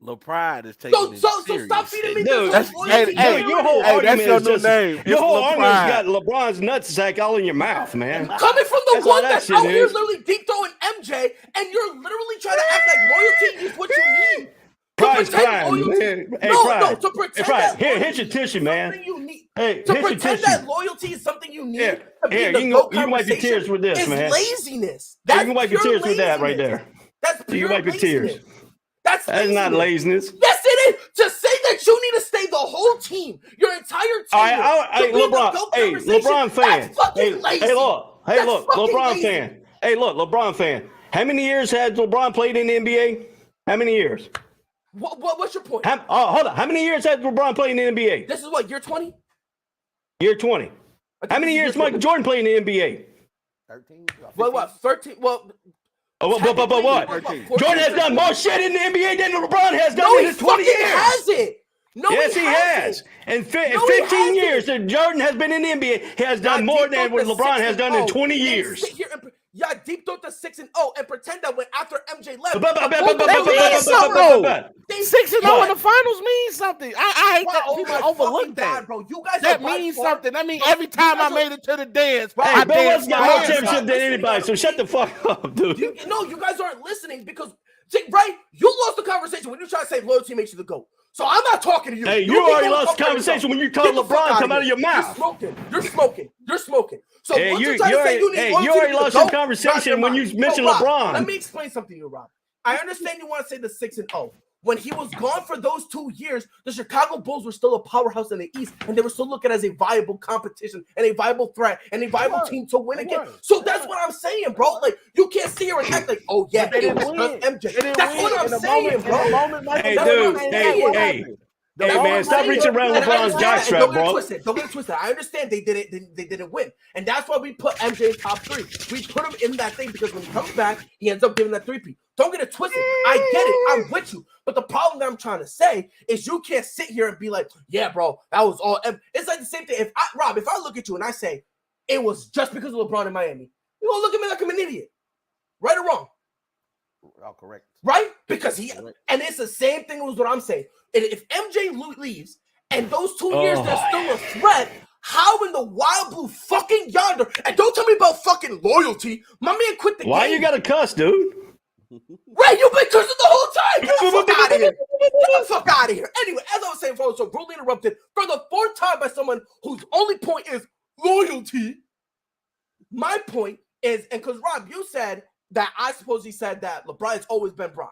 Speaker 7: LePride is taking
Speaker 3: So stop feeding me
Speaker 2: Dude,
Speaker 3: this.
Speaker 2: your whole argument
Speaker 7: that's your
Speaker 2: is
Speaker 7: new
Speaker 2: just,
Speaker 7: name.
Speaker 2: your whole
Speaker 7: LePride.
Speaker 2: argument's got LeBron's nutsack all in your mouth, man.
Speaker 3: Coming from the
Speaker 2: That's all
Speaker 3: one
Speaker 2: that
Speaker 3: that's
Speaker 2: shit
Speaker 3: out here
Speaker 2: is.
Speaker 3: literally deep throwing MJ, and you're literally trying to act like loyalty is what you need.
Speaker 2: Pride's
Speaker 3: pretend
Speaker 2: crime,
Speaker 3: loyalty-
Speaker 2: man. Hey,
Speaker 3: No,
Speaker 2: Pride.
Speaker 3: to pretend
Speaker 2: Hey, Pride.
Speaker 3: that
Speaker 2: Here,
Speaker 3: loyalty
Speaker 2: hit your
Speaker 3: is
Speaker 2: tissue, man.
Speaker 3: something you need.
Speaker 2: Hey,
Speaker 3: To
Speaker 2: hit your
Speaker 3: pretend
Speaker 2: tissue.
Speaker 3: that loyalty is something you need
Speaker 2: Here,
Speaker 3: to be
Speaker 2: here,
Speaker 3: in the
Speaker 2: you
Speaker 3: GOAT
Speaker 2: can wipe your
Speaker 3: conversation
Speaker 2: tears with this,
Speaker 3: is
Speaker 2: man.
Speaker 3: laziness.
Speaker 2: Hey,
Speaker 3: That's
Speaker 2: you can wipe your
Speaker 3: pure
Speaker 2: tears with that right
Speaker 3: laziness.
Speaker 2: there.
Speaker 3: That's
Speaker 2: You
Speaker 3: pure
Speaker 2: can wipe your tears.
Speaker 3: laziness. That's
Speaker 2: not laziness.
Speaker 3: Yes, it is. To say that you need to stay the whole team, your entire team.
Speaker 2: Hey, LeBron fan.
Speaker 3: That's fucking lazy.
Speaker 2: Hey, look,
Speaker 3: That's fucking
Speaker 2: LeBron
Speaker 3: lazy.
Speaker 2: fan. Hey, look, LeBron fan. How many years has LeBron played in the NBA? How many years?
Speaker 3: What's your point?
Speaker 2: Hold on. How many years has LeBron played in the NBA?
Speaker 3: This is what, year 20?
Speaker 2: Year 20. How many years Michael Jordan played in the NBA?
Speaker 7: 13.
Speaker 3: What? 13? Well,
Speaker 2: But what? Jordan has done more shit in the NBA than LeBron has done
Speaker 3: no,
Speaker 2: in
Speaker 3: he
Speaker 2: his 20
Speaker 3: fucking
Speaker 2: years.
Speaker 3: hasn't. No,
Speaker 2: Yes, he has.
Speaker 3: hasn't.
Speaker 2: In
Speaker 3: No, he
Speaker 2: 15 years
Speaker 3: hasn't.
Speaker 2: that Jordan has been in the NBA, he has done
Speaker 3: Y'all
Speaker 2: more
Speaker 3: deep
Speaker 2: than
Speaker 3: throat
Speaker 2: what
Speaker 3: the
Speaker 2: LeBron
Speaker 3: 6
Speaker 2: has
Speaker 3: and
Speaker 2: done in
Speaker 3: 0
Speaker 2: 20
Speaker 3: and
Speaker 2: years.
Speaker 3: sit here and y'all deep throat the 6-0 and pretend that when after MJ left,
Speaker 7: 6-0 in the finals means something. I hate that people overlook that.
Speaker 3: bro. You guys
Speaker 7: That
Speaker 3: are by
Speaker 7: means
Speaker 3: far-
Speaker 7: something. That means every time I made it to the dance,
Speaker 2: Hey,
Speaker 7: I
Speaker 2: Bill
Speaker 7: danced
Speaker 2: Russell got
Speaker 7: my
Speaker 2: more
Speaker 7: ass
Speaker 2: championship
Speaker 7: off.
Speaker 2: than anybody, so shut the fuck up, dude.
Speaker 3: No, you guys aren't listening because, see, right? You lost the conversation when you try to say loyalty makes you the GOAT. So I'm not talking to you.
Speaker 2: Hey, you
Speaker 3: keep
Speaker 2: already
Speaker 3: going
Speaker 2: lost
Speaker 3: talking
Speaker 2: the
Speaker 3: to
Speaker 2: conversation
Speaker 3: yourself.
Speaker 2: when you told
Speaker 3: Get the fuck
Speaker 2: LeBron
Speaker 3: outta
Speaker 2: come out of
Speaker 3: here.
Speaker 2: your mouth.
Speaker 3: You're smoking. So
Speaker 2: Hey,
Speaker 3: once
Speaker 2: you
Speaker 3: you try to say
Speaker 2: already-
Speaker 3: you need
Speaker 2: hey,
Speaker 3: loyalty
Speaker 2: you
Speaker 3: to
Speaker 2: already
Speaker 3: be the
Speaker 2: lost your
Speaker 3: GOAT,
Speaker 2: conversation
Speaker 3: drop your
Speaker 2: when
Speaker 3: mind.
Speaker 2: you mentioned
Speaker 3: Rob,
Speaker 2: LeBron.
Speaker 3: Let me explain something to you, Rob. I understand you want to say the 6-0. When he was gone for those 2 years, the Chicago Bulls were still a powerhouse in the East, and they were still looking as a viable competition and a viable threat and a viable team to win again. So that's what I'm saying, bro. Like, you can't sit here and act like, oh yeah,
Speaker 7: They
Speaker 3: it
Speaker 7: didn't
Speaker 3: was
Speaker 7: win.
Speaker 3: just MJ.
Speaker 7: They didn't
Speaker 3: That's
Speaker 7: win.
Speaker 3: what
Speaker 7: In
Speaker 3: I'm
Speaker 7: the
Speaker 3: saying,
Speaker 7: moment,
Speaker 3: bro.
Speaker 7: in the moment, Michael
Speaker 2: Hey,
Speaker 3: That's what
Speaker 2: dude.
Speaker 3: I'm
Speaker 2: Hey,
Speaker 3: saying.
Speaker 2: hey.
Speaker 7: The
Speaker 2: Hey, man,
Speaker 7: moment
Speaker 2: stop
Speaker 7: Michael
Speaker 2: reaching around
Speaker 3: And I
Speaker 2: LeBron's
Speaker 3: understand that, and
Speaker 2: jockstrap,
Speaker 3: don't get it
Speaker 2: bro.
Speaker 3: twisted. Don't get it twisted. I understand they didn't win, and that's why we put MJ in top 3. We put him in that thing because when he comes back, he ends up giving that 3-peat. Don't get it twisted. I get it. I'm with you. But the problem that I'm trying to say is you can't sit here and be like, yeah, bro, that was all. It's like the same thing. If I look at you and I say it was just because of LeBron in Miami, you're gonna look at me like I'm an idiot, right or wrong?
Speaker 7: Oh, correct.
Speaker 3: Right? Because and it's the same thing as what I'm saying. And if MJ leaves and those 2 years they're still a threat, how in the wild blue fucking yonder? And don't tell me about fucking loyalty. My man quit the game.
Speaker 2: Why you gotta cuss, dude?
Speaker 3: Right, you've been cursing the whole time. Get the fuck out of here. Get the fuck out of here. Anyway, as I was saying, folks, so rudely interrupted for the 4th time by someone whose only point is loyalty. My point is, and because Rob, you said that I suppose he said that LeBron has always been Bron.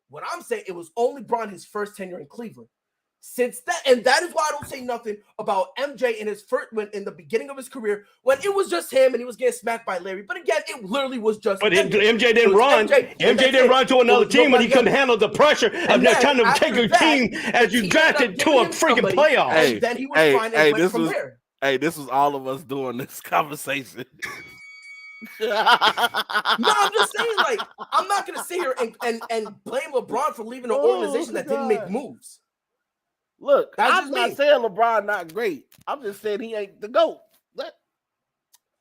Speaker 3: What I'm saying, it was only Bron his first tenure in Cleveland. Since that, and that is why I don't say nothing about MJ in his first, when in the beginning of his career, when it was just him and he was getting smacked by Larry. But again, it literally was just.
Speaker 2: But MJ didn't run. MJ didn't run to another team when he couldn't handle the pressure of not trying to take a team as you drafted to a freaking playoff.
Speaker 3: Hey, then he was fine and went from there.
Speaker 7: Hey, this was all of us doing this conversation.
Speaker 3: No, I'm just saying, like, I'm not gonna sit here and blame LeBron for leaving an organization that didn't make moves.
Speaker 7: Look,
Speaker 3: That's
Speaker 7: I'm
Speaker 3: just
Speaker 7: not
Speaker 3: me.
Speaker 7: saying LeBron not great. I'm just saying he ain't the GOAT.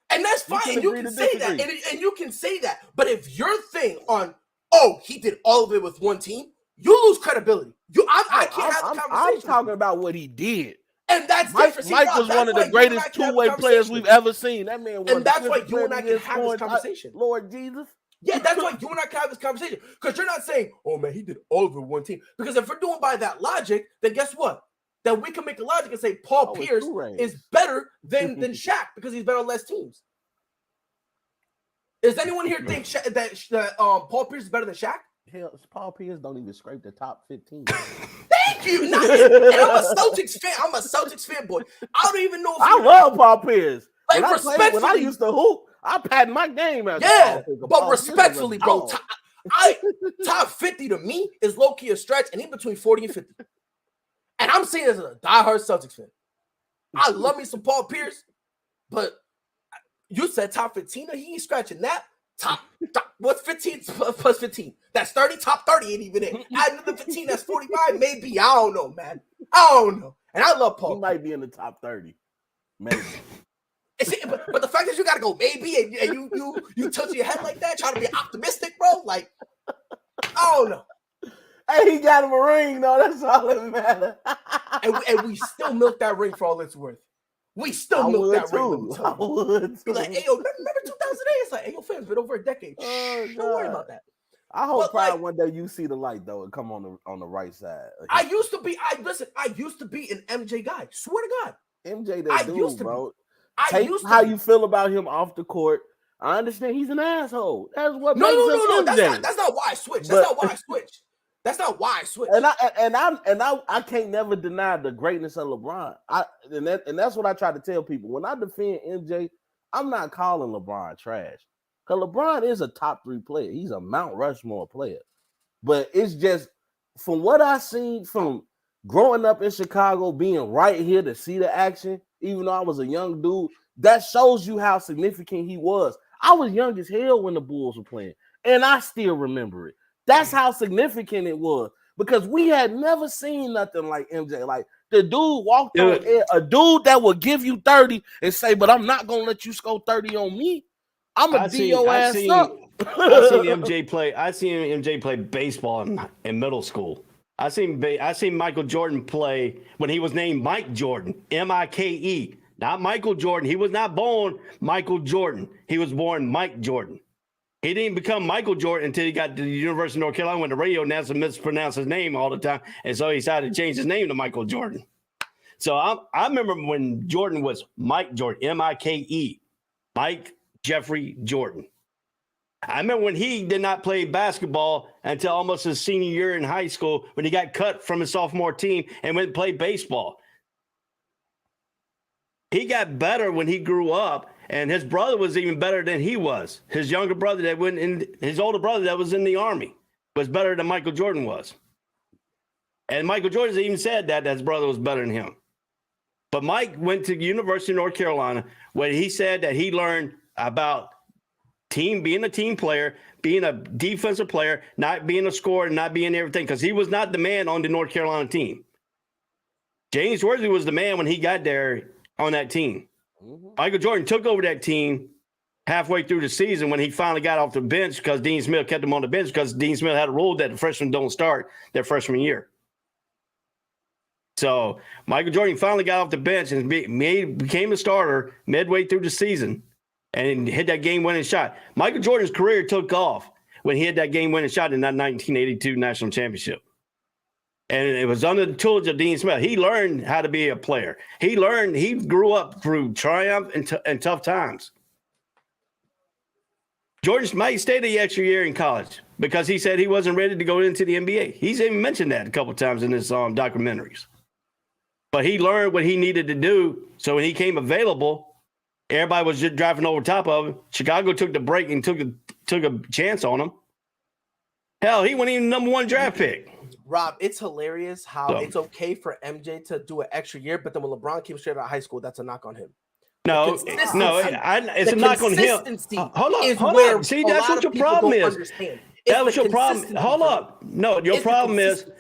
Speaker 3: And And that's fine.
Speaker 7: can
Speaker 3: And you
Speaker 7: agree
Speaker 3: can
Speaker 7: to
Speaker 3: say that.
Speaker 7: disagree.
Speaker 3: And you can say that. But if your thing on, oh, he did all of it with one team, you lose credibility. I can't have the conversation.
Speaker 7: I'm talking about what he did.
Speaker 3: And that's
Speaker 7: Mike
Speaker 3: different. See,
Speaker 7: Mike
Speaker 3: Rob,
Speaker 7: was
Speaker 3: that's
Speaker 7: one of
Speaker 3: why
Speaker 7: the
Speaker 3: you and I
Speaker 7: greatest
Speaker 3: can have a
Speaker 7: two-way players
Speaker 3: conversation.
Speaker 7: we've ever seen. That man won.
Speaker 3: And that's why you and I can have this
Speaker 7: points.
Speaker 3: conversation.
Speaker 7: Lord Jesus.
Speaker 3: Yeah, that's why you and I can have this conversation. Because you're not saying, oh man, he did all of it with one team. Because if we're doing by that logic, then guess what? Then we can make a logic and say Paul Pierce is better than Shaq because he's better on less teams. Does anyone here think that Paul Pierce is better than Shaq?
Speaker 7: Hell, Paul Pierce don't even scrape the top 15.
Speaker 3: Thank you. And I'm a Celtics fan. I'm a Celtics fanboy. I don't even know if
Speaker 7: I love Paul Pierce.
Speaker 3: Like,
Speaker 7: when I used to hoop, I patted my game out.
Speaker 3: Yeah, but respectfully, bro, top 50 to me is low-key a stretch, and in between 40 and 50. And I'm saying this as a diehard Celtics fan. I love me some Paul Pierce, but you said top 15, he ain't scratching that. Top what's 15 plus 15? That's 30. Top 30 ain't even it. Add another 15, that's 45. Maybe. I don't know, man. I don't know. And I love Paul.
Speaker 7: He might be in the top 30. Maybe.
Speaker 3: But the fact that you gotta go maybe and you touch your head like that, trying to be optimistic, bro. Like, I don't know.
Speaker 7: Hey, he got him a ring, though. That's all that matters.
Speaker 3: and we still milk that ring for all it's worth. We still milk that ring.
Speaker 7: I would too.
Speaker 3: Like, hey, yo, remember 2008? It's like, hey, yo, fam, it's been over a decade. Don't worry about that.
Speaker 7: I hope probably one day you see the light though and come on the right side.
Speaker 3: I used to be an MJ guy. Swear to God.
Speaker 7: MJ that dude, bro.
Speaker 3: Take
Speaker 7: how you feel about him off the court. I understand he's an asshole. That's what makes him MJ.
Speaker 3: That's not why I switched. That's not why I switched.
Speaker 7: And I can't never deny the greatness of LeBron. And that's what I try to tell people. When I defend MJ, I'm not calling LeBron trash. Because LeBron is a top 3 player. He's a Mount Rushmore player. But it's just from what I seen from growing up in Chicago, being right here to see the action, even though I was a young dude, that shows you how significant he was. I was young as hell when the Bulls were playing, and I still remember it. That's how significant it was because we had never seen nothing like MJ. Like the dude walked on air, a dude that will give you 30 and say, but I'm not going to let you score 30 on me. I'm going to beat your ass up.
Speaker 2: I seen MJ play baseball in middle school. I seen Michael Jordan play when he was named Mike Jordan, M-I-K-E, not Michael Jordan. He was not born Michael Jordan. He was born Mike Jordan. He didn't become Michael Jordan until he got to the University of North Carolina, went to radio, and that's to mispronounce his name all the time. And so he decided to change his name to Michael Jordan. So I remember when Jordan was Mike Jordan, M-I-K-E, Mike Jeffrey Jordan. I remember when he did not play basketball until almost his senior year in high school when he got cut from his sophomore team and went and played baseball. He got better when he grew up, and his brother was even better than he was. His younger brother that went in, his older brother that was in the Army was better than Michael Jordan was. And Michael Jordan even said that his brother was better than him. But Mike went to the University of North Carolina where he said that he learned about being a team player, being a defensive player, not being a scorer, and not being everything, because he was not the man on the North Carolina team. James Worthy was the man when he got there on that team. Mm-hmm. Michael Jordan took over that team halfway through the season when he finally got off the bench because Dean Smith kept him on the bench because Dean Smith had a rule that the freshmen don't start their freshman year. So Michael Jordan finally got off the bench and became a starter midway through the season and hit that game-winning shot. Michael Jordan's career took off when he hit that game-winning shot in that 1982 national championship. And it was under the tutelage of Dean Smith. He learned how to be a player. He grew up through triumph and tough times. Jordan might stay the extra year in college because he said he wasn't ready to go into the NBA. He's even mentioned that a couple of times in his documentaries. But he learned what he needed to do. So when he came available, everybody was just driving over top of him. Chicago took the break and took a chance on him. Hell, he wasn't even the #1 draft pick.
Speaker 3: Rob, it's hilarious how it's okay for MJ to do an extra year, but then when LeBron came straight out of high school, that's a knock on him.
Speaker 2: No, it's a knock on him. Hold up. See, that's what your problem is. That's what your problem. Hold up. No, your problem is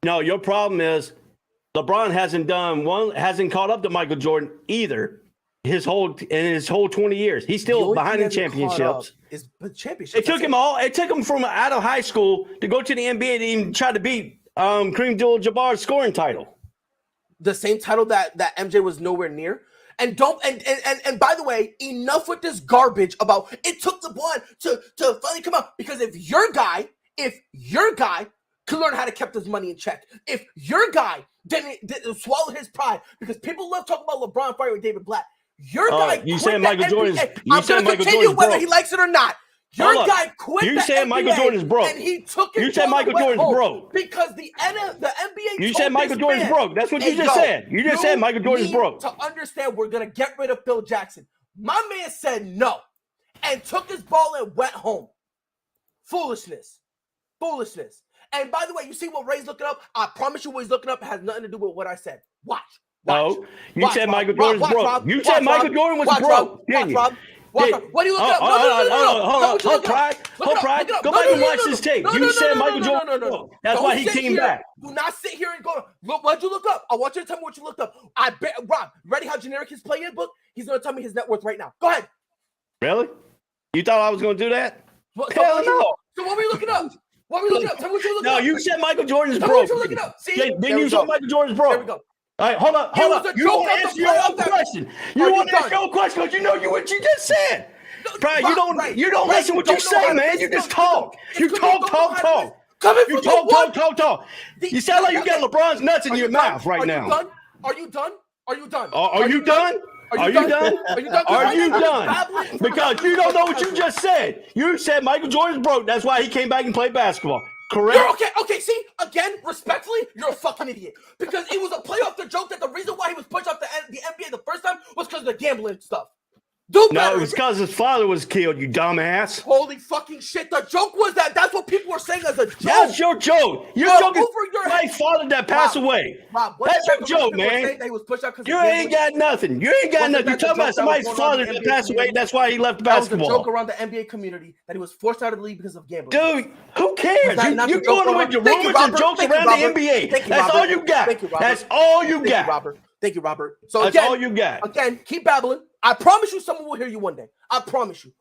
Speaker 2: LeBron hasn't caught up to Michael Jordan either. his whole 20 years. He's still behind in championships.
Speaker 3: Is the championship.
Speaker 2: It took him all. It took him from out of high school to go to the NBA to even try to beat Kareem Abdul-Jabbar's scoring title.
Speaker 3: The same title that MJ was nowhere near. And and by the way, enough with this garbage about it took LeBron to finally come out. Because if your guy could learn how to keep his money in check, if your guy didn't swallow his pride, because people love talking about LeBron fighting with David Blatt. Your guy.
Speaker 2: You said Michael Jordan.
Speaker 3: I'm going to continue whether he likes it or not. Your guy quit.
Speaker 2: You said Michael Jordan's broke.
Speaker 3: And he took it.
Speaker 2: You said Michael Jordan's broke
Speaker 3: because the NBA.
Speaker 2: You said Michael Jordan's broke. That's what you just said. You just said Michael Jordan's broke.
Speaker 3: To understand, we're gonna get rid of Phil Jackson. My man said no, and took his ball and went home. Foolishness. And by the way, you see what Ray's looking up? I promise you, what he's looking up has nothing to do with what I said. Watch.
Speaker 2: No, you said Michael Jordan's broke. You said Michael Jordan was broke. Didn't you?
Speaker 3: What are you looking up?
Speaker 2: Hold Pride. Go back and watch this tape. You said Michael Jordan. No. That's why he came back.
Speaker 3: Do not sit here and go, look, what'd you look up? I want you to tell me what you looked up. I bet, Rob, ready how generic his play-in book? He's going to tell me his net worth right now. Go ahead.
Speaker 2: Really? You thought I was going to do that?
Speaker 3: Hell no. So what were you looking up? Tell me what you looking up.
Speaker 2: No, you said Michael Jordan's broke.
Speaker 3: What you looking up? See?
Speaker 2: Then you said Michael Jordan's broke.
Speaker 3: There we go.
Speaker 2: All right, hold up. You want to answer your own question. You want to answer your own question because you know what you just said. Pride, you don't listen what you say, man. You just talk. You talk. You talk. You sound like you got LeBron's nuts in your mouth right now.
Speaker 3: Are you done?
Speaker 2: Are you done? Because you don't know what you just said. You said Michael Jordan's broke. That's why he came back and played basketball. Correct?
Speaker 3: You're okay, see? Again, respectfully, you're a fucking idiot. Because it was a play off the joke that the reason why he was pushed off the NBA the first time was because of the gambling stuff.
Speaker 2: No, it was because his father was killed, you dumbass.
Speaker 3: Holy fucking shit. The joke was that's what people were saying as a joke.
Speaker 2: That's your joke. Your joke is my father that passed away.
Speaker 3: Rob,
Speaker 2: that's your joke, man.
Speaker 3: He was pushed out
Speaker 2: you ain't got nothing. You ain't got nothing. You're talking about somebody's father that passed away. That's why he left basketball.
Speaker 3: That was a joke around the NBA community that he was forced out of the league because of gambling.
Speaker 2: Dude, who cares? You're going with your rumors and jokes around the NBA. That's all you got. That's all you got.
Speaker 3: Thank you, Robert. So
Speaker 2: that's all you got.
Speaker 3: Again, keep babbling. I promise you someone will hear you one day. I promise you.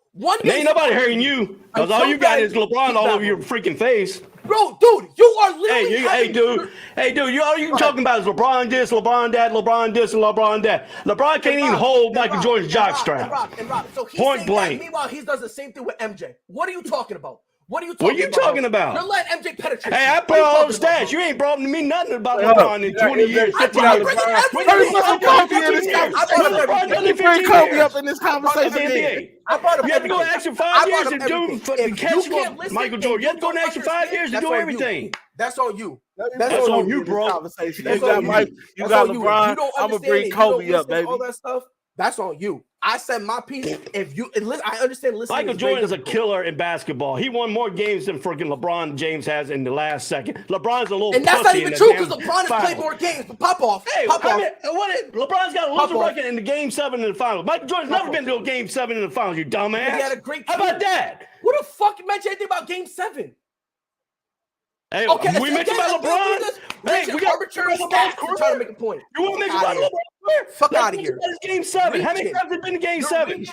Speaker 2: Ain't nobody hearing you. Because all you got is LeBron all over your freaking face.
Speaker 3: Bro, dude, you are literally
Speaker 2: Hey, dude, all you talking about is LeBron this, LeBron that, LeBron this, and LeBron that. LeBron can't even hold Michael Jordan's jockstrap.
Speaker 3: So
Speaker 2: point blank.
Speaker 3: Meanwhile, he does the same thing with MJ. What are you talking about? What are you
Speaker 2: talking about?
Speaker 3: You're letting MJ penetrate.
Speaker 2: Hey, I brought all the stats. You ain't brought me nothing about LeBron in 20 years.
Speaker 7: I brought Kobe up in this conversation.
Speaker 2: You have to go extra 5 years to catch Michael Jordan. You have to go an extra 5 years to do everything.
Speaker 3: That's on you.
Speaker 2: That's on you, bro.
Speaker 7: You got Mike. You got LeBron. I'm gonna bring Kobe up, baby.
Speaker 3: All that stuff. That's on you. I said my piece. I understand.
Speaker 2: Michael Jordan is a killer in basketball. He won more games than freaking LeBron James has in the last second. LeBron's a little pussy.
Speaker 3: And that's not even true because LeBron has played more games. But pop off.
Speaker 2: LeBron's got a loser record in the Game 7 in the finals. Michael Jordan's never been to a Game 7 in the finals, you dumbass.
Speaker 3: He had a great team.
Speaker 2: How about that?
Speaker 3: What the fuck you mentioned anything about Game 7?
Speaker 2: Hey, we mentioned about LeBron. Hey, we got
Speaker 3: arbitrary stats to try to make a point.
Speaker 2: You want to mention about LeBron?
Speaker 3: Fuck out of here.
Speaker 2: Game 7. How many times have been in Game 7?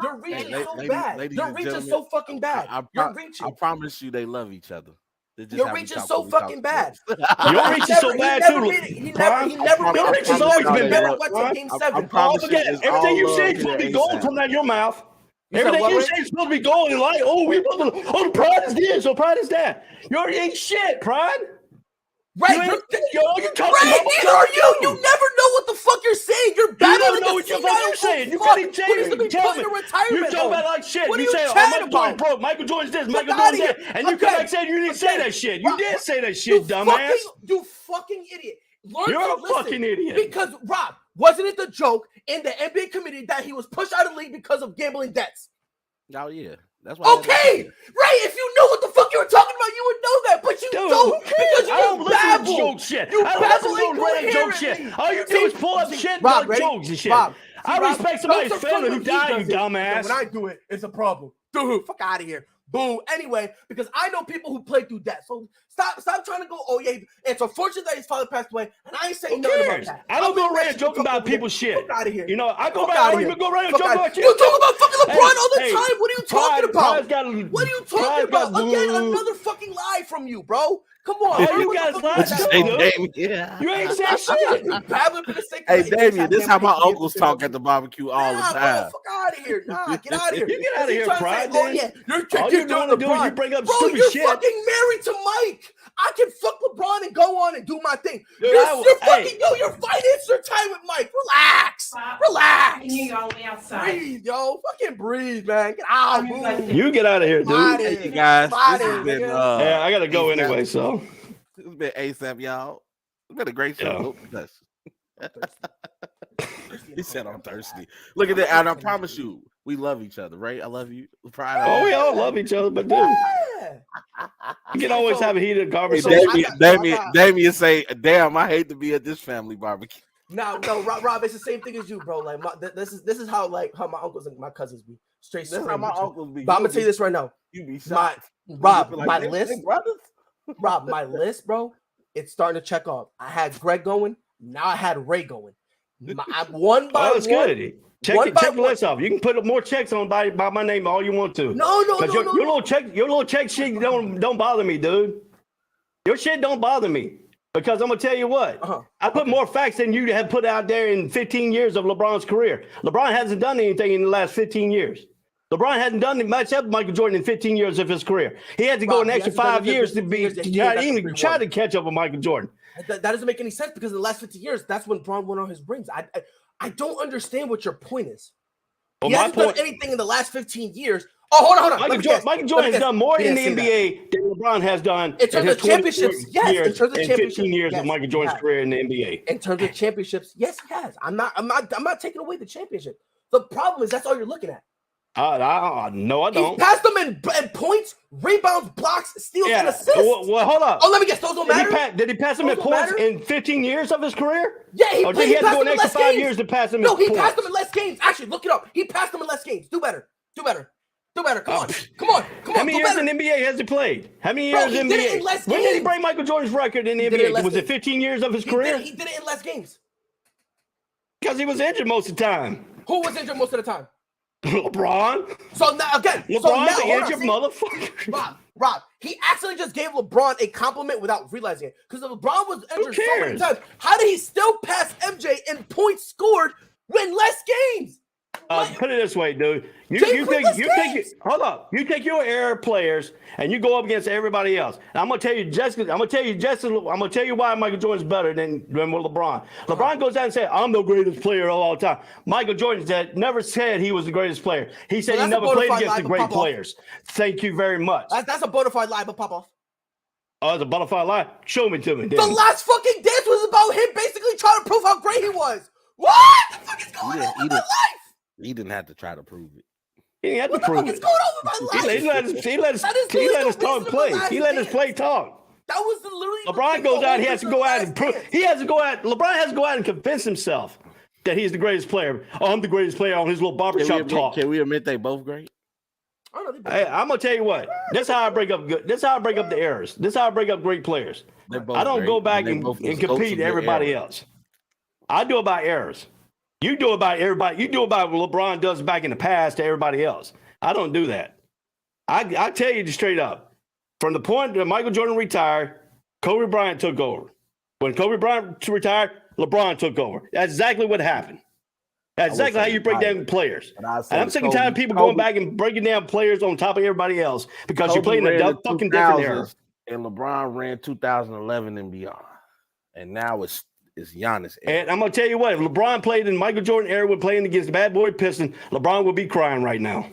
Speaker 3: You're reaching so bad. You're reaching so fucking bad. You're reaching.
Speaker 7: I promise you they love each other.
Speaker 3: You're reaching so fucking bad.
Speaker 2: You're reaching so bad too.
Speaker 3: He never
Speaker 2: your reach has always been better.
Speaker 3: Game 7.
Speaker 2: Everything you say is supposed to be gold coming out of your mouth. Everything you say is supposed to be gold and like, the Pride is this, so Pride is that. You already ain't shit, Pride.
Speaker 3: Right,
Speaker 2: neither
Speaker 3: are you. You never know what the fuck you're saying. You're battling.
Speaker 2: You don't know what you're saying. You can't even tell me. You talk about like shit. You say, Michael Jordan broke. Michael Jordan's this. Michael Jordan's that. And you come back saying you didn't say that shit. You did say that shit, dumbass.
Speaker 3: You fucking idiot.
Speaker 2: You're a fucking idiot.
Speaker 3: Because, Rob, wasn't it the joke in the NBA committee that he was pushed out of the league because of gambling debts?
Speaker 7: Oh, yeah. That's why.
Speaker 3: Okay, right. If you knew what the fuck you were talking about, you would know that. But you
Speaker 2: Dude,
Speaker 3: don't
Speaker 2: who cares?
Speaker 3: because you
Speaker 2: I don't listen to
Speaker 3: babble.
Speaker 2: joke shit.
Speaker 3: You
Speaker 2: I don't listen
Speaker 3: babble
Speaker 2: to no random joke shit.
Speaker 3: incoherently.
Speaker 2: All you do is pull up shit,
Speaker 3: Rob,
Speaker 2: like
Speaker 3: ready?
Speaker 2: jokes and shit.
Speaker 3: Rob,
Speaker 2: I
Speaker 3: Rob,
Speaker 2: respect somebody's
Speaker 3: those are
Speaker 2: family
Speaker 3: fun
Speaker 2: who
Speaker 3: when he
Speaker 2: died, you
Speaker 3: does it.
Speaker 2: dumbass.
Speaker 3: When I do it, it's a problem. Dude, fuck out of here. Boo. Anyway, because I know people who played through that. So stop trying to go, oh yeah. It's unfortunate that his father passed away, and I ain't saying
Speaker 2: Who
Speaker 3: nothing about
Speaker 2: cares?
Speaker 3: that.
Speaker 2: I don't go around
Speaker 3: joking
Speaker 2: joking about people's shit.
Speaker 3: Fuck out of here.
Speaker 2: You know, I go
Speaker 3: Fuck
Speaker 2: around. I
Speaker 3: outta
Speaker 2: don't
Speaker 3: here.
Speaker 2: even go around and
Speaker 3: Fuck
Speaker 2: joke
Speaker 3: outta
Speaker 2: about
Speaker 3: here.
Speaker 2: you.
Speaker 3: You talk about fucking LeBron all the
Speaker 2: Hey,
Speaker 3: time. What are you talking about? What are you talking about?
Speaker 2: got
Speaker 3: Again,
Speaker 2: boo.
Speaker 3: another fucking lie from you, bro. Come on.
Speaker 2: All
Speaker 3: Learn
Speaker 2: you
Speaker 3: what
Speaker 2: got
Speaker 3: the
Speaker 2: is
Speaker 3: fuck
Speaker 2: lies
Speaker 3: you
Speaker 2: too,
Speaker 3: got.
Speaker 7: Hey,
Speaker 2: dude.
Speaker 7: Damien.
Speaker 2: You ain't saying
Speaker 3: I'm
Speaker 2: shit.
Speaker 3: just babbling for the sake of
Speaker 7: Hey,
Speaker 3: it. It
Speaker 7: Damien, this is how my
Speaker 3: goddamn
Speaker 7: uncles
Speaker 3: hate
Speaker 7: talk
Speaker 3: you.
Speaker 7: at the barbecue all the
Speaker 3: Nah, bro,
Speaker 7: time.
Speaker 3: fuck out of here. Nah, get out of here.
Speaker 2: You get out of
Speaker 3: Is he
Speaker 2: here,
Speaker 3: trying to
Speaker 2: pride,
Speaker 3: say, oh,
Speaker 2: then.
Speaker 3: yeah, you're
Speaker 2: All you're doing is you bring up
Speaker 3: bro,
Speaker 2: stupid
Speaker 3: you're
Speaker 2: shit.
Speaker 3: fucking married to Mike. I can fuck LeBron and go on and do my thing.
Speaker 2: Dude,
Speaker 3: You're
Speaker 2: hey.
Speaker 3: fucking, you're financing your time with Mike. Relax. Relax.
Speaker 9: You go outside.
Speaker 3: Breathe, yo. Fucking breathe, man. Get out. Move.
Speaker 2: You get out of here,
Speaker 3: Out
Speaker 2: dude.
Speaker 3: of
Speaker 7: Hey,
Speaker 3: here.
Speaker 7: guys,
Speaker 3: Out
Speaker 7: this
Speaker 3: of
Speaker 7: has
Speaker 3: here,
Speaker 7: been
Speaker 3: nigga.
Speaker 2: Yeah, I gotta go
Speaker 7: ASAP.
Speaker 2: anyway. So
Speaker 7: It's been ASAP, y'all. It's been a great show.
Speaker 2: Yeah.
Speaker 7: He said I'm thirsty. Look at that, and I promise you, we love each other, right? I love you. Pride. I
Speaker 2: oh,
Speaker 7: love
Speaker 2: we
Speaker 7: you.
Speaker 2: all love each other, but dude,
Speaker 3: Yeah.
Speaker 2: you can always have a heated
Speaker 7: Hey,
Speaker 2: conversation.
Speaker 7: Damien say, "Damn, I hate to be at this family barbecue."
Speaker 3: No, Rob, it's the same thing as you, bro. Like, this is how my uncles and my cousins be straight.
Speaker 7: That's how my uncles be.
Speaker 3: But I'm gonna tell you this right now.
Speaker 7: You be
Speaker 3: My
Speaker 7: shocked.
Speaker 3: Rob,
Speaker 7: You be like,
Speaker 3: my
Speaker 7: "They-
Speaker 3: list,
Speaker 7: they brothers."
Speaker 3: Rob, my list, bro. It's starting to check off. I had Greg going. Now I had Ray going. One by
Speaker 2: Oh, that's
Speaker 3: one.
Speaker 2: good. Check
Speaker 3: one
Speaker 2: it,
Speaker 3: by
Speaker 2: check the
Speaker 3: one.
Speaker 2: list off. You can put more checks on by my name all you want to.
Speaker 3: No,
Speaker 2: your little check shit don't bother me, dude. Your shit don't bother me because I'm gonna tell you what. I put more facts than you have put out there in 15 years of LeBron's career. LeBron hasn't done anything in the last 15 years. LeBron hasn't done much up Michael Jordan in 15 years of his career. He had to go an extra 5 years to even try to catch up with Michael Jordan.
Speaker 3: That doesn't make any sense because in the last 50 years, that's when Bron won all his rings. I don't understand what your point is.
Speaker 2: Well,
Speaker 3: He
Speaker 2: my
Speaker 3: hasn't
Speaker 2: point,
Speaker 3: done anything in the last 15 years. Oh, hold on.
Speaker 2: Michael Jordan has done more in the NBA than LeBron has done
Speaker 3: in terms of championships. Yes, in terms of championships,
Speaker 2: 15 years of Michael Jordan's career in the NBA.
Speaker 3: In terms of championships, yes, he has. I'm not taking away the championship. The problem is that's all you're looking at.
Speaker 2: No, I don't.
Speaker 3: He passed them in points, rebounds, blocks, steals, and assists.
Speaker 2: Well, hold up.
Speaker 3: Oh, let me guess. Those don't matter.
Speaker 2: Did he pass him in points in 15 years of his career?
Speaker 3: Yeah,
Speaker 2: or did he have to go an extra 5 years to pass him in points?
Speaker 3: No, he passed them in less games. Actually, look it up. He passed them in less games. Do better. Come on.
Speaker 2: How many years in the NBA has he played? How many years in the NBA? When did he break Michael Jordan's record in the NBA? Was it 15 years of his career?
Speaker 3: He did it in less games.
Speaker 2: Because he was injured most of the time.
Speaker 3: Who was injured most of the time?
Speaker 2: LeBron.
Speaker 3: So now again,
Speaker 2: LeBron's an injured motherfucker.
Speaker 3: Rob, he actually just gave LeBron a compliment without realizing it. Because LeBron was injured so many times. How did he still pass MJ in points scored when less games?
Speaker 2: Put it this way, dude. You take your era players and you go up against everybody else. And I'm gonna tell you why Michael Jordan's better than LeBron. LeBron goes out and says, "I'm the greatest player of all time." Michael Jordan never said he was the greatest player. He said he never played against the great players. Thank you very much.
Speaker 3: That's a bona fide lie, but pop off.
Speaker 2: Oh, it's a bona fide lie. Show me to me.
Speaker 3: The last fucking dance was about him basically trying to prove how great he was. What the fuck is going on with my life?
Speaker 7: He didn't have to try to prove it.
Speaker 2: He didn't have to prove it.
Speaker 3: What's going on with my life?
Speaker 2: He let us talk play. He let us play talk.
Speaker 3: That was literally
Speaker 2: LeBron goes out. He has to go out and prove. LeBron has to go out and convince himself that he's the greatest player. Oh, I'm the greatest player on his little barbershop talk.
Speaker 7: Can we admit they both great?
Speaker 2: Hey, I'm gonna tell you what. This is how I break up good. This is how I break up the errors. This is how I break up great players. I don't go back and compete everybody else. I do it by errors. You do it by everybody. You do it by what LeBron does back in the past to everybody else. I don't do that. I tell you straight up. From the point that Michael Jordan retired, Kobe Bryant took over. When Kobe Bryant retired, LeBron took over. That's exactly what happened. That's exactly how you break down players. And I'm sick and tired of people going back and breaking down players on top of everybody else because you're playing a fucking different era.
Speaker 7: And LeBron ran 2011 and beyond. And now it's Giannis era.
Speaker 2: And I'm going to tell you what, if LeBron played in Michael Jordan era when playing against the bad boy Pistons, LeBron would be crying right now.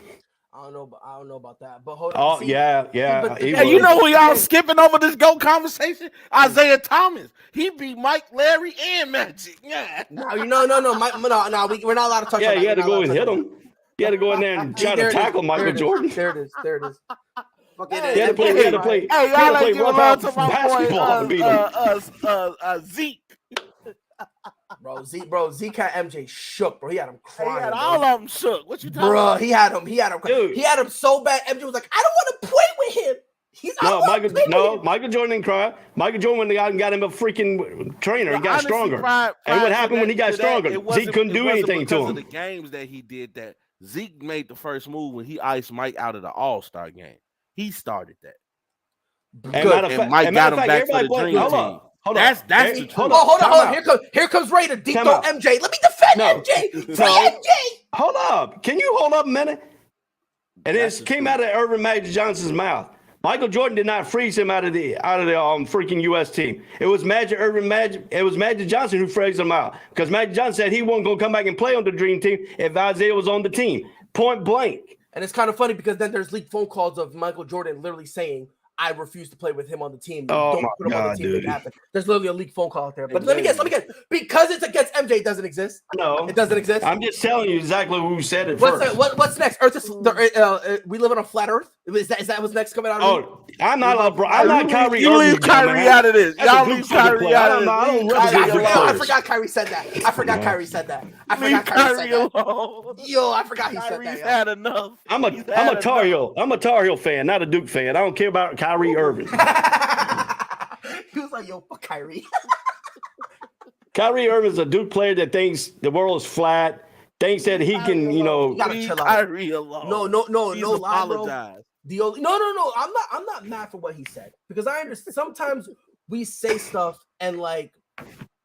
Speaker 3: I don't know about that. But hold on.
Speaker 2: Oh, yeah.
Speaker 7: Hey, you know who y'all skipping over this GOAT conversation? Isaiah Thomas. He beat Mike, Larry, and Magic. Yeah.
Speaker 3: No. We're not allowed to touch on that.
Speaker 2: Yeah, you had to go and hit him. He had to go in there and try to tackle Michael Jordan.
Speaker 3: There it is. There it is.
Speaker 2: He had to play.
Speaker 7: Hey,
Speaker 2: He had
Speaker 7: y'all
Speaker 2: to play
Speaker 7: ain't giving
Speaker 2: rough
Speaker 7: love
Speaker 2: out
Speaker 7: to my
Speaker 2: basketball to beat him.
Speaker 7: boy, Zeke.
Speaker 3: Bro, Zeke had MJ shook, bro. He had him
Speaker 7: He
Speaker 3: crying.
Speaker 7: had
Speaker 3: bro.
Speaker 7: all of them shook. What you talking
Speaker 3: Bro,
Speaker 7: about?
Speaker 3: he had him.
Speaker 2: Dude.
Speaker 3: He had him so bad. MJ was like, I don't want to play with him.
Speaker 2: Michael Jordan didn't cry. Michael Jordan went out and got him a freaking trainer. He got
Speaker 7: Honestly,
Speaker 2: stronger. And what happened when he got stronger? Zeke couldn't do anything to him.
Speaker 7: Of the games that he did that, Zeke made the first move when he iced Mike out of the All-Star game. He started that.
Speaker 2: And
Speaker 7: Mike got him back for the dream team.
Speaker 2: Hold on.
Speaker 7: That's the truth.
Speaker 3: Hold on. Here comes Ray to deep throw MJ. Let me defend MJ. Free MJ.
Speaker 2: Hold up. Can you hold up a minute? And it came out of Irvin Magic Johnson's mouth. Michael Jordan did not freeze him out of the freaking U.S. team. It was Magic Johnson who froze him out because Magic Johnson said he wasn't going to come back and play on the Dream Team if Isaiah was on the team. Point blank.
Speaker 3: And it's kind of funny because then there's leaked phone calls of Michael Jordan literally saying, I refuse to play with him on the team. Don't put him on the team. Make it happen. There's literally a leaked phone call out there. But let me guess. Because it's against MJ, it doesn't exist.
Speaker 2: No,
Speaker 3: it doesn't exist.
Speaker 2: I'm just telling you exactly who said it first.
Speaker 3: What's next? We live on a flat Earth. Is that what's next coming out?
Speaker 2: I'm not Kyrie.
Speaker 7: You leave Kyrie out of this. Y'all leave Kyrie out of this.
Speaker 3: I forgot Kyrie said that. I forgot Kyrie said that. I forgot he said that.
Speaker 7: Had enough.
Speaker 2: I'm a Tar Heel. I'm a Tar Heel fan, not a Duke fan. I don't care about Kyrie Irving.
Speaker 3: He was like, "Yo, fuck Kyrie."
Speaker 2: Kyrie Irving's a Duke player that thinks the world is flat. Thinks that he can,
Speaker 3: You gotta chill out.
Speaker 7: Kyrie alone.
Speaker 3: No, apologize. No. I'm not mad for what he said because I understand. Sometimes we say stuff and like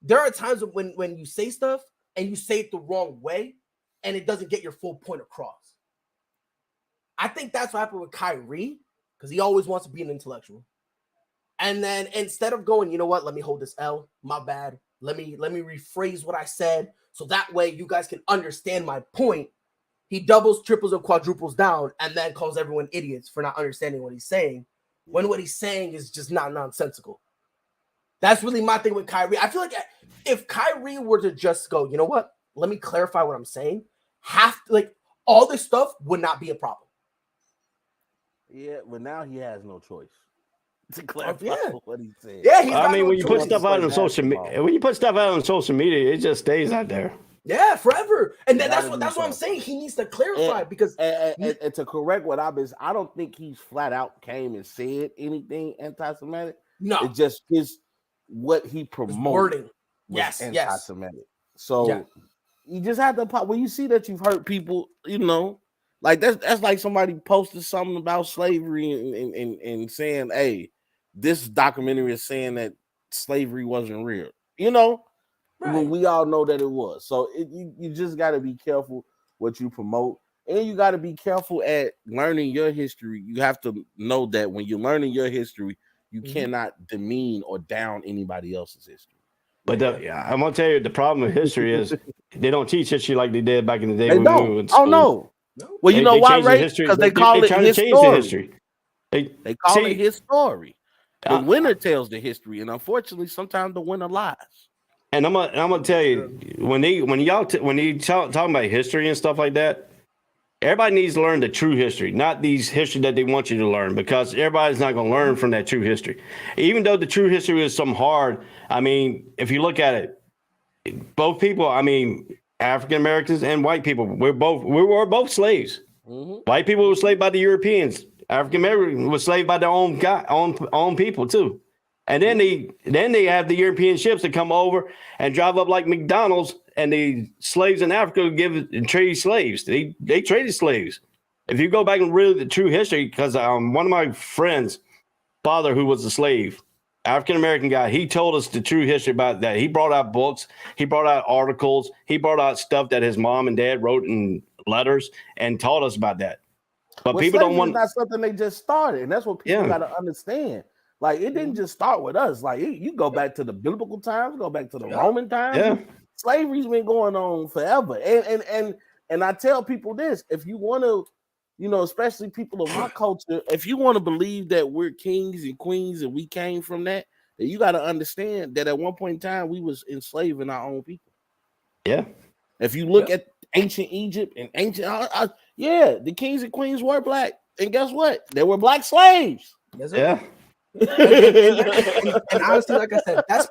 Speaker 3: there are times when you say stuff and you say it the wrong way and it doesn't get your full point across. I think that's what happened with Kyrie because he always wants to be an intellectual. And then instead of going, you know what? Let me hold this L. My bad. Let me rephrase what I said so that way you guys can understand my point. He doubles, triples, and quadruples down and then calls everyone idiots for not understanding what he's saying when what he's saying is just not nonsensical. That's really my thing with Kyrie. I feel like if Kyrie were to just go, you know what? Let me clarify what I'm saying. All this stuff would not be a problem.
Speaker 7: Yeah, but now he has no choice to clarify what he said.
Speaker 3: Yeah,
Speaker 2: when you put stuff out on social media, it just stays out there.
Speaker 3: Yeah, forever. And then that's what I'm saying. He needs to clarify because
Speaker 7: and to correct what I don't think he's flat out came and said anything anti-Semitic. No, it's just what he promoted.
Speaker 3: Wording.
Speaker 7: Yes, anti-Semitic. So you just have to when you see that you've hurt people, like that's like somebody posted something about slavery and saying, hey, this documentary is saying that slavery wasn't real. When we all know that it was. So you just got to be careful what you promote. And you got to be careful at learning your history. You have to know that when you're learning your history, you cannot demean or down anybody else's history.
Speaker 2: But I'm going to tell you, the problem with history is they don't teach history like they did back in the day.
Speaker 7: They don't. We were in school. Oh, no. Well, you know why, Ray? Because they call it his story. They call it his story. The winner tells the history, and unfortunately, sometimes the winner lies.
Speaker 2: And I'm gonna tell you, when you talking about history and stuff like that, everybody needs to learn the true history, not these history that they want you to learn, because everybody's not gonna learn from that true history. Even though the true history is some hard, if you look at it, both people, African Americans and white people, we were both slaves. Mm-hmm. White people were enslaved by the Europeans. African Americans were enslaved by their own people too. And then they have the European ships that come over and drive up like McDonald's, and the slaves in Africa trade slaves. They traded slaves. If you go back and read the true history, because one of my friends' father, who was a slave, African American guy, he told us the true history about that. He brought out books, he brought out articles, he brought out stuff that his mom and dad wrote in letters and taught us about that. But people don't want.
Speaker 7: It's not something they just started, and that's what people got to understand. Like, it didn't just start with us. Like, you go back to the biblical times, go back to the Roman times. Yeah. Slavery's been going on forever. And I tell people this: if you want to, especially people of my culture, if you want to believe that we're kings and queens and we came from that, then you got to understand that at one point in time we was enslaving our own people.
Speaker 2: Yeah.
Speaker 7: If you look at ancient Egypt and ancient, Yeah, the kings and queens were black, and guess what? They were black slaves.
Speaker 3: Yes, sir.
Speaker 2: Yeah.
Speaker 3: And honestly, like I said, that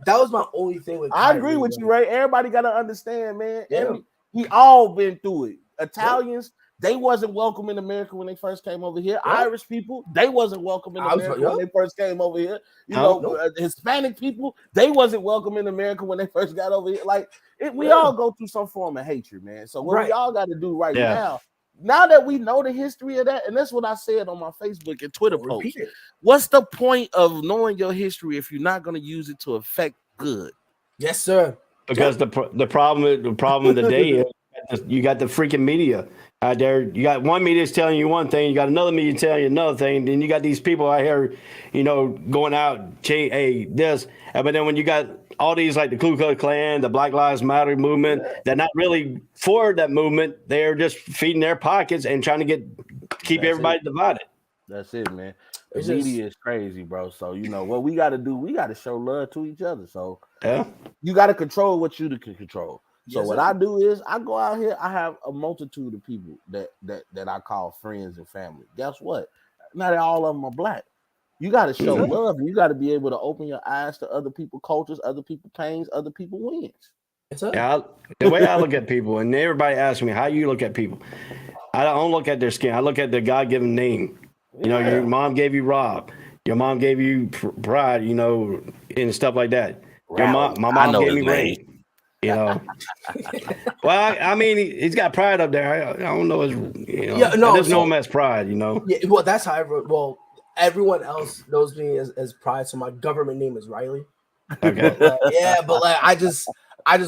Speaker 3: was my only thing with
Speaker 7: I agree
Speaker 3: Kyrie,
Speaker 7: with you, Ray. Everybody got to understand, man.
Speaker 3: Yeah.
Speaker 7: We all been through it. Italians, they wasn't welcome in America when they first came over here.
Speaker 3: Yeah.
Speaker 7: Irish people, they wasn't welcome in America when they first came over here. You know, Hispanic people, they wasn't welcome in America when they first got over here. Like, we all go through some form of hatred, man. So what we all got to do right now that we know the history of that, and that's what I said on my Facebook and Twitter post. What's the point of knowing your history if you're not going to use it to affect good?
Speaker 3: Yes, sir.
Speaker 2: Because the problem of the day is you got the freaking media out there. You got one media is telling you one thing, you got another media telling you another thing. Then you got these people out here, you know, going out, this. But then when you got all these like the Ku Klux Klan, the Black Lives Matter movement, they're not really for that movement. They're just feeding their pockets and trying to keep everybody divided.
Speaker 7: That's it, man. The media is crazy, bro. So you know what we got to do? We got to show love to each other. So you got to control what you can control. So what I do is I go out here. I have a multitude of people that I call friends and family. Guess what? Not all of them are black. You got to show love. You got to be able to open your eyes to other people's cultures, other people's pains, other people's wins.
Speaker 2: Yeah, the way I look at people, and everybody asks me how you look at people, I don't look at their skin. I look at their God-given name. You know, your mom gave you Rob. Your mom gave you Pride. You know, and stuff like that. My mom gave me Ray. You know, well, I mean, he's got Pride up there. I don't know his. You know, I just know him as Pride. You know.
Speaker 3: Yeah, well, that's how everyone else knows me as Pride. So my government name is Riley.
Speaker 2: Okay.
Speaker 3: But I just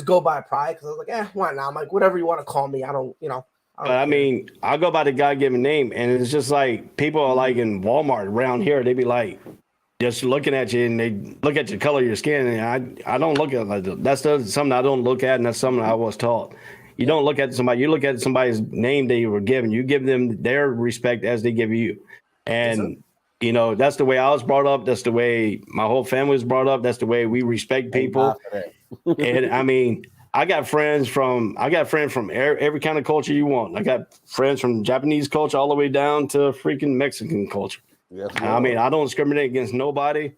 Speaker 3: go by Pride because I was like, why not? I'm like, whatever you want to call me. I don't, you know.
Speaker 2: But I mean, I go by the God-given name, and it's just like people are like in Walmart around here. They be like, just looking at you, and they look at the color of your skin. And I don't look at like that's something I don't look at, and that's something I was taught. You don't look at somebody. You look at somebody's name they were given. You give them their respect as they give you, and you know that's the way I was brought up. That's the way my whole family was brought up. That's the way we respect people. And I mean. I got friends from every kind of culture you want. I got friends from Japanese culture all the way down to freaking Mexican culture. Yes, I mean, I don't discriminate against nobody,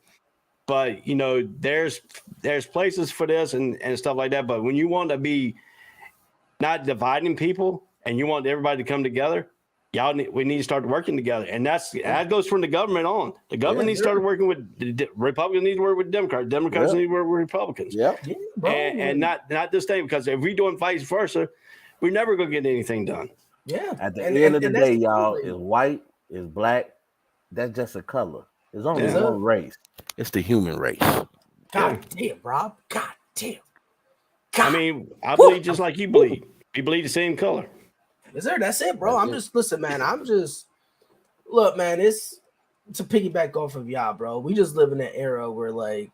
Speaker 2: but you know, there's places for this and stuff like that. But when you want to be not dividing people and you want everybody to come together, we need to start working together. And that goes from the government on. The government needs to start working with Republicans need to work with Democrats. Democrats need to work with Republicans. And not this thing, because if we're doing vice versa, we're never gonna get anything done.
Speaker 3: Yeah.
Speaker 7: At the end of the day, y'all, is white, is black. That's just a color. There's only one race. It's the human race.
Speaker 3: God damn, Rob. God damn.
Speaker 2: I mean, I believe just like you believe. We believe the same color.
Speaker 3: Yes, sir. That's it, bro. Listen, man. Look, man. It's to piggyback off of y'all, bro. We just live in an era where, like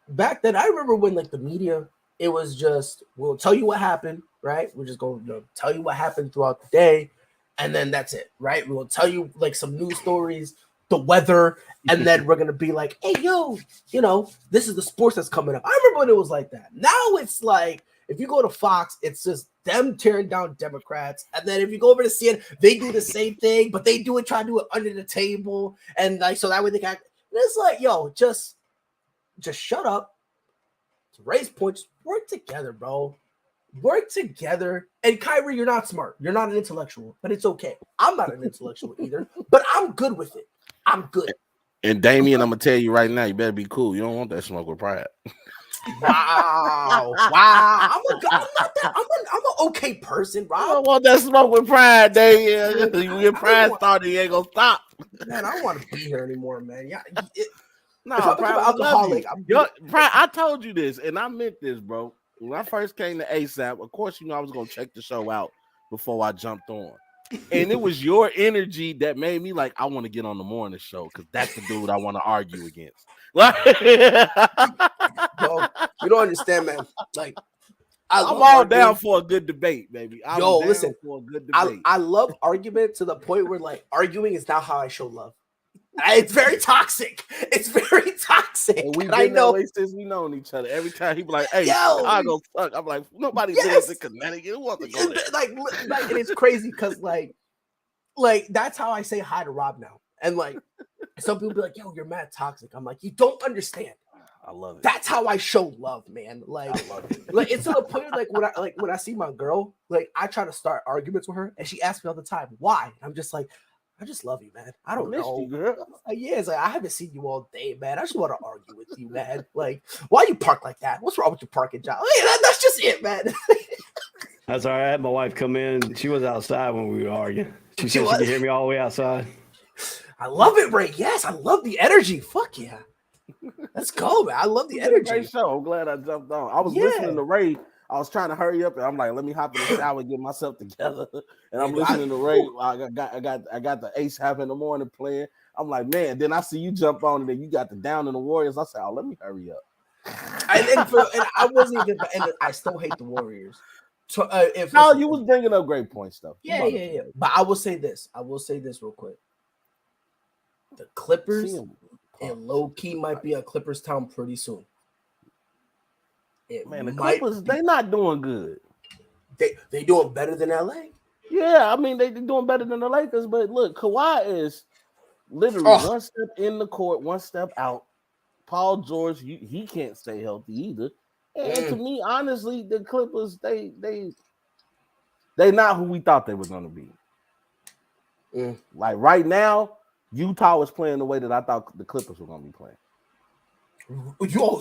Speaker 3: back then, I remember when, like, the media, it was just, we'll tell you what happened, right? We're just going to tell you what happened throughout the day, and then that's it, right? We will tell you like some news stories, the weather, and then we're gonna be like, hey, yo, you know, this is the sports that's coming up. I remember when it was like that. Now it's like, if you go to Fox, it's just them tearing down Democrats. And then if you go over to CNN, they do the same thing, but they try to do it under the table. And like, so that way they can act. And it's like, yo, just shut up. Raise points. Work together, bro. Work together. And Kyrie, you're not smart. You're not an intellectual, but it's okay. I'm not an intellectual either, but I'm good with it. I'm good.
Speaker 7: And Damien, I'm gonna tell you right now, you better be cool. You don't want that smoke with Pride.
Speaker 3: Wow. I'm an okay person, Rob.
Speaker 7: I don't want that smoke with Pride, Damien. You get Pride started, you ain't gonna stop.
Speaker 3: Man, I don't want to be here anymore, man. Yeah.
Speaker 7: No, Pride, alcoholic. Pride, I told you this, and I meant this, bro. When I first came to ASAP, of course, you know I was gonna check the show out before I jumped on. And it was your energy that made me like, I want to get on the morning show because that's the dude I want to argue against. Like,
Speaker 3: bro, you don't understand, man. Like,
Speaker 7: I'm all down for a good debate, baby.
Speaker 3: Listen, for a good debate. I love argument to the point where like arguing is now how I show love. It's very toxic. It's very toxic.
Speaker 7: And we've
Speaker 3: And I
Speaker 7: been that
Speaker 3: know.
Speaker 7: way since we known each other. Every time he be like, "Hey,
Speaker 3: Yo,
Speaker 7: Chicago suck." I'm like, nobody
Speaker 3: Yes.
Speaker 7: lives in Connecticut. Who wants to go there?
Speaker 3: like, and it's crazy because like that's how I say hi to Rob now. And like some people be like, "Yo, you're mad toxic." I'm like, you don't understand.
Speaker 7: I love it.
Speaker 3: That's how I show love, man. Like, like it's to the point like when I see my girl, like I try to start arguments with her, and she asks me all the time, "Why?" And I'm just like, "I just love you, man. I don't
Speaker 7: miss
Speaker 3: know."
Speaker 7: you, girl.
Speaker 3: Yeah, it's like I haven't seen you all day, man. I just want to argue with you, man. Like, why you park like that? What's wrong with your parking job? Yeah, that's just it, man.
Speaker 2: That's all right. I had my wife come in. She was outside when we were arguing. She said she
Speaker 3: was?
Speaker 2: could hear me all the way outside.
Speaker 3: I love it, Ray. Yes, I love the energy. Fuck yeah. Let's go, man. I love the
Speaker 7: It's been a
Speaker 3: energy.
Speaker 7: great show. I'm glad I jumped on. I was
Speaker 3: Yeah.
Speaker 7: listening to Ray. I was trying to hurry up, and I'm like, let me hop in the shower and get myself together. And I'm listening to Ray. I got the Ace Half in the Morning playing. I'm like, man. Then I see you jump on, and then you got the Down in the Warriors. I said, oh, let me hurry up.
Speaker 3: And I wasn't even, and I still hate the Warriors. So if
Speaker 7: No, you was bringing up great points, though.
Speaker 3: yeah. But I will say this. real quick. The Clippers and low key might be a Clippers town pretty soon.
Speaker 7: Man, the Clippers, they not doing good.
Speaker 3: They doing better than LA.
Speaker 7: Yeah, I mean, they doing better than the Lakers, but look, Kawhi is literally one step in the court, one step out. Paul George, he can't stay healthy either. And to me, honestly, the Clippers, they not who we thought they was going to be. Like right now, Utah is playing the way that I thought the Clippers were going to be playing.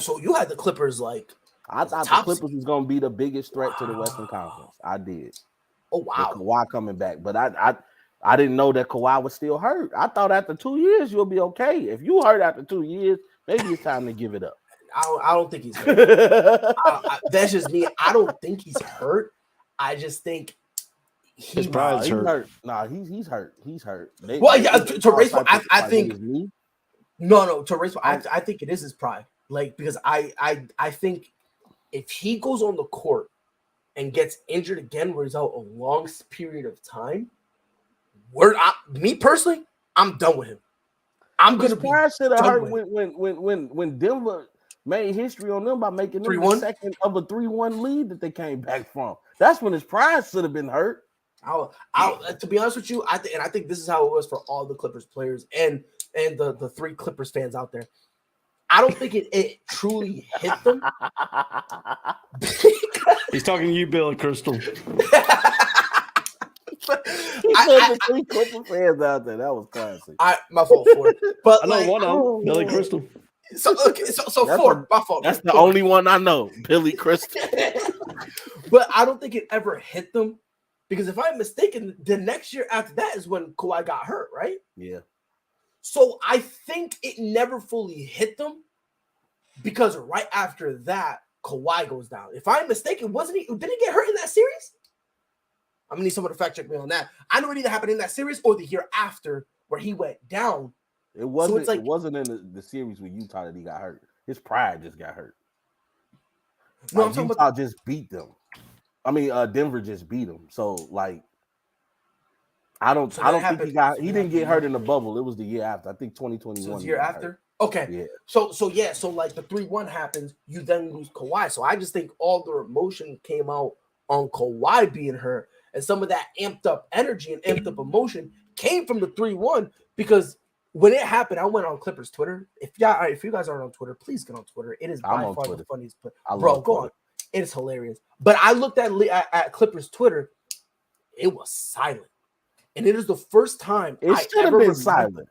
Speaker 3: So you had the Clippers like
Speaker 7: I thought the Clippers was going to be the biggest threat to the Western Conference. I did.
Speaker 3: Oh wow,
Speaker 7: with Kawhi coming back, but I didn't know that Kawhi was still hurt. I thought after 2 years you'll be okay. If you hurt after 2 years, maybe it's time to give it up.
Speaker 3: I don't think he's hurt. That's just me. I don't think he's hurt. I just think
Speaker 2: his pride's hurt.
Speaker 7: Nah, he's hurt. He's hurt.
Speaker 3: To race, I think no. To race, I think it is his pride. Like because I think if he goes on the court and gets injured again, where he's out a long period of time, me personally, I'm done with him. I'm gonna be
Speaker 7: should have hurt when Denver made history on them by making them the second of a 3-1 lead that they came back from. That's when his pride should have been hurt.
Speaker 3: To be honest with you, I think this is how it was for all the Clippers players and the 3 Clippers fans out there. I don't think it truly hit them.
Speaker 2: He's talking to you, Billy Crystal.
Speaker 7: He said the 3 Clipper fans out there. That was classic.
Speaker 3: My fault for it. But
Speaker 2: I know one of them, Billy Crystal.
Speaker 3: So my fault.
Speaker 7: That's the only one I know, Billy Crystal.
Speaker 3: But I don't think it ever hit them because if I'm mistaken, the next year after that is when Kawhi got hurt, right?
Speaker 7: Yeah.
Speaker 3: So I think it never fully hit them because right after that, Kawhi goes down. If I'm mistaken, didn't he get hurt in that series? I'm gonna need someone to fact check me on that. I know it either happened in that series or the year after where he went down.
Speaker 7: It wasn't. So it wasn't in the series with Utah that he got hurt. His pride just got hurt. No, I'm talking Utah just beat them. I mean, Denver just beat them. So like, I don't think he didn't get hurt in the bubble. It was the year after. I think 2021.
Speaker 3: So the year after. Okay.
Speaker 7: Yeah.
Speaker 3: So like the 3-1 happens, you then lose Kawhi. So I just think all the emotion came out on Kawhi being hurt, and some of that amped up energy and amped up emotion came from the 3-1 because when it happened, I went on Clippers Twitter. If you guys aren't on Twitter, please get on Twitter. It is by far the funniest. Bro, go on. It is hilarious. But I looked at Clippers Twitter. It was silent, and it is the first time
Speaker 7: it should have been silent.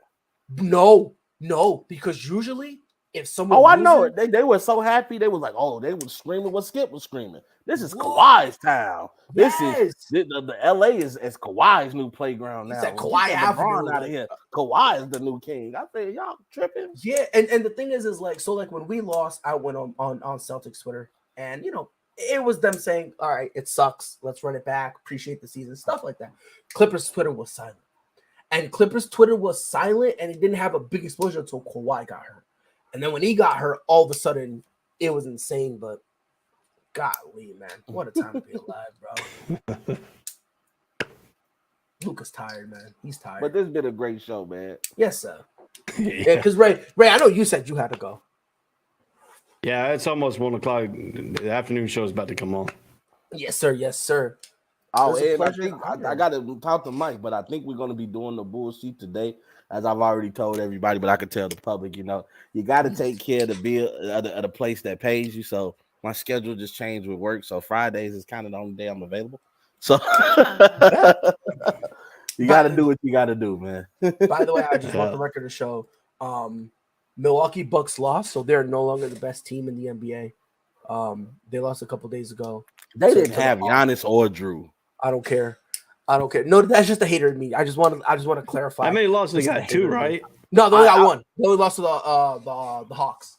Speaker 3: No, because usually if someone
Speaker 7: I know it. They were so happy. They was like, oh, they were screaming what Skip was screaming. This is Kawhi's town. This is the LA is Kawhi's new playground now.
Speaker 3: Kawhi
Speaker 7: Avenue out of here. Kawhi is the new king. I said, y'all tripping.
Speaker 3: Yeah, and the thing is like, so like when we lost, I went on Celtics Twitter, and it was them saying, all right, it sucks. Let's run it back. Appreciate the season, stuff like that. Clippers Twitter was silent. And Clippers Twitter was silent, and it didn't have a big explosion until Kawhi got hurt. And then when he got hurt, all of a sudden, it was insane. But golly, man, what a time to be alive, bro. Luka's tired, man. He's tired.
Speaker 7: But this has been a great show, man.
Speaker 3: Yes, sir. Yeah, because Ray, I know you said you had to go.
Speaker 2: Yeah, it's almost 1 o'clock. The afternoon show is about to come on.
Speaker 3: Yes, sir. Yes, sir.
Speaker 7: Oh,
Speaker 3: It's a
Speaker 7: and I
Speaker 3: pleasure
Speaker 7: think
Speaker 3: and honor.
Speaker 7: I got to talk to Mike, but I think we're going to be doing the bullshit today, as I've already told everybody. But I could tell the public, you got to take care of the bill of the place that pays you. So my schedule just changed with work. So Fridays is kind of the only day I'm available. So you got to do what you got to do, man.
Speaker 3: By the way, I just want the record to show Milwaukee Bucks lost, so they're no longer the best team in the NBA. They lost a couple days ago.
Speaker 7: They didn't have Giannis or Drew.
Speaker 3: I don't care. No, that's just a hater in me. I just want to clarify.
Speaker 2: How many losses they got? 2, right?
Speaker 3: No, they only got 1. They only lost to the Hawks.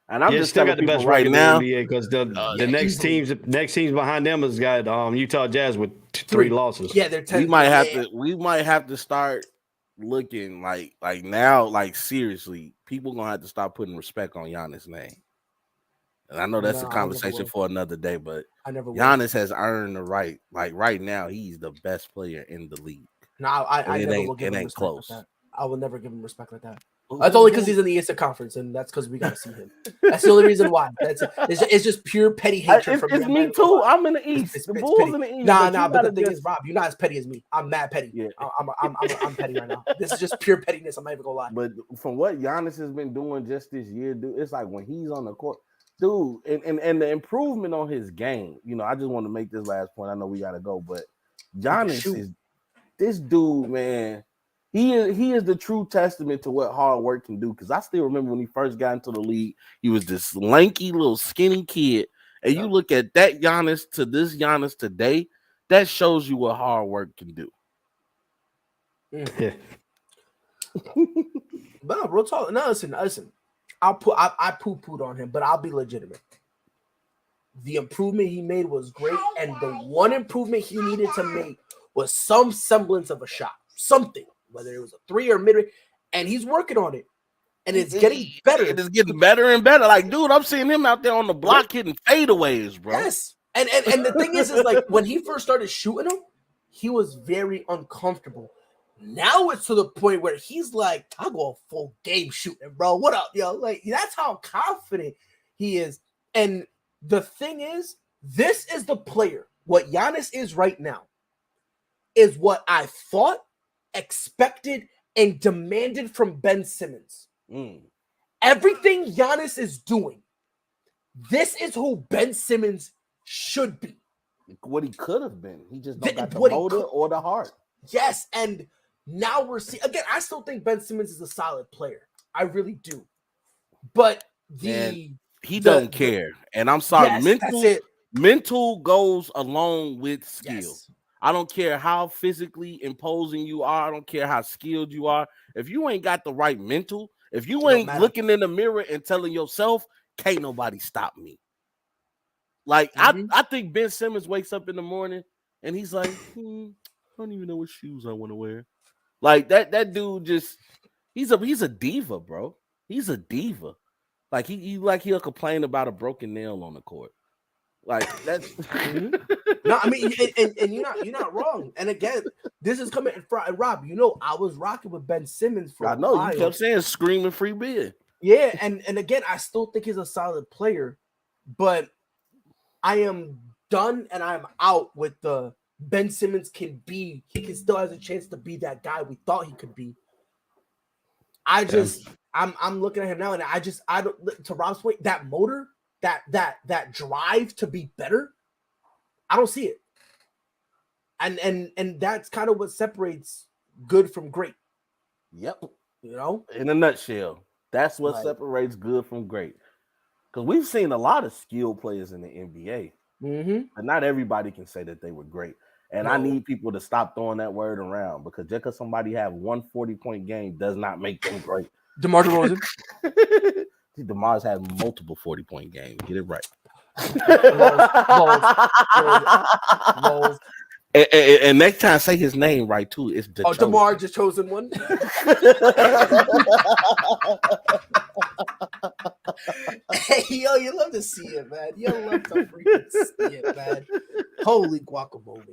Speaker 7: And I'm just
Speaker 2: still
Speaker 7: telling
Speaker 2: got the best
Speaker 7: right now
Speaker 2: because the next teams behind them has got Utah Jazz with 3 losses.
Speaker 3: Yeah, they're 10.
Speaker 7: We might have to start looking like now, like seriously, people gonna have to start putting respect on Giannis' name. And I know that's a conversation for another day, but Giannis has earned the right. Like right now, he's the best player in the league.
Speaker 3: No, I never will give him respect
Speaker 7: close.
Speaker 3: like that. I will never give him respect like that. That's only because he's in the Eastern Conference, and that's because we got to see him. That's the only reason why. It's just pure petty hatred from
Speaker 7: It's me too. I'm in the East. The Bulls in the East.
Speaker 3: Nah. But the thing is, Rob, you're not as petty as me. I'm mad petty.
Speaker 7: Yeah.
Speaker 3: I'm petty right now. This is just pure pettiness. I'm not even gonna lie.
Speaker 7: But from what Giannis has been doing just this year, dude, it's like when he's on the court, dude, and the improvement on his game. I just want to make this last point. I know we gotta go, but Giannis is this dude, man. He is the true testament to what hard work can do. Because I still remember when he first got into the league, he was this lanky little skinny kid. And you look at that Giannis to this Giannis today, that shows you what hard work can do.
Speaker 2: Yeah.
Speaker 3: But real talk. No, listen. I poo-pooed on him, but I'll be legitimate. The improvement he made was great, and the one improvement he needed to make was some semblance of a shot, something. Whether it was a 3 or mid-range, and he's working on it, and it's getting better.
Speaker 7: It's getting better and better. Like, dude, I'm seeing him out there on the block hitting fadeaways, bro.
Speaker 3: Yes, and the thing is like when he first started shooting them, he was very uncomfortable. Now it's to the point where he's like, "I'll go a full game shooting, bro. What up, yo?" Like that's how confident he is. And the thing is, this is the player. What Giannis is right now is what I thought, expected, and demanded from Ben Simmons. Everything Giannis is doing, this is who Ben Simmons should be.
Speaker 7: What he could have been. He just don't got the motor or the heart.
Speaker 3: Yes, and now we're seeing again. I still think Ben Simmons is a solid player. I really do. But
Speaker 7: he don't care. And I'm sorry, mental goes along with skill.
Speaker 3: Yes.
Speaker 7: I don't care how physically imposing you are. I don't care how skilled you are. If you ain't got the right mental, if you ain't looking in the mirror and telling yourself, can't nobody stop me. Like, I think Ben Simmons wakes up in the morning and he's like, I don't even know what shoes I want to wear. Like, that dude just, he's a diva, bro. He's a diva. Like, he'll complain about a broken nail on the court. Like that's
Speaker 3: no, I mean, and you're not wrong. And again, this is coming from Rob. I was rocking with Ben Simmons for a while.
Speaker 7: You kept saying screaming free beer.
Speaker 3: Yeah, and again, I still think he's a solid player, but I am done and I'm out with the Ben Simmons he still has a chance to be that guy we thought he could be. I'm looking at him now, and I don't, to Rob's point, that motor. That drive to be better, I don't see it. And that's kind of what separates good from great.
Speaker 7: Yep.
Speaker 3: In
Speaker 7: a nutshell, that's what separates good from great. Because we've seen a lot of skilled players in the NBA, but not everybody can say that they were great. And I need people to stop throwing that word around, because just because somebody have 1 40-point game does not make them great.
Speaker 3: DeMar DeRozan.
Speaker 7: DeMar's had multiple 40-point games. Get it right.
Speaker 3: Lows.
Speaker 7: And next time, say his name right too. It's
Speaker 3: DeMar just chosen one. Hey, yo, you love to see it, man. You love to freaking see it, man. Holy guacamole,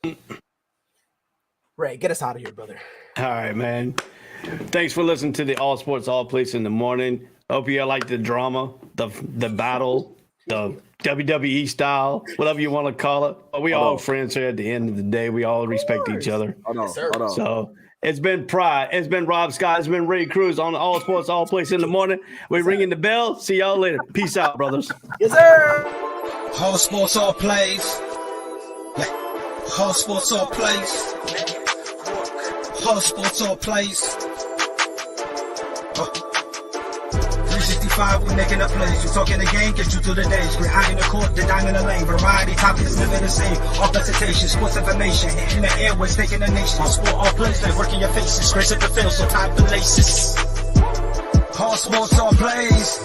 Speaker 3: man. Ray, get us out of here, brother.
Speaker 2: All right, man. Thanks for listening to the All Sports All Place in the morning. Hope you like the drama, the battle, the WWE style, whatever you want to call it. But we all friends here at the end of the day. We all respect each other.
Speaker 7: Hold on.
Speaker 2: So it's been Pride. It's been Rob Scott. It's been Ray Cruz on the All Sports All Place in the morning. We're ringing the bell. See y'all later. Peace out, brothers.
Speaker 3: Yes, sir.
Speaker 1: All sports, all plays. All sports, all plays. All sports, all plays. 365, we making a plays. We talking the game, get you through the days. We're high in the court, the dime in the lane. Variety topics, living the same. All presentation, sports information. In the airways, taking the nation. All sport, all plays, they working your faces. Grace at the field, so tie the laces. All sports, all plays.